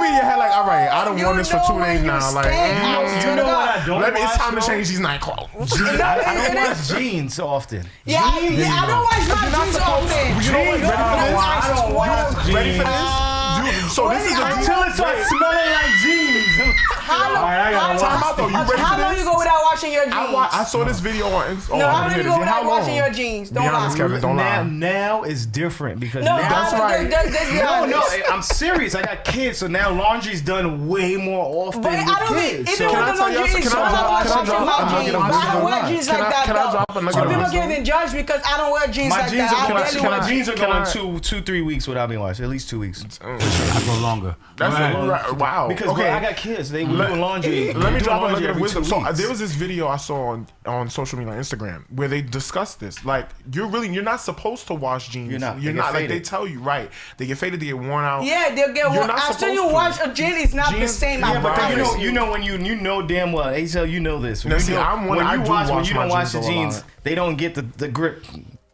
[SPEAKER 4] in your head like, all right, I don't
[SPEAKER 3] You
[SPEAKER 4] want this for
[SPEAKER 3] know
[SPEAKER 4] 2
[SPEAKER 3] when
[SPEAKER 4] days
[SPEAKER 3] you
[SPEAKER 4] now. Like,
[SPEAKER 3] stink, I
[SPEAKER 2] You
[SPEAKER 3] swear
[SPEAKER 2] know
[SPEAKER 3] to
[SPEAKER 2] what
[SPEAKER 3] God.
[SPEAKER 2] I don't
[SPEAKER 4] it's
[SPEAKER 2] watch,
[SPEAKER 4] time to
[SPEAKER 2] though?
[SPEAKER 4] change these night clothes.
[SPEAKER 2] I don't watch jeans so often.
[SPEAKER 3] Yeah, I don't watch my jeans often.
[SPEAKER 4] You know what?
[SPEAKER 3] Yo, I swear.
[SPEAKER 4] Ready for this? So this is the
[SPEAKER 2] Until it starts smelling like jeans.
[SPEAKER 4] Time out though. You ready for
[SPEAKER 3] How long
[SPEAKER 4] this?
[SPEAKER 3] you go without washing your jeans?
[SPEAKER 4] I saw this video on.
[SPEAKER 3] No, how long you go without
[SPEAKER 4] How long?
[SPEAKER 3] washing your jeans? Don't
[SPEAKER 4] Be
[SPEAKER 3] lie.
[SPEAKER 4] honest, Kevin. Don't lie.
[SPEAKER 2] Now it's different because
[SPEAKER 3] No,
[SPEAKER 2] now
[SPEAKER 4] That's right.
[SPEAKER 3] Just be
[SPEAKER 2] No,
[SPEAKER 3] honest.
[SPEAKER 2] I'm serious. I got kids, so now laundry's done way more often
[SPEAKER 3] But
[SPEAKER 2] with
[SPEAKER 3] I don't
[SPEAKER 2] kids.
[SPEAKER 3] even
[SPEAKER 2] So
[SPEAKER 3] with
[SPEAKER 4] Can I
[SPEAKER 3] the
[SPEAKER 4] tell you
[SPEAKER 3] laundry,
[SPEAKER 4] something?
[SPEAKER 3] it's
[SPEAKER 4] Can I
[SPEAKER 3] not
[SPEAKER 4] drop-
[SPEAKER 3] about
[SPEAKER 4] can I
[SPEAKER 3] washing
[SPEAKER 4] drop-
[SPEAKER 3] my
[SPEAKER 4] I'm not
[SPEAKER 3] jeans.
[SPEAKER 4] gonna- I'm
[SPEAKER 3] But
[SPEAKER 4] just
[SPEAKER 3] I don't
[SPEAKER 4] gonna
[SPEAKER 3] wear
[SPEAKER 4] lie.
[SPEAKER 3] jeans
[SPEAKER 4] Can
[SPEAKER 3] like
[SPEAKER 4] I-
[SPEAKER 3] that
[SPEAKER 4] can I
[SPEAKER 3] though.
[SPEAKER 4] drop another
[SPEAKER 3] So people
[SPEAKER 4] one?
[SPEAKER 3] can't even judge because I don't wear jeans
[SPEAKER 2] my
[SPEAKER 3] like
[SPEAKER 2] jeans
[SPEAKER 3] that. I
[SPEAKER 2] are
[SPEAKER 3] barely
[SPEAKER 2] going.
[SPEAKER 3] wear
[SPEAKER 2] My jeans are
[SPEAKER 4] Can I-
[SPEAKER 2] going 2-3 weeks without being washed. At least 2 weeks.
[SPEAKER 1] I go longer.
[SPEAKER 4] That's
[SPEAKER 1] Right.
[SPEAKER 4] right. Wow.
[SPEAKER 2] Because
[SPEAKER 4] okay.
[SPEAKER 2] I got kids. They do laundry.
[SPEAKER 4] Let me
[SPEAKER 2] do
[SPEAKER 4] drop a
[SPEAKER 2] laundry
[SPEAKER 4] nugget of
[SPEAKER 2] every
[SPEAKER 4] wisdom.
[SPEAKER 2] 2
[SPEAKER 4] So
[SPEAKER 2] weeks.
[SPEAKER 4] there was this video I saw on social media on Instagram where they discussed this. Like you're not supposed to wash jeans.
[SPEAKER 2] You're not. They
[SPEAKER 4] You're
[SPEAKER 2] get
[SPEAKER 4] not. Like they
[SPEAKER 2] faded.
[SPEAKER 4] tell you, right? They get faded. They get worn out.
[SPEAKER 3] Yeah, they'll get
[SPEAKER 4] You're
[SPEAKER 3] one.
[SPEAKER 4] not
[SPEAKER 3] After you
[SPEAKER 4] supposed to.
[SPEAKER 3] wash a jean, it's not the
[SPEAKER 4] Jeans-
[SPEAKER 3] same.
[SPEAKER 4] yeah,
[SPEAKER 3] I
[SPEAKER 4] but then
[SPEAKER 3] promise
[SPEAKER 2] you know when you know damn well, ACL, you know this.
[SPEAKER 4] Now,
[SPEAKER 2] You
[SPEAKER 4] see,
[SPEAKER 2] know-
[SPEAKER 4] I'm one-
[SPEAKER 2] when
[SPEAKER 4] I
[SPEAKER 2] you
[SPEAKER 4] do
[SPEAKER 2] wash when
[SPEAKER 4] wash
[SPEAKER 2] you
[SPEAKER 4] my
[SPEAKER 2] don't wash the
[SPEAKER 4] jeans a lot.
[SPEAKER 2] jeans, they don't get the grip.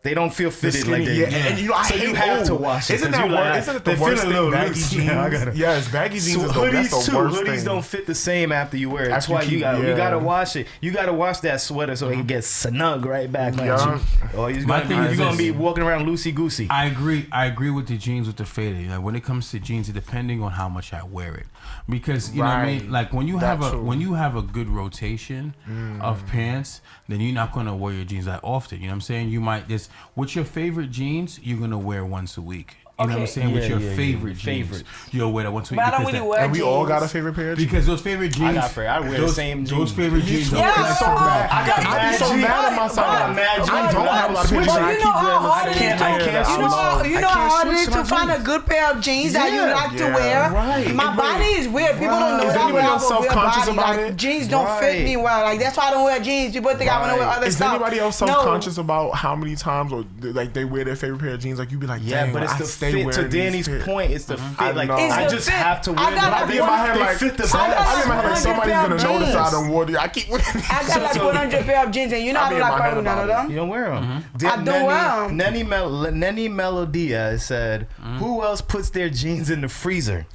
[SPEAKER 2] They don't feel fitted
[SPEAKER 4] skinny,
[SPEAKER 2] like they.
[SPEAKER 4] yeah, and I
[SPEAKER 2] so
[SPEAKER 4] hate
[SPEAKER 2] you have to
[SPEAKER 4] old.
[SPEAKER 2] wash it.
[SPEAKER 4] Isn't
[SPEAKER 2] 'cause
[SPEAKER 4] that
[SPEAKER 2] you
[SPEAKER 4] worse? Isn't it the
[SPEAKER 2] they
[SPEAKER 4] worst
[SPEAKER 2] feel a
[SPEAKER 4] thing?
[SPEAKER 2] little
[SPEAKER 4] Baggy
[SPEAKER 2] loose.
[SPEAKER 4] jeans. Yes, baggy jeans
[SPEAKER 2] So
[SPEAKER 4] is that's
[SPEAKER 2] hoodies
[SPEAKER 4] the
[SPEAKER 2] too.
[SPEAKER 4] worst
[SPEAKER 2] Hoodies
[SPEAKER 4] thing.
[SPEAKER 2] don't fit the same after you wear it. That's
[SPEAKER 4] After you
[SPEAKER 2] why you
[SPEAKER 4] keep-
[SPEAKER 2] got
[SPEAKER 4] yeah.
[SPEAKER 2] you gotta wash it. You gotta wash that sweater so it can get snug right back. Like
[SPEAKER 4] Yeah.
[SPEAKER 2] or you're
[SPEAKER 1] My
[SPEAKER 2] gonna,
[SPEAKER 1] thing is
[SPEAKER 2] you're gonna
[SPEAKER 1] this.
[SPEAKER 2] be walking around loosey goosey.
[SPEAKER 1] I agree with the jeans with the faded. Like when it comes to jeans, it depending on how much I wear it, because you know what I mean.
[SPEAKER 4] Right.
[SPEAKER 1] Like when you
[SPEAKER 4] That
[SPEAKER 1] have
[SPEAKER 4] too.
[SPEAKER 1] a good rotation of pants, then you're not gonna wear your jeans that often. You know what I'm saying? You might just with your favorite jeans, you're gonna wear once a week. You know what I'm
[SPEAKER 3] Okay.
[SPEAKER 1] saying? With
[SPEAKER 2] Yeah,
[SPEAKER 1] your
[SPEAKER 2] yeah,
[SPEAKER 1] favorite
[SPEAKER 2] yeah.
[SPEAKER 1] jeans,
[SPEAKER 2] Favorite.
[SPEAKER 1] you'll wear that once a week.
[SPEAKER 3] But I don't
[SPEAKER 1] because
[SPEAKER 3] really
[SPEAKER 1] that-
[SPEAKER 3] wear
[SPEAKER 4] And we
[SPEAKER 3] jeans.
[SPEAKER 4] all got a favorite pair of jeans.
[SPEAKER 1] because those favorite jeans.
[SPEAKER 2] I wear the same
[SPEAKER 1] Those
[SPEAKER 2] jeans.
[SPEAKER 1] favorite jeans.
[SPEAKER 3] Yeah,
[SPEAKER 1] are
[SPEAKER 3] so
[SPEAKER 1] flexible.
[SPEAKER 2] I got
[SPEAKER 4] I'd be so
[SPEAKER 2] jeans.
[SPEAKER 4] mad at myself.
[SPEAKER 2] I got mad jeans.
[SPEAKER 4] I don't have a lot of pictures.
[SPEAKER 3] But you know how hard it is
[SPEAKER 2] can't-
[SPEAKER 3] to
[SPEAKER 2] I can't
[SPEAKER 3] you know how
[SPEAKER 2] switch.
[SPEAKER 3] you
[SPEAKER 2] I
[SPEAKER 3] know how
[SPEAKER 2] can't
[SPEAKER 3] hard it
[SPEAKER 2] switch
[SPEAKER 3] is to
[SPEAKER 2] my
[SPEAKER 3] find a
[SPEAKER 2] jeans.
[SPEAKER 3] good pair of jeans that you like to
[SPEAKER 4] Yeah.
[SPEAKER 3] wear.
[SPEAKER 2] Right.
[SPEAKER 3] My body is weird. People don't know
[SPEAKER 4] Is
[SPEAKER 3] that, but
[SPEAKER 4] anybody
[SPEAKER 3] I
[SPEAKER 4] else
[SPEAKER 3] have a weird
[SPEAKER 4] self-conscious
[SPEAKER 3] body.
[SPEAKER 4] about
[SPEAKER 3] Like
[SPEAKER 4] it?
[SPEAKER 3] jeans don't fit me well. Like that's why I don't wear jeans. People think I want to wear other
[SPEAKER 4] Is
[SPEAKER 3] stuff.
[SPEAKER 4] anybody else
[SPEAKER 3] No.
[SPEAKER 4] self-conscious about how many times or like they wear their favorite pair of jeans? Like you be like,
[SPEAKER 2] Yeah,
[SPEAKER 4] dang,
[SPEAKER 2] but it's
[SPEAKER 4] I
[SPEAKER 2] the
[SPEAKER 4] stay
[SPEAKER 2] fit. To
[SPEAKER 4] wearing these
[SPEAKER 2] Danny's
[SPEAKER 4] pairs.
[SPEAKER 2] point, it's the
[SPEAKER 4] I
[SPEAKER 2] fit. Like
[SPEAKER 4] know.
[SPEAKER 3] It's
[SPEAKER 2] I
[SPEAKER 3] the
[SPEAKER 2] just
[SPEAKER 3] fit.
[SPEAKER 2] have to
[SPEAKER 3] I
[SPEAKER 2] wear
[SPEAKER 3] got
[SPEAKER 2] them.
[SPEAKER 3] like
[SPEAKER 4] I be in my head
[SPEAKER 2] They
[SPEAKER 4] like,
[SPEAKER 2] fit the
[SPEAKER 3] I got
[SPEAKER 2] best.
[SPEAKER 4] I be in my head like
[SPEAKER 3] 100
[SPEAKER 4] somebody's
[SPEAKER 3] pair
[SPEAKER 4] gonna
[SPEAKER 3] of
[SPEAKER 4] notice I
[SPEAKER 3] jeans.
[SPEAKER 4] done wore these. I keep wearing these.
[SPEAKER 3] I got like 100 pair of jeans, and you know
[SPEAKER 4] I
[SPEAKER 3] I
[SPEAKER 4] be
[SPEAKER 3] don't
[SPEAKER 4] in
[SPEAKER 3] like
[SPEAKER 4] my head
[SPEAKER 3] wearing none of
[SPEAKER 4] about
[SPEAKER 3] them.
[SPEAKER 2] You don't wear them.
[SPEAKER 3] I don't wear 'em.
[SPEAKER 2] Nenny Melodia said, "Who else puts their jeans in the freezer?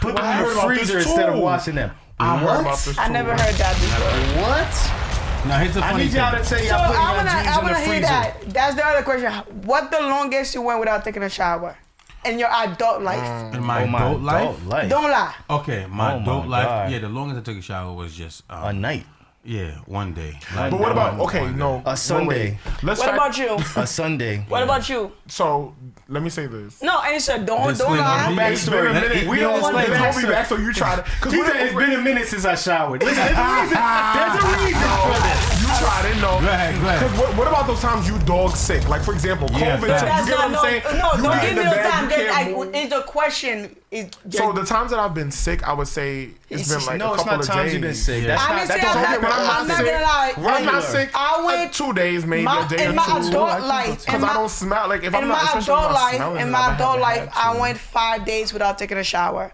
[SPEAKER 2] Put them
[SPEAKER 4] I
[SPEAKER 2] in
[SPEAKER 4] heard
[SPEAKER 2] the
[SPEAKER 4] about this
[SPEAKER 2] freezer instead of
[SPEAKER 4] too.
[SPEAKER 2] washing them."
[SPEAKER 4] I heard
[SPEAKER 2] What?
[SPEAKER 4] about this
[SPEAKER 3] I
[SPEAKER 4] too.
[SPEAKER 3] never heard that before.
[SPEAKER 2] What?
[SPEAKER 1] Now here's the
[SPEAKER 2] I
[SPEAKER 1] funny
[SPEAKER 2] need y'all to
[SPEAKER 1] thing.
[SPEAKER 2] say
[SPEAKER 3] So
[SPEAKER 2] y'all putting
[SPEAKER 3] I
[SPEAKER 2] your jeans
[SPEAKER 3] wanna
[SPEAKER 2] in the
[SPEAKER 3] hear
[SPEAKER 2] freezer.
[SPEAKER 3] that. That's the other question. What the longest you went without taking a shower in your adult life?
[SPEAKER 1] In my
[SPEAKER 2] Oh, my
[SPEAKER 1] adult life.
[SPEAKER 2] adult life.
[SPEAKER 3] Don't lie.
[SPEAKER 1] Okay, my
[SPEAKER 2] Oh
[SPEAKER 1] adult
[SPEAKER 2] my
[SPEAKER 1] life.
[SPEAKER 2] God.
[SPEAKER 1] Yeah, the longest I took a shower was just
[SPEAKER 2] A night.
[SPEAKER 1] yeah, one day.
[SPEAKER 4] But what about no?
[SPEAKER 2] A Sunday.
[SPEAKER 4] wait. Let's
[SPEAKER 3] What
[SPEAKER 4] try.
[SPEAKER 3] about you?
[SPEAKER 2] A Sunday.
[SPEAKER 3] What about you?
[SPEAKER 4] So let me say this.
[SPEAKER 3] No, and said don't
[SPEAKER 1] Disclaimer.
[SPEAKER 3] lie.
[SPEAKER 4] It's been a minute.
[SPEAKER 2] We don't want
[SPEAKER 4] the
[SPEAKER 2] the
[SPEAKER 4] backstory.
[SPEAKER 2] backstory.
[SPEAKER 4] So you try to. Because
[SPEAKER 2] He said it's been a minute since I showered. Listen, there's a reason. There's a reason for this.
[SPEAKER 4] You tried it, no.
[SPEAKER 1] Go ahead.
[SPEAKER 4] Because what about those times you dog sick? Like for example,
[SPEAKER 1] Yeah,
[SPEAKER 4] COVID.
[SPEAKER 1] facts.
[SPEAKER 4] You
[SPEAKER 3] That's
[SPEAKER 4] get what I'm
[SPEAKER 3] not
[SPEAKER 4] saying?
[SPEAKER 3] no.
[SPEAKER 4] You
[SPEAKER 3] Don't
[SPEAKER 4] get
[SPEAKER 3] give
[SPEAKER 4] in
[SPEAKER 3] me
[SPEAKER 4] the
[SPEAKER 3] no
[SPEAKER 4] bed,
[SPEAKER 3] time.
[SPEAKER 4] you
[SPEAKER 3] Then
[SPEAKER 4] can't move.
[SPEAKER 3] it's a question.
[SPEAKER 4] So the times that I've been sick, I would say it's been like
[SPEAKER 2] No,
[SPEAKER 4] a
[SPEAKER 2] it's
[SPEAKER 4] couple
[SPEAKER 2] not
[SPEAKER 4] of
[SPEAKER 2] times
[SPEAKER 4] days.
[SPEAKER 2] you've been sick.
[SPEAKER 1] Yeah.
[SPEAKER 2] That's
[SPEAKER 3] I
[SPEAKER 2] not,
[SPEAKER 3] didn't
[SPEAKER 2] that
[SPEAKER 3] say
[SPEAKER 2] don't
[SPEAKER 3] I'm
[SPEAKER 2] happen
[SPEAKER 4] When I'm
[SPEAKER 3] I'm
[SPEAKER 4] not
[SPEAKER 3] not
[SPEAKER 4] sick,
[SPEAKER 3] gonna lie.
[SPEAKER 4] when I'm not sick,
[SPEAKER 3] I went
[SPEAKER 4] 2 days, maybe a day or
[SPEAKER 3] in my
[SPEAKER 4] two.
[SPEAKER 3] adult life.
[SPEAKER 4] Because I don't smell like if I'm
[SPEAKER 3] In
[SPEAKER 4] not.
[SPEAKER 3] my
[SPEAKER 4] especially if I'm
[SPEAKER 3] adult
[SPEAKER 4] not
[SPEAKER 3] life,
[SPEAKER 4] smelling
[SPEAKER 3] in
[SPEAKER 4] it,
[SPEAKER 3] my
[SPEAKER 4] I
[SPEAKER 3] adult
[SPEAKER 4] haven't
[SPEAKER 3] life,
[SPEAKER 4] had to.
[SPEAKER 3] I went 5 days without taking a shower.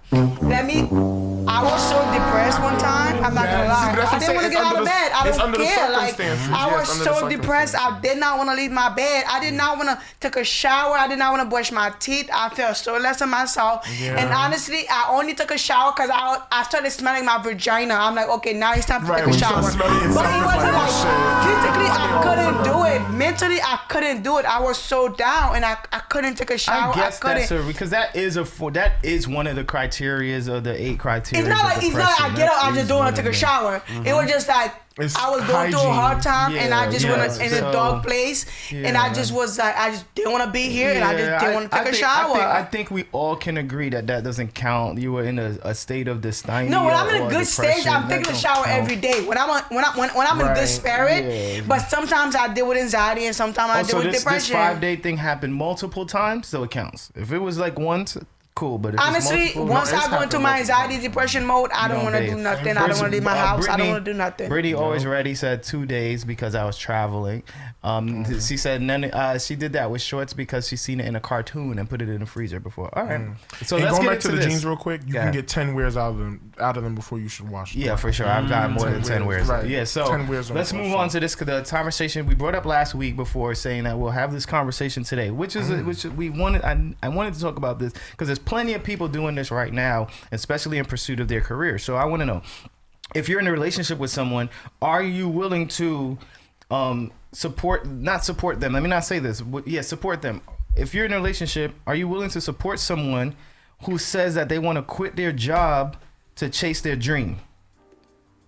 [SPEAKER 3] I was so depressed one time. I'm not gonna
[SPEAKER 4] Yeah, see,
[SPEAKER 3] lie.
[SPEAKER 4] but that's
[SPEAKER 3] I
[SPEAKER 4] what
[SPEAKER 3] didn't
[SPEAKER 4] I'm
[SPEAKER 3] want to
[SPEAKER 4] saying.
[SPEAKER 3] get
[SPEAKER 4] It's
[SPEAKER 3] out of
[SPEAKER 4] under the-
[SPEAKER 3] bed. I
[SPEAKER 4] it's
[SPEAKER 3] don't
[SPEAKER 4] under the
[SPEAKER 3] care. Like
[SPEAKER 4] circumstances.
[SPEAKER 3] I
[SPEAKER 4] Yeah,
[SPEAKER 3] was
[SPEAKER 4] it's under the
[SPEAKER 3] so depressed. I did not want to leave my bed. I did not want to take a shower. I did not want to brush my teeth. I felt so less of myself.
[SPEAKER 4] Yeah.
[SPEAKER 3] And honestly, I only took a shower because I started smelling my vagina. I'm like, okay, now it's time to
[SPEAKER 4] Right,
[SPEAKER 3] take a
[SPEAKER 4] when you
[SPEAKER 3] shower.
[SPEAKER 4] start smelling
[SPEAKER 3] But
[SPEAKER 4] yourself,
[SPEAKER 3] it
[SPEAKER 4] it's
[SPEAKER 3] wasn't
[SPEAKER 4] like,
[SPEAKER 3] like
[SPEAKER 4] oh, shit.
[SPEAKER 3] physically I couldn't do it. Mentally I couldn't do it. I was so down and I couldn't take a shower.
[SPEAKER 2] I guess
[SPEAKER 3] couldn't.
[SPEAKER 2] that's because that is one of the criterias of the 8 criteria.
[SPEAKER 3] It's not like I get up, I just don't want to take a shower. It was just like
[SPEAKER 4] It's
[SPEAKER 3] I was going through a hard
[SPEAKER 4] hygiene.
[SPEAKER 3] time, and I just
[SPEAKER 2] Yeah,
[SPEAKER 3] went in a
[SPEAKER 2] so-
[SPEAKER 3] dark place, and I just was like, I just didn't want to be here, and I just didn't want to take a shower.
[SPEAKER 2] I think we all can agree that doesn't count. You were in a state of dysthymia.
[SPEAKER 3] No, when I'm in a
[SPEAKER 2] or
[SPEAKER 3] good stage,
[SPEAKER 2] depression,
[SPEAKER 3] I'm
[SPEAKER 2] that
[SPEAKER 3] taking a
[SPEAKER 2] don't
[SPEAKER 3] shower
[SPEAKER 2] count.
[SPEAKER 3] every day. When I'm in a good
[SPEAKER 2] Right,
[SPEAKER 3] spirit,
[SPEAKER 2] yeah.
[SPEAKER 3] but sometimes I deal with anxiety, and sometimes I deal
[SPEAKER 2] Also,
[SPEAKER 3] with
[SPEAKER 2] this
[SPEAKER 3] depression.
[SPEAKER 2] 5-day thing happened multiple times, so it counts. If it was like once, cool. But if
[SPEAKER 3] Honestly,
[SPEAKER 2] it's multiple,
[SPEAKER 3] once
[SPEAKER 4] it's
[SPEAKER 3] I go into
[SPEAKER 4] happened
[SPEAKER 3] my
[SPEAKER 4] multiple
[SPEAKER 3] anxiety depression mode, I don't
[SPEAKER 2] No,
[SPEAKER 3] want to do
[SPEAKER 2] babe.
[SPEAKER 3] nothing. I don't want to leave my house. I don't want to do nothing.
[SPEAKER 2] Brittany always ready said 2 days because I was traveling. She said she did that with shorts because she seen it in a cartoon and put it in the freezer before. All right. So
[SPEAKER 4] And
[SPEAKER 2] let's
[SPEAKER 4] going
[SPEAKER 2] get
[SPEAKER 4] back to
[SPEAKER 2] into
[SPEAKER 4] the
[SPEAKER 2] this.
[SPEAKER 4] jeans real quick, you
[SPEAKER 2] Yeah.
[SPEAKER 4] can get 10 wears out of them before you should wash them.
[SPEAKER 2] Yeah, for sure. I've got more than 10 wears.
[SPEAKER 4] Right.
[SPEAKER 2] Yeah, so
[SPEAKER 4] 10 wears on
[SPEAKER 2] let's
[SPEAKER 4] the
[SPEAKER 2] move
[SPEAKER 4] front.
[SPEAKER 2] on to this the conversation we brought up last week before saying that we'll have this conversation today, which is which we wanted. I wanted to talk about this because there's plenty of people doing this right now, especially in pursuit of their career. So I want to know, if you're in a relationship with someone, are you willing to support them? Let me not say this. Support them. If you're in a relationship, are you willing to support someone who says that they want to quit their job to chase their dream?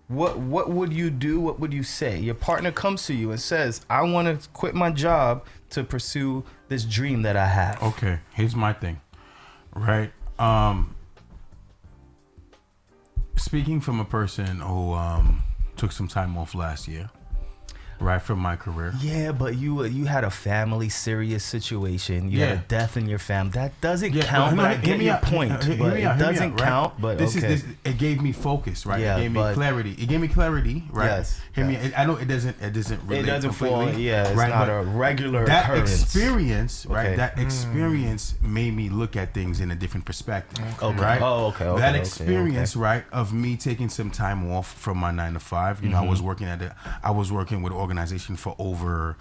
[SPEAKER 2] What would you do? What would you say? Your partner comes to you and says, I want to quit my job to pursue this dream that I have.
[SPEAKER 1] Okay, here's my thing, right? Speaking from a person who took some time off last year, right, from my career.
[SPEAKER 2] Yeah, but you had a family serious situation. You had
[SPEAKER 1] Yeah.
[SPEAKER 2] a death in your family. That doesn't
[SPEAKER 1] Yeah,
[SPEAKER 2] count.
[SPEAKER 1] no,
[SPEAKER 2] But I
[SPEAKER 1] hear
[SPEAKER 2] get
[SPEAKER 1] me
[SPEAKER 2] your
[SPEAKER 1] out,
[SPEAKER 2] point.
[SPEAKER 1] hear me
[SPEAKER 2] But
[SPEAKER 1] out,
[SPEAKER 2] it
[SPEAKER 1] hear me
[SPEAKER 2] doesn't
[SPEAKER 1] out, right?
[SPEAKER 2] count. But
[SPEAKER 1] this
[SPEAKER 2] okay.
[SPEAKER 1] is it gave me focus, right?
[SPEAKER 2] Yeah,
[SPEAKER 1] It gave me
[SPEAKER 2] but-
[SPEAKER 1] clarity. It gave me clarity, right?
[SPEAKER 2] Yes,
[SPEAKER 1] Hear me.
[SPEAKER 2] yes.
[SPEAKER 1] I know it doesn't relate
[SPEAKER 2] It doesn't fall.
[SPEAKER 1] completely,
[SPEAKER 2] Yeah, it's
[SPEAKER 1] right?
[SPEAKER 2] not
[SPEAKER 1] But
[SPEAKER 2] a regular
[SPEAKER 1] that
[SPEAKER 2] occurrence.
[SPEAKER 1] experience, right?
[SPEAKER 2] Okay.
[SPEAKER 1] That experience made me look at things in a different perspective.
[SPEAKER 2] Okay.
[SPEAKER 1] Right?
[SPEAKER 2] Oh, okay, okay,
[SPEAKER 1] That
[SPEAKER 2] okay,
[SPEAKER 1] experience,
[SPEAKER 2] okay.
[SPEAKER 1] right, of me taking some time off from my 9 to 5. You know, I was working with an organization for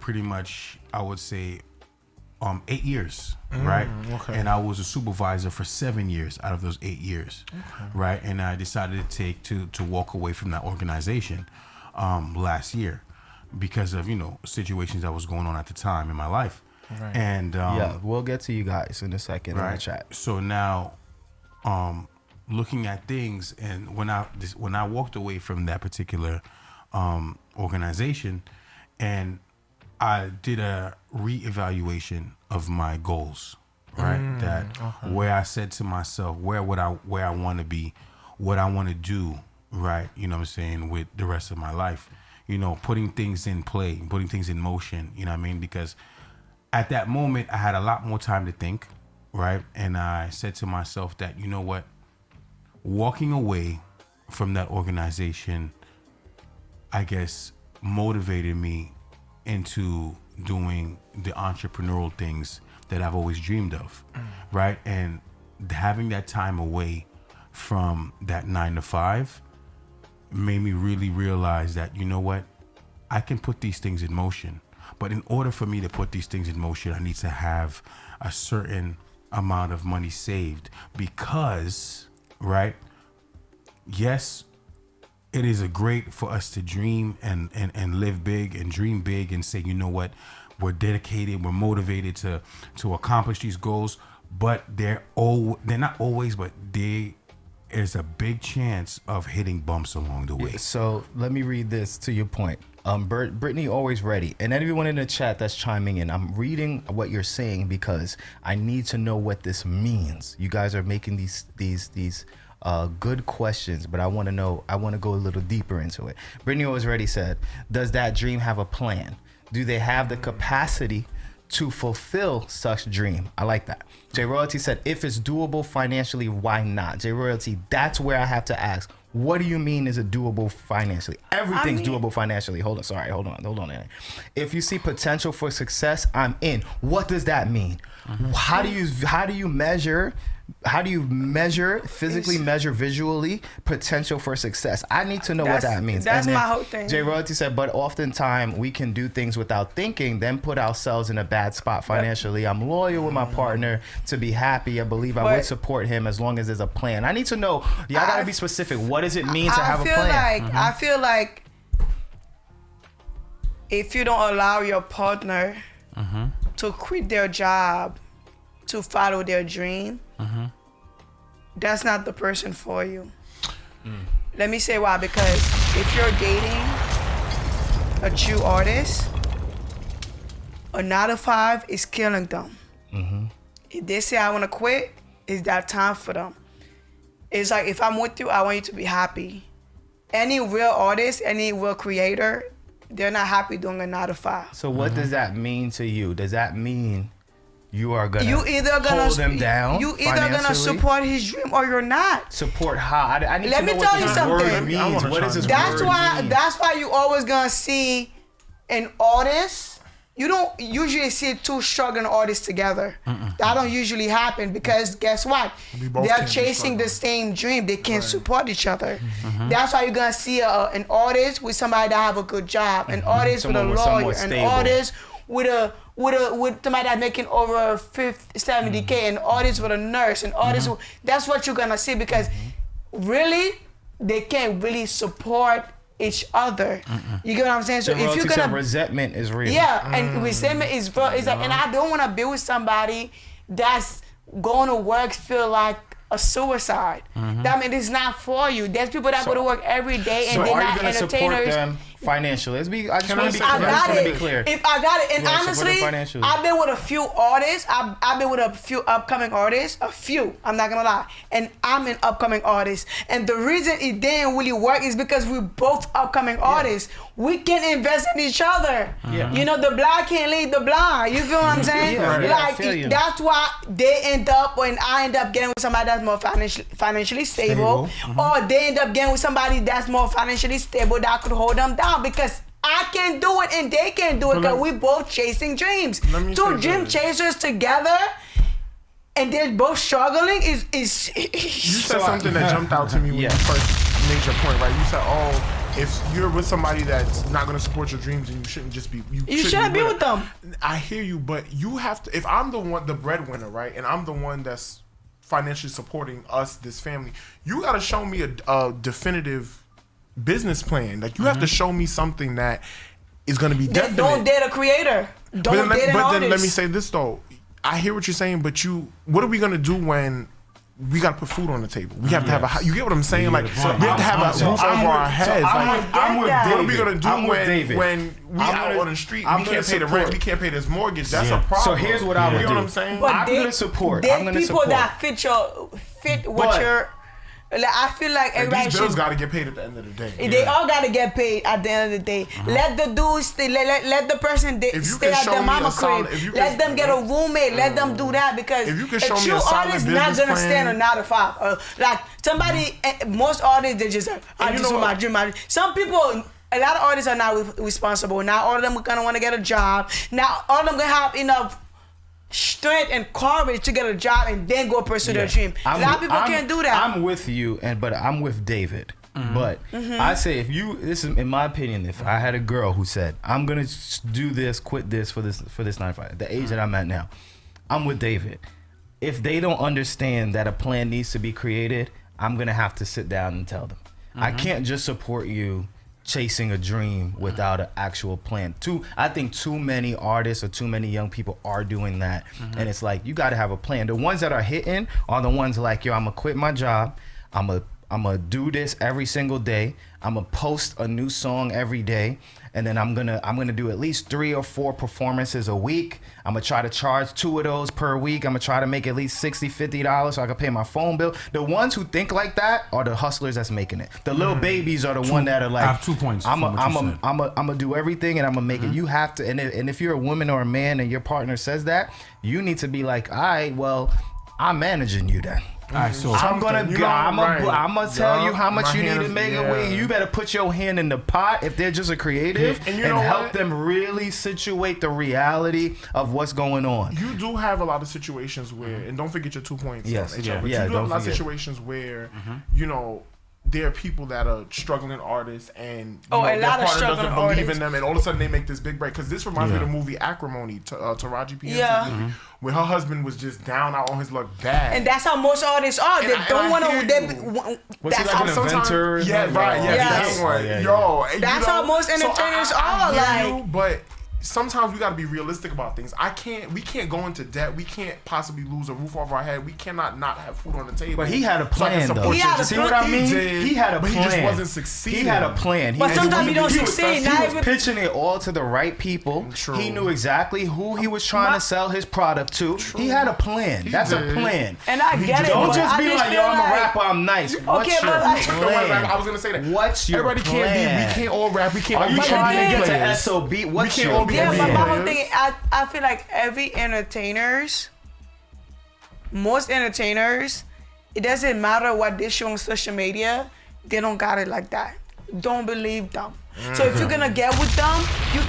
[SPEAKER 1] pretty much, I would say, 8 years, right?
[SPEAKER 4] Okay.
[SPEAKER 1] And I was a supervisor for 7 years out of those 8 years, right? And I decided to walk away from that organization last year because of situations that was going on at the time in my life,
[SPEAKER 4] Right.
[SPEAKER 1] and
[SPEAKER 2] Yeah, we'll get to you guys in a second in the
[SPEAKER 1] right.
[SPEAKER 2] chat.
[SPEAKER 1] So now, looking at things, and when I walked away from that particular organization, and I did a reevaluation of my goals, right? Where I said to myself, where I want to be, what I want to do, right? You know what I'm saying, with the rest of my life, putting things in play, putting things in motion, you know what I mean? Because at that moment, I had a lot more time to think, right? And I said to myself that, you know what? Walking away from that organization, I guess, motivated me into doing the entrepreneurial things that I've always dreamed of, right? And having that time away from that 9 to 5 made me really realize that, you know what? I can put these things in motion. But in order for me to put these things in motion, I need to have a certain amount of money saved because, right? Yes, it is great for us to dream and live big and dream big and say, you know what, we're dedicated, we're motivated to accomplish these goals. But they're not always, but there is a big chance of hitting bumps along the way.
[SPEAKER 2] So let me read this to your point. Brittany always ready, and everyone in the chat that's chiming in, I'm reading what you're saying because I need to know what this means. You guys are making these good questions, but I want to know. I want to go a little deeper into it. Brittany always ready said, "Does that dream have a plan? Do they have the capacity to fulfill such dream?" I like that. J Royalty said, "If it's doable financially, why not?" J Royalty, that's where I have to ask. What do you mean is it doable financially? Everything's doable financially. Hold on. If you see potential for success, I'm in. What does that mean? How do you measure physically measure visually potential for success? I need to know what that means.
[SPEAKER 3] That's
[SPEAKER 2] And then
[SPEAKER 3] my whole thing.
[SPEAKER 2] J Royalty said, but oftentimes we can do things without thinking, then put ourselves in a bad spot financially. I'm loyal with my partner to be happy. I believe I would support him as long as there's a plan. I need to know. Y'all gotta be specific. What does it mean to have a plan?
[SPEAKER 3] I feel like if you don't allow your partner to quit their job to follow their dream, that's not the person for you. Let me say why. Because if you're dating a true artist, a 9 to 5 is killing them. If they say I want to quit, it's that time for them. It's like, if I'm with you, I want you to be happy. Any real artist, any real creator, they're not happy doing a 9 to 5.
[SPEAKER 2] So what does that mean to you? Does that mean you are gonna hold them down?
[SPEAKER 3] You either gonna
[SPEAKER 2] financially?
[SPEAKER 3] support his dream or you're not.
[SPEAKER 2] Support how? I need
[SPEAKER 3] Let
[SPEAKER 2] to
[SPEAKER 3] me
[SPEAKER 2] know what
[SPEAKER 3] tell you
[SPEAKER 2] this
[SPEAKER 3] something.
[SPEAKER 2] word
[SPEAKER 4] I
[SPEAKER 2] means.
[SPEAKER 4] wanna
[SPEAKER 2] What
[SPEAKER 4] try
[SPEAKER 2] does this
[SPEAKER 4] that.
[SPEAKER 2] word mean?
[SPEAKER 3] That's why you always gonna see an artist. You don't usually see two struggling artists together. That don't usually happen because guess what?
[SPEAKER 4] We both
[SPEAKER 3] They're
[SPEAKER 4] can't be
[SPEAKER 3] chasing the
[SPEAKER 4] struggling.
[SPEAKER 3] same dream. They can't support each other. That's why you're gonna see an artist with somebody that have a good job, an artist with a
[SPEAKER 2] Someone with
[SPEAKER 3] lawyer,
[SPEAKER 2] somewhat
[SPEAKER 3] an
[SPEAKER 2] stable.
[SPEAKER 3] artist with somebody that's making over 70K, an artist with a nurse, an artist. That's what you're gonna see because really they can't really support each other. You get what I'm saying? So
[SPEAKER 2] The
[SPEAKER 3] if you're
[SPEAKER 2] relative
[SPEAKER 3] gonna
[SPEAKER 2] resentment is real.
[SPEAKER 3] yeah, and resentment is like, and I don't want to be with somebody that's going to work feel like a suicide. That means it's not for you. There's people that go to work every day and
[SPEAKER 2] So
[SPEAKER 3] they're
[SPEAKER 2] are you
[SPEAKER 3] not
[SPEAKER 2] gonna support
[SPEAKER 3] entertainers.
[SPEAKER 2] them financially? I just want to be
[SPEAKER 3] I
[SPEAKER 2] clear.
[SPEAKER 3] got it.
[SPEAKER 2] Be clear.
[SPEAKER 3] If I got it, and
[SPEAKER 2] You wanna support them
[SPEAKER 3] honestly,
[SPEAKER 2] financially.
[SPEAKER 3] I've been with a few artists. I've been with a few upcoming artists. A few. I'm not gonna lie. And I'm an upcoming artist. And the reason it didn't really work is because we're both upcoming artists. We can invest in each other.
[SPEAKER 2] Yeah.
[SPEAKER 3] You know, the blind can't lead the blind. You feel what I'm saying?
[SPEAKER 2] Yeah, I
[SPEAKER 3] like
[SPEAKER 2] feel you.
[SPEAKER 3] that's why they end up when I end up getting with somebody that's more financially stable. Or they end up getting with somebody that's more financially stable that could hold them down because I can't do it and they can't do it because we both chasing dreams.
[SPEAKER 4] Let me
[SPEAKER 3] Two
[SPEAKER 4] say
[SPEAKER 3] dream
[SPEAKER 4] this.
[SPEAKER 3] chasers together and they're both struggling is
[SPEAKER 4] You said
[SPEAKER 2] So
[SPEAKER 4] something that jumped out to me when
[SPEAKER 2] Yeah.
[SPEAKER 4] you first made your point, right? You said, "Oh, if you're with somebody that's not going to support your dreams, then you shouldn't just be. You
[SPEAKER 3] shouldn't be with them."
[SPEAKER 4] I hear you, but you have to. If I'm the breadwinner, right, and I'm the one that's financially supporting us, this family, you got to show me a definitive business plan. Like you have to show me something that is going to be
[SPEAKER 3] They
[SPEAKER 4] definite.
[SPEAKER 3] don't date a creator. Don't date an
[SPEAKER 4] But then let
[SPEAKER 3] artist.
[SPEAKER 4] me say this though. I hear what you're saying, but what are we gonna do when we gotta put food on the table? We have to have a. You get what I'm saying? Like we have to have a roof over our heads.
[SPEAKER 2] I'm with
[SPEAKER 3] that.
[SPEAKER 2] David.
[SPEAKER 4] What are we gonna do
[SPEAKER 2] I'm with David.
[SPEAKER 4] when we
[SPEAKER 2] I'm
[SPEAKER 4] out
[SPEAKER 2] gonna-
[SPEAKER 4] on the street?
[SPEAKER 2] I'm
[SPEAKER 4] We
[SPEAKER 2] gonna
[SPEAKER 4] can't pay the
[SPEAKER 2] support.
[SPEAKER 4] rent. We can't pay this mortgage. That's
[SPEAKER 1] Yeah.
[SPEAKER 4] a problem.
[SPEAKER 2] So here's what I would
[SPEAKER 4] You know
[SPEAKER 2] do.
[SPEAKER 4] what I'm saying?
[SPEAKER 3] But
[SPEAKER 2] I'm
[SPEAKER 3] they-
[SPEAKER 2] gonna support.
[SPEAKER 3] There's
[SPEAKER 2] I'm gonna
[SPEAKER 3] people
[SPEAKER 2] support.
[SPEAKER 3] that fit with
[SPEAKER 2] But-
[SPEAKER 3] your. Like, I feel like
[SPEAKER 4] And
[SPEAKER 3] everybody
[SPEAKER 4] these bills
[SPEAKER 3] should.
[SPEAKER 4] gotta get paid at the end of the day.
[SPEAKER 3] They all gotta get paid at the end of the day. Let the dude stay. Let the person
[SPEAKER 4] If you
[SPEAKER 3] stay
[SPEAKER 4] can
[SPEAKER 3] at
[SPEAKER 4] show
[SPEAKER 3] their
[SPEAKER 4] me
[SPEAKER 3] mama
[SPEAKER 4] a solid-
[SPEAKER 3] crib.
[SPEAKER 4] if you
[SPEAKER 3] Let
[SPEAKER 4] can-
[SPEAKER 3] them get a roommate. Let them do that because
[SPEAKER 4] If you can
[SPEAKER 3] a
[SPEAKER 4] show me
[SPEAKER 3] true
[SPEAKER 4] a solid
[SPEAKER 3] artist not
[SPEAKER 4] business
[SPEAKER 3] gonna stand a
[SPEAKER 4] plan-
[SPEAKER 3] 9 to 5. Like somebody, most artists they just I
[SPEAKER 4] you
[SPEAKER 3] just
[SPEAKER 4] know
[SPEAKER 3] want my
[SPEAKER 4] what?
[SPEAKER 3] dream. Some people. A lot of artists are not responsible. Not all of them are gonna want to get a job. Not all of them gonna have enough strength and courage to get a job and then go pursue their dream. A lot of people can't do that.
[SPEAKER 2] I'm with you, but I'm with David. But I say this is in my opinion. If I had a girl who said I'm gonna do this, quit this for this 9 to 5, the age that I'm at now, I'm with David. If they don't understand that a plan needs to be created, I'm gonna have to sit down and tell them. I can't just support you chasing a dream without an actual plan. I think too many artists or too many young people are doing that, and it's like you got to have a plan. The ones that are hitting are the ones like, yo, I'm gonna quit my job, I'm gonna do this every single day, I'm gonna post a new song every day, and then I'm gonna do at least 3 or 4 performances a week. I'm gonna try to charge 2 of those per week. I'm gonna try to make at least $60-$50 so I can pay my phone bill. The ones who think like that are the hustlers that's making it. The little babies are the one that are like,
[SPEAKER 1] I have 2 points
[SPEAKER 2] I'm
[SPEAKER 1] from what you said.
[SPEAKER 2] gonna do everything and I'm gonna make it. You have to, and if you're a woman or a man and your partner says that, you need to be like, all right, well, I'm managing you then.
[SPEAKER 1] All right, so
[SPEAKER 2] I'm gonna tell you how much
[SPEAKER 4] My
[SPEAKER 2] you need to
[SPEAKER 4] hands-
[SPEAKER 2] make
[SPEAKER 4] yeah.
[SPEAKER 2] a way. You better put your hand in the pot if they're just a creative
[SPEAKER 4] And you
[SPEAKER 2] and
[SPEAKER 4] know
[SPEAKER 2] help
[SPEAKER 4] what?
[SPEAKER 2] them really situate the reality of what's going on.
[SPEAKER 4] You do have a lot of situations where, and don't forget your 2 points.
[SPEAKER 2] Yes,
[SPEAKER 4] on HR,
[SPEAKER 2] yeah,
[SPEAKER 4] but
[SPEAKER 2] yeah,
[SPEAKER 4] you do have
[SPEAKER 2] don't
[SPEAKER 4] a lot of
[SPEAKER 2] forget.
[SPEAKER 4] situations where, you know, there are people that are struggling artists and
[SPEAKER 3] Oh,
[SPEAKER 4] you know,
[SPEAKER 3] a
[SPEAKER 4] their
[SPEAKER 3] lot of
[SPEAKER 4] partner doesn't
[SPEAKER 3] struggling
[SPEAKER 4] believe
[SPEAKER 3] artists.
[SPEAKER 4] in them, and all of a sudden they make this big break. Because this reminds me of the movie Acrimony, Taraji P. Henson
[SPEAKER 3] Yeah.
[SPEAKER 4] movie, where her husband was just down out on his luck bad.
[SPEAKER 3] and that's how most artists are. They
[SPEAKER 4] And I
[SPEAKER 3] don't want
[SPEAKER 4] hear
[SPEAKER 3] to.
[SPEAKER 4] you.
[SPEAKER 2] What's
[SPEAKER 3] That's
[SPEAKER 2] he
[SPEAKER 3] how.
[SPEAKER 2] like an
[SPEAKER 4] sometimes-
[SPEAKER 2] inventor? or
[SPEAKER 4] Yeah,
[SPEAKER 2] something?
[SPEAKER 4] right.
[SPEAKER 2] Oh,
[SPEAKER 4] Yes,
[SPEAKER 3] Yes.
[SPEAKER 4] that one.
[SPEAKER 2] Yeah, yeah.
[SPEAKER 4] Yo, and
[SPEAKER 3] That's
[SPEAKER 4] you know,
[SPEAKER 3] how most
[SPEAKER 4] so
[SPEAKER 3] entertainers
[SPEAKER 4] I
[SPEAKER 3] are,
[SPEAKER 4] hear
[SPEAKER 3] like-
[SPEAKER 4] you, but sometimes we got to be realistic about things. We can't go into debt. We can't possibly lose a roof over our head. We cannot not have food on the table.
[SPEAKER 2] But he had a
[SPEAKER 4] So I can
[SPEAKER 2] plan, though.
[SPEAKER 4] support
[SPEAKER 3] He
[SPEAKER 4] you.
[SPEAKER 3] had a
[SPEAKER 2] See
[SPEAKER 3] plan.
[SPEAKER 2] what I mean?
[SPEAKER 4] did,
[SPEAKER 2] He had a
[SPEAKER 4] but
[SPEAKER 2] plan.
[SPEAKER 4] he just wasn't succeeding.
[SPEAKER 2] He had a plan.
[SPEAKER 3] But sometimes you don't
[SPEAKER 4] he was-
[SPEAKER 3] succeed.
[SPEAKER 4] he
[SPEAKER 3] Not
[SPEAKER 2] He was
[SPEAKER 3] even
[SPEAKER 2] pitching it all to the right people.
[SPEAKER 4] True.
[SPEAKER 2] He knew exactly who he was trying to sell his product to. He had a plan. That's a
[SPEAKER 4] did.
[SPEAKER 2] plan.
[SPEAKER 3] and I get it.
[SPEAKER 2] Don't
[SPEAKER 3] but
[SPEAKER 2] just
[SPEAKER 3] I
[SPEAKER 2] be like,
[SPEAKER 3] feel
[SPEAKER 2] yo, I'm a rapper, I'm nice. What's
[SPEAKER 3] Okay,
[SPEAKER 2] your
[SPEAKER 3] but like-
[SPEAKER 2] plan?
[SPEAKER 4] I was gonna say that.
[SPEAKER 2] What's your
[SPEAKER 4] Everybody
[SPEAKER 2] plan?
[SPEAKER 4] can't be. We can't all rap. We can't
[SPEAKER 2] Are
[SPEAKER 4] all
[SPEAKER 2] you
[SPEAKER 4] be
[SPEAKER 2] trying to
[SPEAKER 4] NBA
[SPEAKER 2] get to
[SPEAKER 4] players.
[SPEAKER 2] SOB? What's
[SPEAKER 4] can't
[SPEAKER 2] your
[SPEAKER 4] all be
[SPEAKER 3] Yeah,
[SPEAKER 4] NBA
[SPEAKER 3] but my
[SPEAKER 4] players.
[SPEAKER 3] whole thing, I feel like most entertainers, it doesn't matter what they show on social media, they don't got it like that. Don't believe them. So if you're gonna get with them,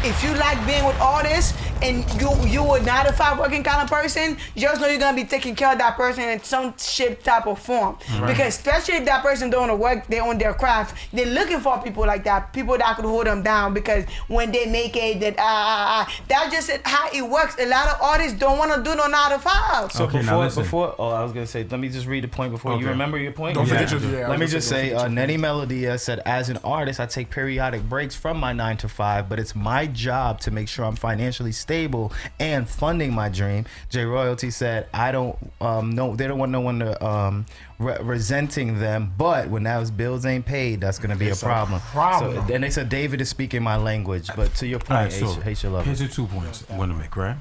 [SPEAKER 3] if you like being with artists and you a 9 to 5 working kind of person, just know you're gonna be taking care of that person in some shape, type, or form. Because especially if that person don't wanna work, they own their craft, they're looking for people like that, people that could hold them down. Because when they make it, that's just how it works. A lot of artists don't wanna do no 9 to 5.
[SPEAKER 2] So
[SPEAKER 1] Okay, now listen.
[SPEAKER 2] I was gonna say, let me just read the point before you
[SPEAKER 1] Okay.
[SPEAKER 2] remember your point.
[SPEAKER 4] Don't forget
[SPEAKER 1] Yeah.
[SPEAKER 4] your. Yeah,
[SPEAKER 2] Let me just say, Nettie Melodia said, as an artist, I take periodic breaks from my 9 to 5, but it's my job to make sure I'm financially stable and funding my dream. J Royalty said, I don't know, they don't want no one to resenting them, but when those bills ain't paid, that's gonna be
[SPEAKER 4] It's
[SPEAKER 2] a problem.
[SPEAKER 4] a problem.
[SPEAKER 2] So, and they said David is speaking my language, but to your
[SPEAKER 1] All right,
[SPEAKER 2] point,
[SPEAKER 1] so
[SPEAKER 2] H your love.
[SPEAKER 1] here's the 2 points I want to make, right?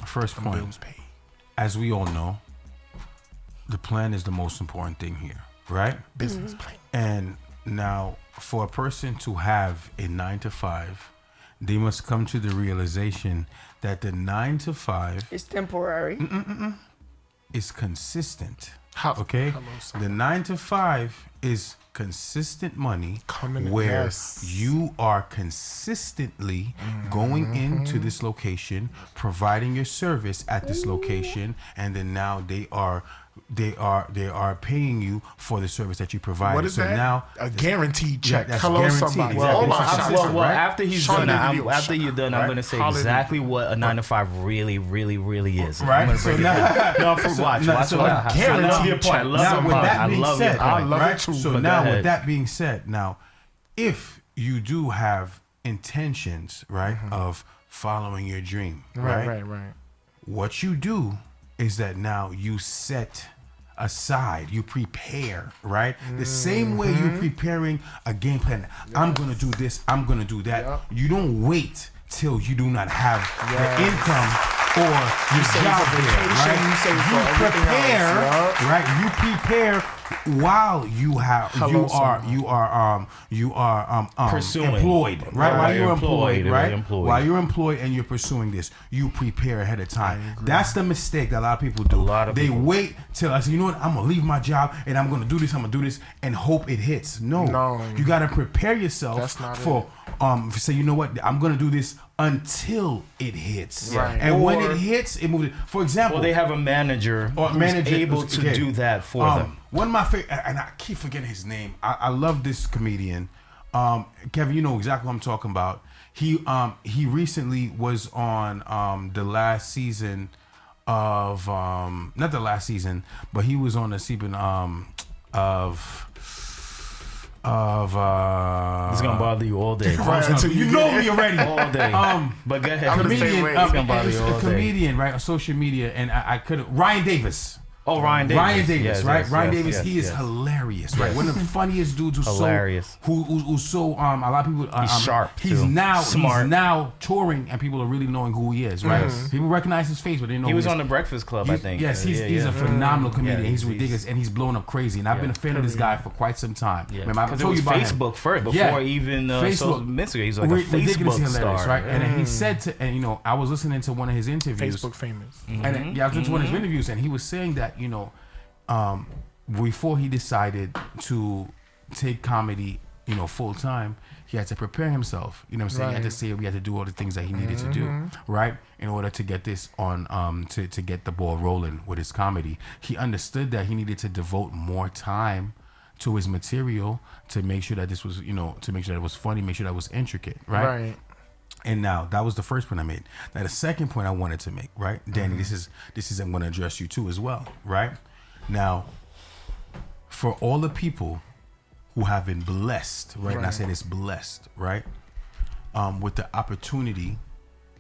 [SPEAKER 1] First point,
[SPEAKER 4] Bills paid.
[SPEAKER 1] as we all know, the plan is the most important thing here, right?
[SPEAKER 4] Business plan.
[SPEAKER 1] And now, for a person to have a 9 to 5, they must come to the realization that the 9 to 5
[SPEAKER 3] It's temporary.
[SPEAKER 1] is consistent.
[SPEAKER 4] How-
[SPEAKER 1] Okay?
[SPEAKER 4] hello, son.
[SPEAKER 1] The 9 to 5 is consistent money
[SPEAKER 4] Coming-
[SPEAKER 1] where
[SPEAKER 4] yes.
[SPEAKER 1] you are consistently going into this location, providing your service at this location, and then now they are paying you for the service that you provide.
[SPEAKER 4] What is
[SPEAKER 1] so
[SPEAKER 4] that?
[SPEAKER 1] now
[SPEAKER 4] A guaranteed check.
[SPEAKER 1] that's
[SPEAKER 4] Hello,
[SPEAKER 1] guaranteed.
[SPEAKER 4] somebody.
[SPEAKER 1] Exactly.
[SPEAKER 4] Oh
[SPEAKER 1] It's
[SPEAKER 4] my
[SPEAKER 1] a
[SPEAKER 4] God.
[SPEAKER 1] consistent,
[SPEAKER 2] Well,
[SPEAKER 1] right?
[SPEAKER 2] after he's
[SPEAKER 4] Sean
[SPEAKER 2] done,
[SPEAKER 4] Video.
[SPEAKER 2] after you're done, I'm
[SPEAKER 1] Right?
[SPEAKER 2] gonna say
[SPEAKER 4] Hallelujah.
[SPEAKER 2] exactly what a 9 to 5 really, really, really is.
[SPEAKER 1] Right?
[SPEAKER 2] I'm gonna
[SPEAKER 1] So
[SPEAKER 2] break it
[SPEAKER 1] now-
[SPEAKER 2] down. No, watch
[SPEAKER 1] so
[SPEAKER 2] what
[SPEAKER 1] now-
[SPEAKER 2] I
[SPEAKER 4] guaranteed
[SPEAKER 2] love your
[SPEAKER 4] check.
[SPEAKER 2] point. I love
[SPEAKER 1] Now,
[SPEAKER 2] your
[SPEAKER 1] with
[SPEAKER 2] point.
[SPEAKER 1] that
[SPEAKER 2] I
[SPEAKER 1] being
[SPEAKER 2] love
[SPEAKER 1] said,
[SPEAKER 2] your
[SPEAKER 4] I
[SPEAKER 2] point.
[SPEAKER 4] love
[SPEAKER 1] right?
[SPEAKER 4] it too.
[SPEAKER 1] So
[SPEAKER 2] But go
[SPEAKER 1] now,
[SPEAKER 2] ahead.
[SPEAKER 1] with that being said, now, if you do have intentions, right, of following your dream, right,
[SPEAKER 4] Right.
[SPEAKER 1] what you do is that now you set aside, you prepare, right? The same way you're preparing a game plan. I'm gonna do this, I'm gonna do that.
[SPEAKER 4] Yep.
[SPEAKER 1] You don't wait till you do not have the income or your
[SPEAKER 4] save
[SPEAKER 1] job
[SPEAKER 4] for
[SPEAKER 1] there,
[SPEAKER 4] vacation,
[SPEAKER 1] right?
[SPEAKER 4] you save for everything
[SPEAKER 1] prepare,
[SPEAKER 4] else,
[SPEAKER 1] right? You prepare while you have
[SPEAKER 4] Hello, someone.
[SPEAKER 1] you are
[SPEAKER 2] Pursuing.
[SPEAKER 1] employed, right?
[SPEAKER 2] Right,
[SPEAKER 1] While you're
[SPEAKER 2] you're
[SPEAKER 1] employed,
[SPEAKER 2] employed,
[SPEAKER 1] right?
[SPEAKER 2] you're employed.
[SPEAKER 1] While you're employed and you're pursuing this, you prepare ahead of time. That's the mistake that a lot of people do.
[SPEAKER 2] lot of
[SPEAKER 1] they
[SPEAKER 2] people.
[SPEAKER 1] wait till I say, you know what, I'm gonna leave my job and I'm gonna do this, and hope it hits. No. You gotta prepare yourself
[SPEAKER 4] That's not
[SPEAKER 1] for say, you know what, I'm gonna do this until it hits.
[SPEAKER 4] Right.
[SPEAKER 1] And when
[SPEAKER 2] Or-
[SPEAKER 1] it hits, it moves. For example,
[SPEAKER 2] Well, they have a manager
[SPEAKER 1] or
[SPEAKER 2] who's
[SPEAKER 1] manager
[SPEAKER 2] able to
[SPEAKER 1] okay.
[SPEAKER 2] do that for them.
[SPEAKER 1] One of my favorite, and I keep forgetting his name. I love this comedian. Kevin, you know exactly what I'm talking about. He recently was on the last season of not the last season, but he was on the season of
[SPEAKER 2] It's gonna bother you all day.
[SPEAKER 4] Right, until
[SPEAKER 1] you
[SPEAKER 4] you
[SPEAKER 1] know
[SPEAKER 4] get it.
[SPEAKER 1] me already.
[SPEAKER 2] All day. But go ahead.
[SPEAKER 4] I'm the same
[SPEAKER 1] Comedian,
[SPEAKER 4] way.
[SPEAKER 2] It's gonna bother you all
[SPEAKER 1] a
[SPEAKER 2] day.
[SPEAKER 1] comedian, right? On social media, and I couldn't. Ryan Davis.
[SPEAKER 2] Oh, Ryan Davis.
[SPEAKER 1] Ryan Davis,
[SPEAKER 2] Yes,
[SPEAKER 1] right?
[SPEAKER 2] yes,
[SPEAKER 1] Ryan
[SPEAKER 2] yes,
[SPEAKER 1] Davis,
[SPEAKER 2] yes,
[SPEAKER 1] he is
[SPEAKER 2] yes.
[SPEAKER 1] hilarious, right? One of the funniest dudes who's
[SPEAKER 2] Hilarious.
[SPEAKER 1] who's so a lot of people
[SPEAKER 2] He's sharp,
[SPEAKER 1] He's
[SPEAKER 2] too.
[SPEAKER 1] now
[SPEAKER 2] Smart.
[SPEAKER 1] He's now touring and people are really knowing who he is, right? People recognize his face, but they know
[SPEAKER 2] He
[SPEAKER 1] who
[SPEAKER 2] was
[SPEAKER 1] he
[SPEAKER 2] on
[SPEAKER 1] is.
[SPEAKER 2] the Breakfast Club, I think.
[SPEAKER 1] Yes, he's
[SPEAKER 2] Yeah.
[SPEAKER 1] a phenomenal comedian.
[SPEAKER 2] Yeah,
[SPEAKER 1] he's
[SPEAKER 2] he's-
[SPEAKER 1] ridiculous and he's blown up crazy. And I've been a fan of this guy for quite some time.
[SPEAKER 2] Yeah,
[SPEAKER 1] Remember, I
[SPEAKER 2] because it
[SPEAKER 1] told
[SPEAKER 2] was
[SPEAKER 1] you about him.
[SPEAKER 2] Facebook first, before even social media. He's like a
[SPEAKER 1] Ridiculously
[SPEAKER 2] Facebook
[SPEAKER 1] hilarious,
[SPEAKER 2] star.
[SPEAKER 1] right? And then he said to, and I was listening to one of his interviews.
[SPEAKER 4] Facebook famous.
[SPEAKER 1] And I was listening to one of his interviews, and he was saying that before he decided to take comedy, full time, he had to prepare himself. You know what I'm saying? He had to say we had to do all the things that he needed to do, right, in order to get this on, to get the ball rolling with his comedy. He understood that he needed to devote more time to his material to make sure that this was, to make sure that it was funny, make sure that it was intricate, right?
[SPEAKER 4] Right.
[SPEAKER 1] And now that was the first point I made. Now the second point I wanted to make, right, Danny, this is I'm going to address you too as well, right? Now, for all the people who have been blessed, right? And I say this blessed, right? with the opportunity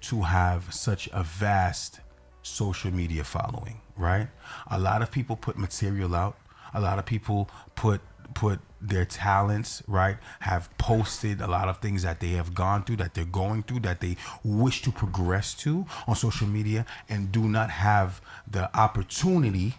[SPEAKER 1] to have such a vast social media following, right? A lot of people put material out. A lot of people put their talents, right? Have posted a lot of things that they have gone through, that they're going through, that they wish to progress to on social media, and do not have the opportunity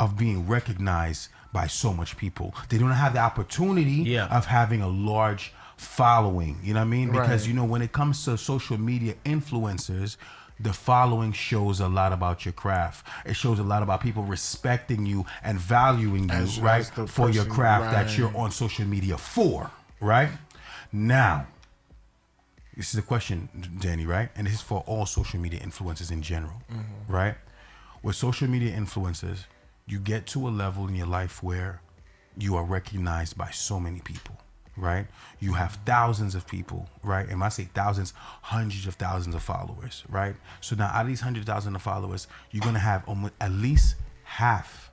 [SPEAKER 1] of being recognized by so much people. They don't have the opportunity of having a large following, you know what I mean? Because, you know, when it comes to social media influencers, the following shows a lot about your craft. It shows a lot about people respecting you and valuing you, right, for your craft that you're on social media for, right? Now, this is a question, Danny, right? And this is for all social media influencers in general, right? With social media influencers, you get to a level in your life where you are recognized by so many people, right? You have thousands of people, right? And when I say thousands, hundreds of thousands of followers, right? So now out of these 100,000 of followers, you're going to have almost at least half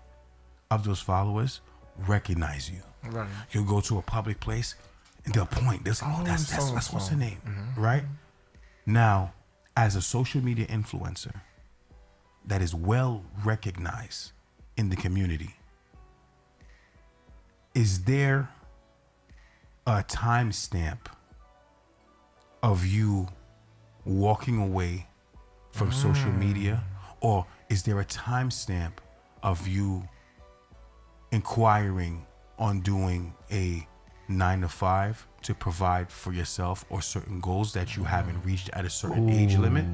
[SPEAKER 1] of those followers recognize you.
[SPEAKER 4] Right.
[SPEAKER 1] You'll go to a public place and they'll point. They'll say, oh, that's what's her name, right? Now, as a social media influencer that is well recognized in the community, is there a timestamp of you walking away from social media, or is there a timestamp of you inquiring on doing a 9-to-5 to provide for yourself or certain goals that you haven't reached at a certain age limit?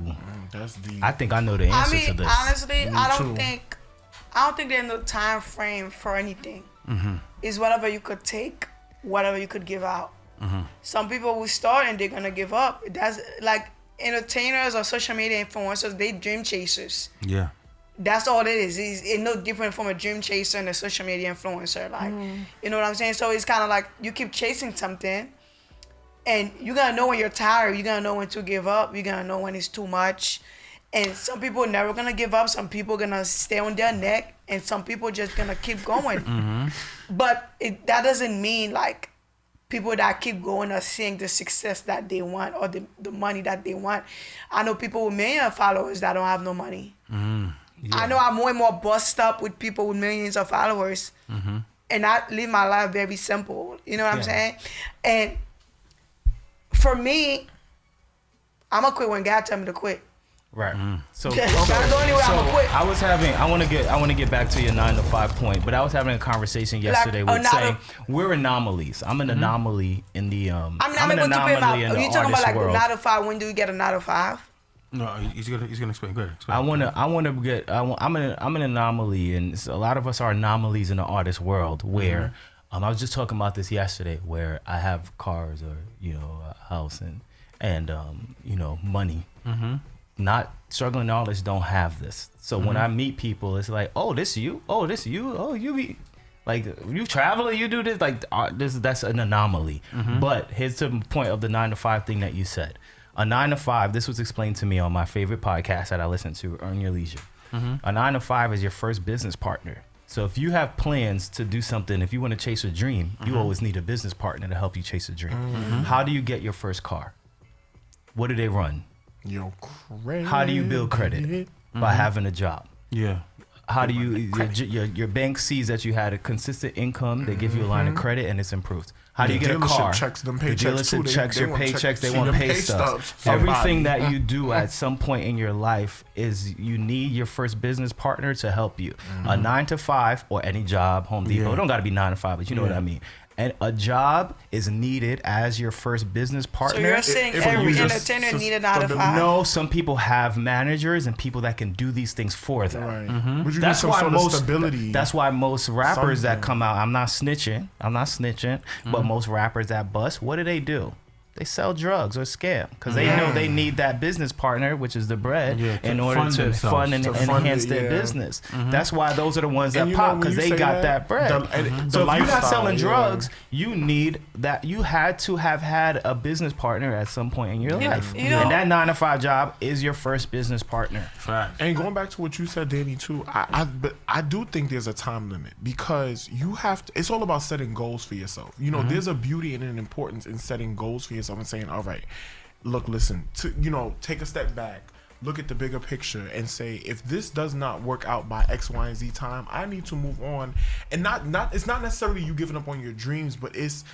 [SPEAKER 4] That's deep.
[SPEAKER 2] I think I know the answer to this.
[SPEAKER 3] Honestly, I don't think there's no time frame for anything. It's whatever you could take, whatever you could give out. Some people will start and they're gonna give up. That's like entertainers or social media influencers, they dream chasers.
[SPEAKER 1] Yeah.
[SPEAKER 3] That's all it is. It's no different from a dream chaser and a social media influencer. Like, you know what I'm saying? So it's kind of like you keep chasing something, and you're gonna know when you're tired. You're gonna know when to give up. You're gonna know when it's too much. And some people are never gonna give up. Some people are gonna stay on their neck, and some people just gonna keep going. But that doesn't mean like people that keep going are seeing the success that they want or the money that they want. I know people with millions of followers that don't have no money. I know I'm way more bust up with people with millions of followers, and I live my life very simple. You know what I'm saying? And for me, I'm gonna quit when God tell me to quit.
[SPEAKER 2] Right. So
[SPEAKER 3] That's the only way I'm gonna quit.
[SPEAKER 2] I want to get back to your 9-to-5 point, but I was having a conversation yesterday with saying we're anomalies. I'm an anomaly in the I'm an anomaly in the
[SPEAKER 3] you talking about like
[SPEAKER 2] world.
[SPEAKER 3] 9-to-5? When do you get a 9-to-5?
[SPEAKER 1] No, he's gonna explain. Go ahead.
[SPEAKER 2] I'm an anomaly, and a lot of us are anomalies in the artist world. Where I was just talking about this yesterday, where I have cars or a house and money. Not struggling artists don't have this. So when I meet people, it's like, oh, this you? Oh, this you? Oh, you be like you travel and you do this? Like that's an anomaly. But here's the point of the 9-to-5 thing that you said. A 9-to-5, this was explained to me on my favorite podcast that I listen to, Earn Your Leisure. A 9-to-5 is your first business partner. So if you have plans to do something, if you want to chase a dream, you always need a business partner to help you chase a dream. How do you get your first car? What do they run?
[SPEAKER 4] Yo, credit.
[SPEAKER 2] How do you build credit? By having a job.
[SPEAKER 1] Yeah.
[SPEAKER 2] How do your bank sees that you had a consistent income, they give you a line of credit and it's improved. How do you get a car?
[SPEAKER 4] Checks them
[SPEAKER 2] The
[SPEAKER 4] paychecks too.
[SPEAKER 2] dealership checks your paychecks, they want
[SPEAKER 4] them
[SPEAKER 2] pay stubs. Everything that you do at some point in your life is you need your first business partner to help you. A 9-to-5 or any job, Home Depot, it don't got to be 9-to-5, but you know what I mean. And a job is needed as your first business partner.
[SPEAKER 3] So you're saying
[SPEAKER 4] if
[SPEAKER 3] every
[SPEAKER 4] you just
[SPEAKER 3] entertainer need a 9-to-5?
[SPEAKER 2] No, some people have managers and people that can do these things for them.
[SPEAKER 4] Right. But you need some sort of stability.
[SPEAKER 2] That's why most rappers that come out, I'm not snitching, but most rappers that bust, what do? They sell drugs or scam because they know they need that business partner, which is the bread, in order to fund and enhance their business. That's why those are the ones that pop because they got that bread. So if you're not selling drugs, you need that. You had to have had a business partner at some point in your life, and that 9-to-5 job is your first business partner.
[SPEAKER 4] And going back to what you said, Danny, too, I do think there's a time limit because you have to. It's all about setting goals for yourself. There's a beauty and an importance in setting goals for yourself and saying, all right, look, listen, take a step back. Look at the bigger picture and say, if this does not work out by X, Y, and Z time, I need to move on. And it's not necessarily you giving up on your dreams, but it's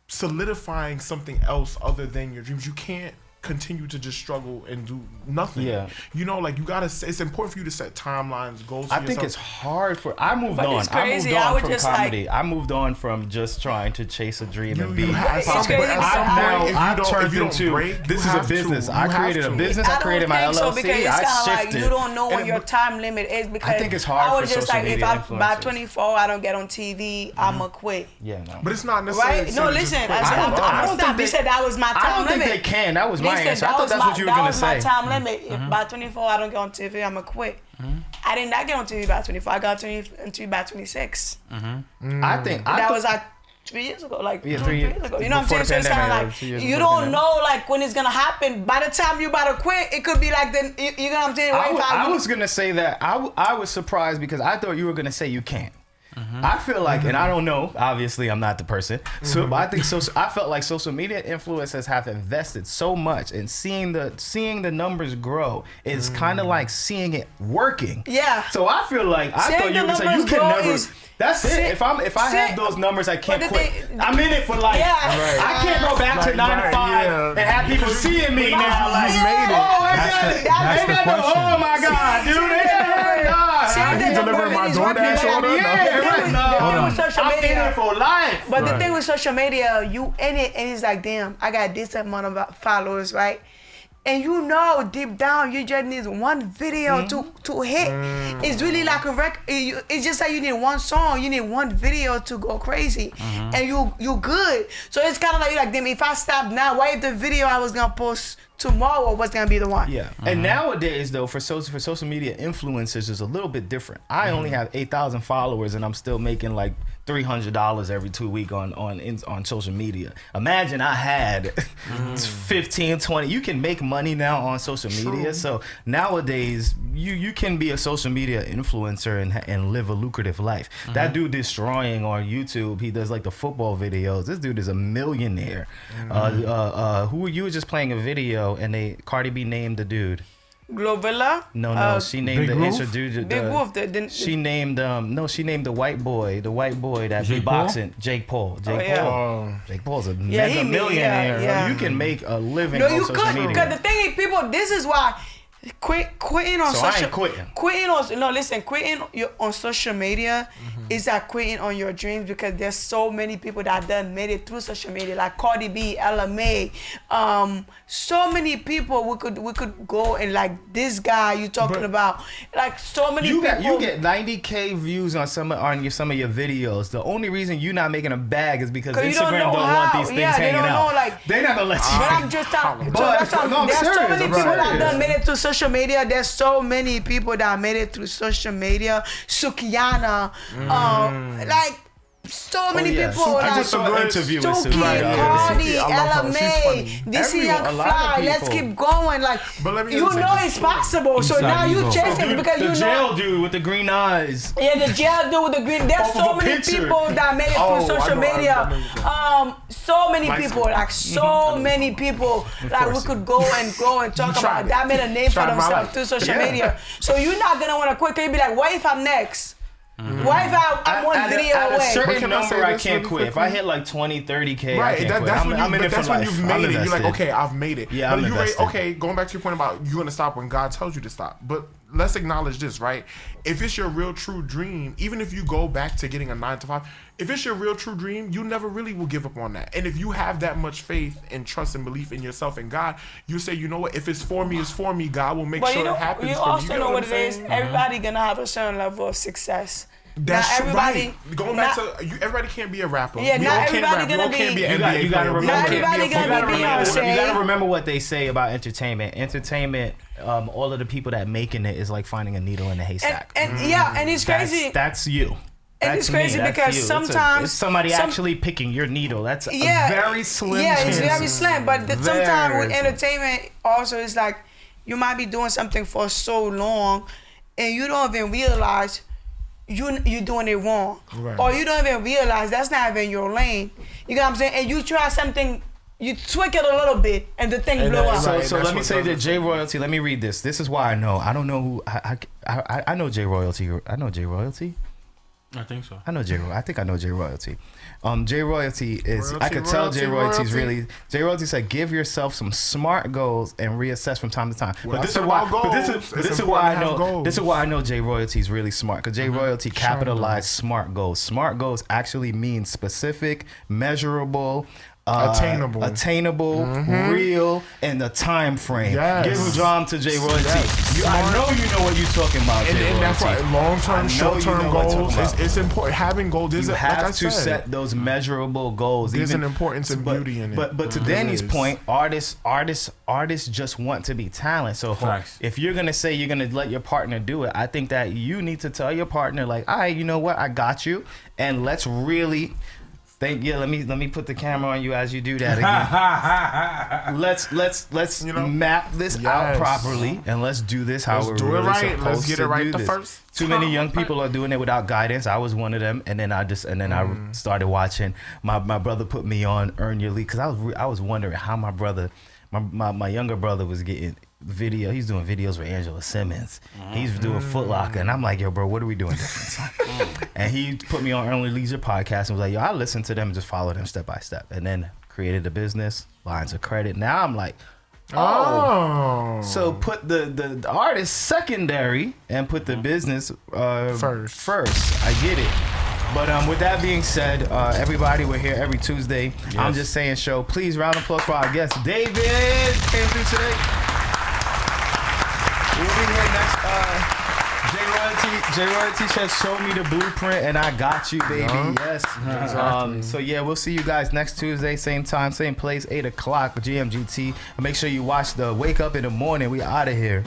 [SPEAKER 4] solidifying something else other than your dreams. You can't continue to just struggle and do nothing.
[SPEAKER 2] Yeah.
[SPEAKER 4] You gotta. It's important for you to set timelines, goals. For
[SPEAKER 2] I think
[SPEAKER 4] yourself.
[SPEAKER 2] it's hard for. I moved
[SPEAKER 3] But
[SPEAKER 2] on.
[SPEAKER 3] it's
[SPEAKER 2] I
[SPEAKER 3] crazy.
[SPEAKER 2] moved on
[SPEAKER 3] I would
[SPEAKER 2] from
[SPEAKER 3] just,
[SPEAKER 2] comedy. I moved on from just trying to chase a dream and be.
[SPEAKER 4] You have
[SPEAKER 3] It's
[SPEAKER 4] some,
[SPEAKER 3] crazy
[SPEAKER 4] but at
[SPEAKER 3] because
[SPEAKER 4] some
[SPEAKER 3] I-
[SPEAKER 4] point, if you
[SPEAKER 2] I've
[SPEAKER 4] don't-
[SPEAKER 2] turned
[SPEAKER 4] if you don't
[SPEAKER 2] into
[SPEAKER 4] break,
[SPEAKER 2] this
[SPEAKER 4] you
[SPEAKER 2] is a
[SPEAKER 4] have to.
[SPEAKER 2] business.
[SPEAKER 4] You
[SPEAKER 2] I
[SPEAKER 4] have
[SPEAKER 2] created a
[SPEAKER 4] to.
[SPEAKER 2] business. I created my
[SPEAKER 3] think so
[SPEAKER 2] LLC.
[SPEAKER 3] because it's
[SPEAKER 2] I
[SPEAKER 3] kind of like
[SPEAKER 2] shifted.
[SPEAKER 3] you don't know when
[SPEAKER 4] And-
[SPEAKER 3] your time limit is because
[SPEAKER 2] I think it's hard
[SPEAKER 3] I was
[SPEAKER 2] for
[SPEAKER 3] just
[SPEAKER 2] social
[SPEAKER 3] like if
[SPEAKER 2] media
[SPEAKER 3] by
[SPEAKER 2] influencers.
[SPEAKER 3] 24 I don't get on TV, I'ma quit.
[SPEAKER 2] Yeah, no.
[SPEAKER 4] But it's not necessarily.
[SPEAKER 3] Right? No, listen. I said
[SPEAKER 2] I don't
[SPEAKER 3] I'm
[SPEAKER 2] think
[SPEAKER 3] stop.
[SPEAKER 2] they-
[SPEAKER 3] You said that was my
[SPEAKER 2] I
[SPEAKER 3] time
[SPEAKER 2] don't think
[SPEAKER 3] limit.
[SPEAKER 2] they can. That was my
[SPEAKER 3] Listen,
[SPEAKER 2] answer. I thought that's what you were gonna
[SPEAKER 3] That was my
[SPEAKER 2] say.
[SPEAKER 3] time limit. If by 24 I don't get on TV, I'ma quit. I did not get on TV by 24. I got on TV by 26.
[SPEAKER 2] I think
[SPEAKER 3] That was like 3 years ago, like
[SPEAKER 2] Yeah,
[SPEAKER 3] 2
[SPEAKER 2] 3
[SPEAKER 3] years ago. You know what I'm
[SPEAKER 2] before
[SPEAKER 3] saying?
[SPEAKER 2] the
[SPEAKER 3] So it's kind
[SPEAKER 2] pandemic,
[SPEAKER 3] of
[SPEAKER 2] like 2
[SPEAKER 3] like
[SPEAKER 2] years
[SPEAKER 3] you
[SPEAKER 2] before the
[SPEAKER 3] don't know like when it's gonna happen. By the time you about to quit, it could be like then you know what I'm saying.
[SPEAKER 2] I was gonna say that I was surprised because I thought you were gonna say you can't. I feel like, and I don't know. Obviously, I'm not the person. So but I think so. I felt like social media influencers have invested so much, and seeing the numbers grow is kind of like seeing it working.
[SPEAKER 3] Yeah.
[SPEAKER 2] So I feel like I
[SPEAKER 3] Seeing
[SPEAKER 2] thought you
[SPEAKER 3] the
[SPEAKER 2] were gonna say you
[SPEAKER 3] numbers
[SPEAKER 2] can
[SPEAKER 3] grow
[SPEAKER 2] never.
[SPEAKER 3] is-
[SPEAKER 2] That's it. If I have those numbers, I can't
[SPEAKER 3] but the
[SPEAKER 2] quit.
[SPEAKER 3] thing-
[SPEAKER 2] I'm in it for life.
[SPEAKER 3] Yeah.
[SPEAKER 2] I can't go back to
[SPEAKER 4] Like,
[SPEAKER 2] 9 to
[SPEAKER 4] right,
[SPEAKER 2] 5
[SPEAKER 4] yeah.
[SPEAKER 2] and have people seeing me now. Like,
[SPEAKER 4] made it.
[SPEAKER 2] oh, I
[SPEAKER 1] That's
[SPEAKER 2] got
[SPEAKER 1] the-
[SPEAKER 2] it.
[SPEAKER 1] that's the
[SPEAKER 2] They got the-
[SPEAKER 1] question.
[SPEAKER 2] Oh my God, dude! Oh my God.
[SPEAKER 3] See,
[SPEAKER 2] I
[SPEAKER 3] the
[SPEAKER 2] need to
[SPEAKER 3] number
[SPEAKER 4] delivering my
[SPEAKER 3] is
[SPEAKER 4] DoorDash
[SPEAKER 3] working.
[SPEAKER 4] order?
[SPEAKER 2] Yeah, right.
[SPEAKER 3] The thing with social
[SPEAKER 2] I'm in
[SPEAKER 3] media-
[SPEAKER 2] it for life.
[SPEAKER 3] But the thing with social media, you in it, and it's like, damn, I got this amount of followers, right? And you know, deep down, you just need one video to hit. It's really like a record. It's just like you need one song, you need one video to go crazy, and you good. So it's kind of like you're like, damn, if I stop now, what if the video I was gonna post tomorrow was gonna be the one?
[SPEAKER 2] Yeah. And nowadays, though, for social media influencers, is a little bit different. I only have 8,000 followers, and I'm still making like $300 every 2 weeks on social media. Imagine I had 15, 20. You can make money now on social media. So nowadays, you can be a social media influencer and live a lucrative life. That dude Destroying on YouTube, he does like the football videos. This dude is a millionaire. Who you were just playing a video, and Cardi B named the dude.
[SPEAKER 3] Glorilla?
[SPEAKER 2] No, she named
[SPEAKER 1] Big
[SPEAKER 2] the
[SPEAKER 1] Wolf?
[SPEAKER 2] introducer.
[SPEAKER 3] Big Wolf.
[SPEAKER 2] She named she named the white boy that be
[SPEAKER 1] Jake Paul?
[SPEAKER 2] boxing. Jake Paul.
[SPEAKER 3] yeah.
[SPEAKER 2] Jake Paul's a
[SPEAKER 3] Yeah,
[SPEAKER 2] mega
[SPEAKER 3] he made-
[SPEAKER 2] millionaire.
[SPEAKER 3] yeah.
[SPEAKER 2] You can make a living
[SPEAKER 3] No,
[SPEAKER 2] on
[SPEAKER 3] you
[SPEAKER 2] social
[SPEAKER 3] could.
[SPEAKER 2] media.
[SPEAKER 3] Because the thing is, people, this is why quitting on
[SPEAKER 2] So I
[SPEAKER 3] social
[SPEAKER 2] ain't quitting.
[SPEAKER 3] quitting on social media is like quitting on your dreams, because there's so many people that done made it through social media, like Cardi B, Ella May, so many people we could go and like this guy you talking about, like so many
[SPEAKER 2] You
[SPEAKER 3] people.
[SPEAKER 2] get 90K views on some of your videos. The only reason you're not making a bag is because
[SPEAKER 3] 'Cause you don't
[SPEAKER 2] Instagram
[SPEAKER 3] know
[SPEAKER 2] don't want
[SPEAKER 3] how.
[SPEAKER 2] these things
[SPEAKER 3] Yeah, they
[SPEAKER 2] hanging
[SPEAKER 3] don't
[SPEAKER 2] out.
[SPEAKER 3] know, like-
[SPEAKER 2] They're not gonna let you.
[SPEAKER 3] But I'm just talking. So
[SPEAKER 2] But-
[SPEAKER 3] that's what
[SPEAKER 2] no, I'm
[SPEAKER 3] there's so
[SPEAKER 2] serious,
[SPEAKER 3] many
[SPEAKER 2] I'm
[SPEAKER 3] people that
[SPEAKER 2] serious.
[SPEAKER 3] done made it through social media. There's so many people that made it through social media. Sukiana, like so many
[SPEAKER 2] yeah.
[SPEAKER 3] people.
[SPEAKER 2] I
[SPEAKER 3] like
[SPEAKER 2] just saw an interview with
[SPEAKER 3] Suki,
[SPEAKER 2] Suki.
[SPEAKER 3] Cardi,
[SPEAKER 4] I love her.
[SPEAKER 3] Ella
[SPEAKER 4] She's
[SPEAKER 3] May,
[SPEAKER 4] funny.
[SPEAKER 3] DC Young
[SPEAKER 2] A lot of
[SPEAKER 3] Fly. Let's
[SPEAKER 2] people.
[SPEAKER 3] keep going. Like
[SPEAKER 4] But let me
[SPEAKER 3] you
[SPEAKER 4] understand
[SPEAKER 3] know
[SPEAKER 4] this
[SPEAKER 3] it's
[SPEAKER 4] too.
[SPEAKER 3] possible. So
[SPEAKER 1] Inside
[SPEAKER 3] now you
[SPEAKER 1] ego.
[SPEAKER 3] chasing
[SPEAKER 2] Dude,
[SPEAKER 3] because
[SPEAKER 2] the
[SPEAKER 3] you
[SPEAKER 2] jail
[SPEAKER 3] know.
[SPEAKER 2] dude with the green eyes.
[SPEAKER 3] Yeah, the jail dude with the green. There's
[SPEAKER 2] Off of
[SPEAKER 3] so
[SPEAKER 2] a
[SPEAKER 3] many
[SPEAKER 2] picture.
[SPEAKER 3] people that made it
[SPEAKER 4] Oh,
[SPEAKER 3] through
[SPEAKER 4] I
[SPEAKER 3] social
[SPEAKER 4] know, I
[SPEAKER 3] media.
[SPEAKER 4] know.
[SPEAKER 3] So many
[SPEAKER 4] Light
[SPEAKER 3] people,
[SPEAKER 4] skin.
[SPEAKER 3] like so many people, like we
[SPEAKER 2] course.
[SPEAKER 3] could go and talk
[SPEAKER 4] tried
[SPEAKER 3] about
[SPEAKER 4] it.
[SPEAKER 3] that made a name for
[SPEAKER 4] Tried my
[SPEAKER 3] themselves
[SPEAKER 4] life.
[SPEAKER 3] through social
[SPEAKER 2] Yeah.
[SPEAKER 3] media. So you're not gonna want to quit. Cause you be like, what if I'm next? What if I'm one video
[SPEAKER 2] at a
[SPEAKER 3] away?
[SPEAKER 2] certain
[SPEAKER 4] But can I say
[SPEAKER 2] number, I
[SPEAKER 4] this
[SPEAKER 2] can't
[SPEAKER 4] really
[SPEAKER 2] quit. If
[SPEAKER 4] quickly?
[SPEAKER 2] I hit like 20, 30K, I
[SPEAKER 4] Right,
[SPEAKER 2] can't quit.
[SPEAKER 4] that's
[SPEAKER 2] I'm
[SPEAKER 4] when
[SPEAKER 2] in it
[SPEAKER 4] that's
[SPEAKER 2] for
[SPEAKER 4] when
[SPEAKER 2] life.
[SPEAKER 4] you've
[SPEAKER 2] I'm
[SPEAKER 4] made it. You're like,
[SPEAKER 2] invested.
[SPEAKER 4] okay, I've made it.
[SPEAKER 2] Yeah,
[SPEAKER 4] but
[SPEAKER 2] I'm
[SPEAKER 4] you're
[SPEAKER 2] invested.
[SPEAKER 4] okay. Going back to your point about you're gonna stop when God tells you to stop. But let's acknowledge this, right? If it's your real true dream, even if you go back to getting a 9 to 5, if it's your real true dream, you never really will give up on that. And if you have that much faith and trust and belief in yourself and God, you say, you know what? If it's for me, it's for me. God will make
[SPEAKER 3] But
[SPEAKER 4] sure
[SPEAKER 3] you know,
[SPEAKER 4] it happens
[SPEAKER 3] you
[SPEAKER 4] for me.
[SPEAKER 3] also
[SPEAKER 4] get
[SPEAKER 3] know what
[SPEAKER 4] I'm
[SPEAKER 3] it is.
[SPEAKER 4] saying?
[SPEAKER 3] Everybody gonna have a certain level of success.
[SPEAKER 4] That's
[SPEAKER 3] not everybody.
[SPEAKER 4] right. Going back
[SPEAKER 3] not-
[SPEAKER 4] to everybody can't be a rapper.
[SPEAKER 3] Yeah,
[SPEAKER 4] we
[SPEAKER 3] not
[SPEAKER 4] all can't
[SPEAKER 3] everybody
[SPEAKER 4] rap. We
[SPEAKER 3] gonna
[SPEAKER 4] all can't
[SPEAKER 3] be-
[SPEAKER 4] be an
[SPEAKER 2] You
[SPEAKER 4] NBA
[SPEAKER 2] gotta
[SPEAKER 4] player. We
[SPEAKER 2] remember.
[SPEAKER 4] all can't
[SPEAKER 3] everybody
[SPEAKER 4] be a
[SPEAKER 3] gonna
[SPEAKER 4] football
[SPEAKER 3] be
[SPEAKER 4] player.
[SPEAKER 3] Beyonce.
[SPEAKER 2] You gotta remember what they say about entertainment. Entertainment, all of the people that making it is like finding a needle in a haystack.
[SPEAKER 3] and yeah, and it's crazy.
[SPEAKER 2] That's you.
[SPEAKER 3] And it's
[SPEAKER 2] That's me.
[SPEAKER 3] crazy
[SPEAKER 2] That's
[SPEAKER 3] because
[SPEAKER 2] you.
[SPEAKER 3] sometimes
[SPEAKER 2] it's somebody
[SPEAKER 3] some-
[SPEAKER 2] actually picking your needle. That's
[SPEAKER 3] Yeah,
[SPEAKER 2] a very slim
[SPEAKER 3] Yeah,
[SPEAKER 2] chance.
[SPEAKER 3] it's very slim. But sometimes
[SPEAKER 2] Very
[SPEAKER 3] with
[SPEAKER 2] slim.
[SPEAKER 3] entertainment, also it's like you might be doing something for so long, and you don't even realize you're doing it wrong,
[SPEAKER 4] Right.
[SPEAKER 3] or you don't even realize that's not even your lane. You know what I'm saying? And you try something you tweak it a little bit, and the thing
[SPEAKER 4] And
[SPEAKER 3] blow
[SPEAKER 4] then-
[SPEAKER 3] up.
[SPEAKER 4] right.
[SPEAKER 2] So
[SPEAKER 4] that's
[SPEAKER 2] let me
[SPEAKER 4] what
[SPEAKER 2] say
[SPEAKER 4] does
[SPEAKER 2] that
[SPEAKER 4] it.
[SPEAKER 2] Jay Royalty. Let me read this. This is why I know. I don't know who. I know Jay Royalty. I know Jay Royalty.
[SPEAKER 1] I think so.
[SPEAKER 2] I know Jay. I think I know Jay Royalty. Jay Royalty is. I
[SPEAKER 4] Royalty,
[SPEAKER 2] could tell Jay
[SPEAKER 4] royalty,
[SPEAKER 2] Royalty's
[SPEAKER 4] royalty.
[SPEAKER 2] really. Jay Royalty said, "Give yourself some smart goals and reassess from time to time."
[SPEAKER 4] Well,
[SPEAKER 2] but this
[SPEAKER 4] that's
[SPEAKER 2] is why.
[SPEAKER 4] about
[SPEAKER 2] But this
[SPEAKER 4] goals.
[SPEAKER 2] is.
[SPEAKER 4] It's
[SPEAKER 2] This is
[SPEAKER 4] important
[SPEAKER 2] why I
[SPEAKER 4] to have
[SPEAKER 2] know.
[SPEAKER 4] goals.
[SPEAKER 2] This is why I know Jay Royalty's really smart because Jay Royalty
[SPEAKER 4] Shine
[SPEAKER 2] capitalized smart goals. Smart goals actually mean specific, measurable. Attainable, real, and the time frame.
[SPEAKER 4] Yes.
[SPEAKER 2] Give a drum to Jay Royalty.
[SPEAKER 4] Yes.
[SPEAKER 2] I know you know what you're talking about,
[SPEAKER 4] And,
[SPEAKER 2] Jay
[SPEAKER 4] and that's why
[SPEAKER 2] Royalty. I
[SPEAKER 4] long-term,
[SPEAKER 2] know
[SPEAKER 4] short-term
[SPEAKER 2] you know what I'm
[SPEAKER 4] goals,
[SPEAKER 2] talking about.
[SPEAKER 4] it's important. Having goals,
[SPEAKER 2] You
[SPEAKER 4] like
[SPEAKER 2] have
[SPEAKER 4] I
[SPEAKER 2] to
[SPEAKER 4] said,
[SPEAKER 2] set those measurable goals.
[SPEAKER 4] There's an importance and beauty in it.
[SPEAKER 2] But to
[SPEAKER 4] There
[SPEAKER 2] Danny's
[SPEAKER 4] is.
[SPEAKER 2] point, artists just want to be talent. So
[SPEAKER 1] Facts.
[SPEAKER 2] if you're gonna say you're gonna let your partner do it, I think that you need to tell your partner like, all right, you know what, I got you, and let's really. Let me put the camera on you as you do that again. let's map this out
[SPEAKER 4] Yes.
[SPEAKER 2] properly and let's do this how
[SPEAKER 4] Let's
[SPEAKER 2] we're
[SPEAKER 4] do it
[SPEAKER 2] really
[SPEAKER 4] right.
[SPEAKER 2] supposed
[SPEAKER 4] Let's get
[SPEAKER 2] to
[SPEAKER 4] it right
[SPEAKER 2] do
[SPEAKER 4] the
[SPEAKER 2] this.
[SPEAKER 4] first
[SPEAKER 2] Too many young people are doing it without guidance. I was one of them, and then I started watching. My brother put me on Earn Your Lead because I was wondering how my brother, my younger brother was getting video. He's doing videos with Angela Simmons. He's doing Foot Locker, and I'm like, yo, bro, what are we doing different? And he put me on Earn Your Leisure podcast and was like, yo, I listen to them and just follow them step by step, and then created a business, lines of credit. Now I'm like, so put the artist secondary and put the business first. I get it. But with that being said, everybody, we're here every Tuesday. I'm Just Saying show. Please round of applause for our guest, David, came through today. We'll be here next. Jay Royalty says, "Show me the blueprint, and I got you, baby." Yes. So yeah, we'll see you guys next Tuesday, same time, same place, 8 o'clock, GMGT. And make sure you watch the Wake Up in the Morning. We out of here.